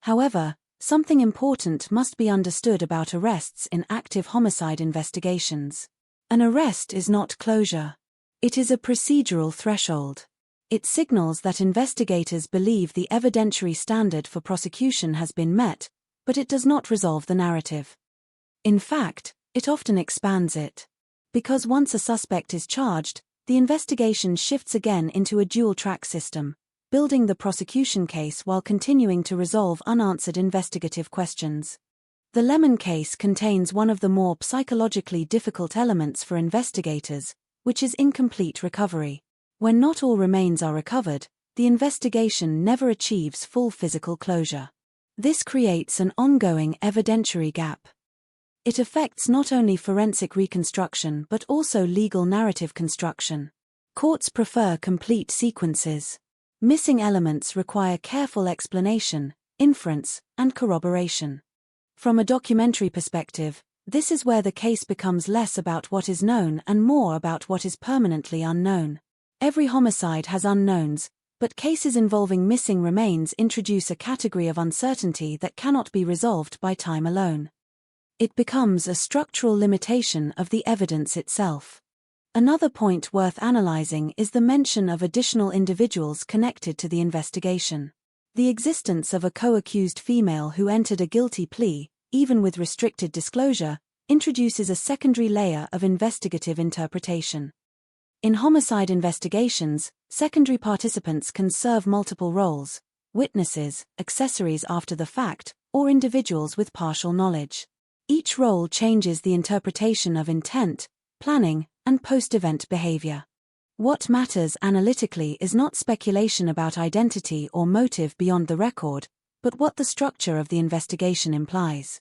However, something important must be understood about arrests in active homicide investigations. An arrest is not closure. It is a procedural threshold. It signals that investigators believe the evidentiary standard for prosecution has been met, but it does not resolve the narrative. In fact, it often expands it. Because once a suspect is charged, the investigation shifts again into a dual-track system, building the prosecution case while continuing to resolve unanswered investigative questions. The Lemon case contains one of the more psychologically difficult elements for investigators, which is incomplete recovery. When not all remains are recovered, the investigation never achieves full physical closure. This creates an ongoing evidentiary gap. It affects not only forensic reconstruction but also legal narrative construction. Courts prefer complete sequences. Missing elements require careful explanation, inference, and corroboration. From a documentary perspective, this is where the case becomes less about what is known and more about what is permanently unknown. Every homicide has unknowns, but cases involving missing remains introduce a category of uncertainty that cannot be resolved by time alone. It becomes a structural limitation of the evidence itself. Another point worth analyzing is the mention of additional individuals connected to the investigation. The existence of a co-accused female who entered a guilty plea, even with restricted disclosure, introduces a secondary layer of investigative interpretation. In homicide investigations, secondary participants can serve multiple roles: witnesses, accessories after the fact, or individuals with partial knowledge. Each role changes the interpretation of intent, planning, and post-event behavior. What matters analytically is not speculation about identity or motive beyond the record, but what the structure of the investigation implies.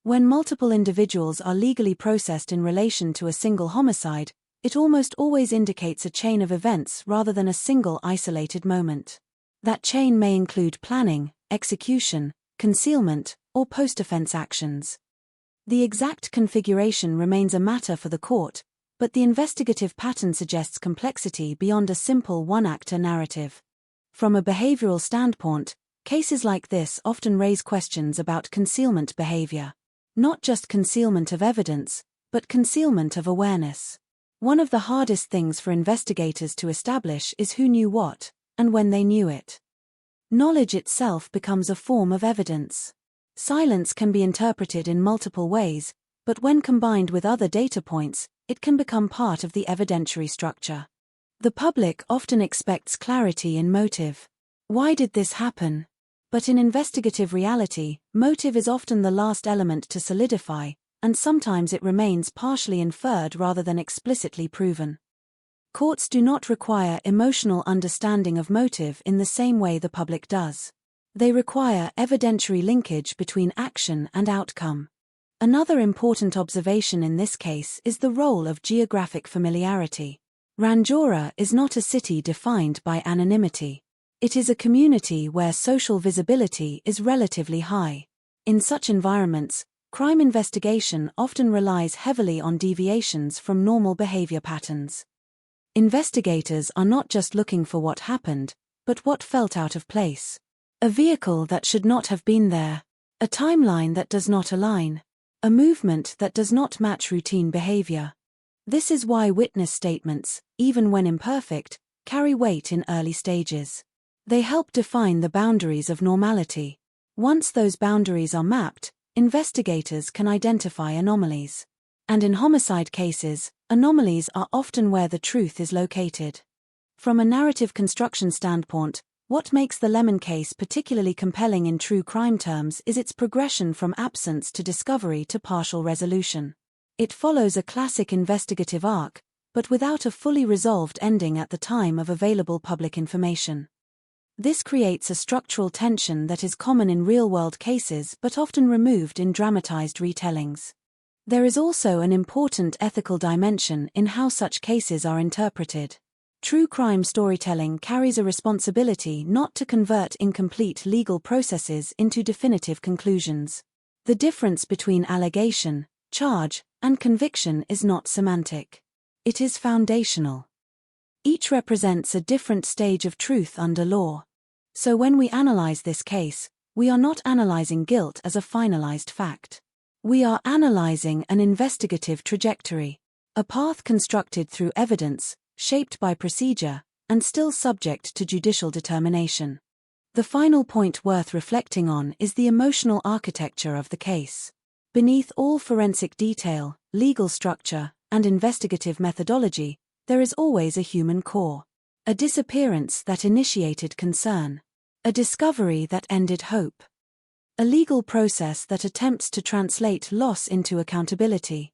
When multiple individuals are legally processed in relation to a single homicide, it almost always indicates a chain of events rather than a single isolated moment. That chain may include planning, execution, concealment, or post-offense actions. The exact configuration remains a matter for the court, but the investigative pattern suggests complexity beyond a simple one-actor narrative. From a behavioral standpoint, cases like this often raise questions about concealment behavior. Not just concealment of evidence, but concealment of awareness. One of the hardest things for investigators to establish is who knew what, and when they knew it. Knowledge itself becomes a form of evidence. Silence can be interpreted in multiple ways, but when combined with other data points, it can become part of the evidentiary structure. The public often expects clarity in motive. Why did this happen? But in investigative reality, motive is often the last element to solidify, and sometimes it remains partially inferred rather than explicitly proven. Courts do not require emotional understanding of motive in the same way the public does. They require evidentiary linkage between action and outcome. Another important observation in this case is the role of geographic familiarity. Ranjora is not a city defined by anonymity. It is a community where social visibility is relatively high. In such environments, crime investigation often relies heavily on deviations from normal behavior patterns. Investigators are not just looking for what happened, but what felt out of place. A vehicle that should not have been there. A timeline that does not align. A movement that does not match routine behavior. This is why witness statements, even when imperfect, carry weight in early stages. They help define the boundaries of normality. Once those boundaries are mapped, investigators can identify anomalies. And in homicide cases, anomalies are often where the truth is located. From a narrative construction standpoint, what makes the Lemon case particularly compelling in true crime terms is its progression from absence to discovery to partial resolution. It follows a classic investigative arc, but without a fully resolved ending at the time of available public information. This creates a structural tension that is common in real-world cases but often removed in dramatized retellings. There is also an important ethical dimension in how such cases are interpreted. True crime storytelling carries a responsibility not to convert incomplete legal processes into definitive conclusions. The difference between allegation, charge, and conviction is not semantic. It is foundational. Each represents a different stage of truth under law. So when we analyze this case, we are not analyzing guilt as a finalized fact. We are analyzing an investigative trajectory, a path constructed through evidence, shaped by procedure, and still subject to judicial determination. The final point worth reflecting on is the emotional architecture of the case. Beneath all forensic detail, legal structure, and investigative methodology, there is always a human core. A disappearance that initiated concern. A discovery that ended hope. A legal process that attempts to translate loss into accountability.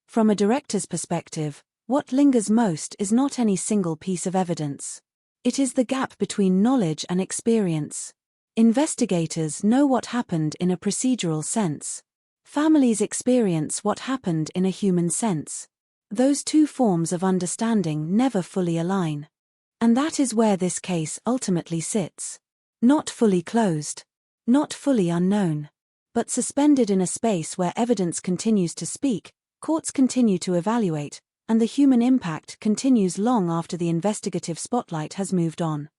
From a director's perspective, what lingers most is not any single piece of evidence. It is the gap between knowledge and experience. Investigators know what happened in a procedural sense. Families experience what happened in a human sense. Those two forms of understanding never fully align. And that is where this case ultimately sits. Not fully closed. Not fully unknown. But suspended in a space where evidence continues to speak, courts continue to evaluate, and the human impact continues long after the investigative spotlight has moved on.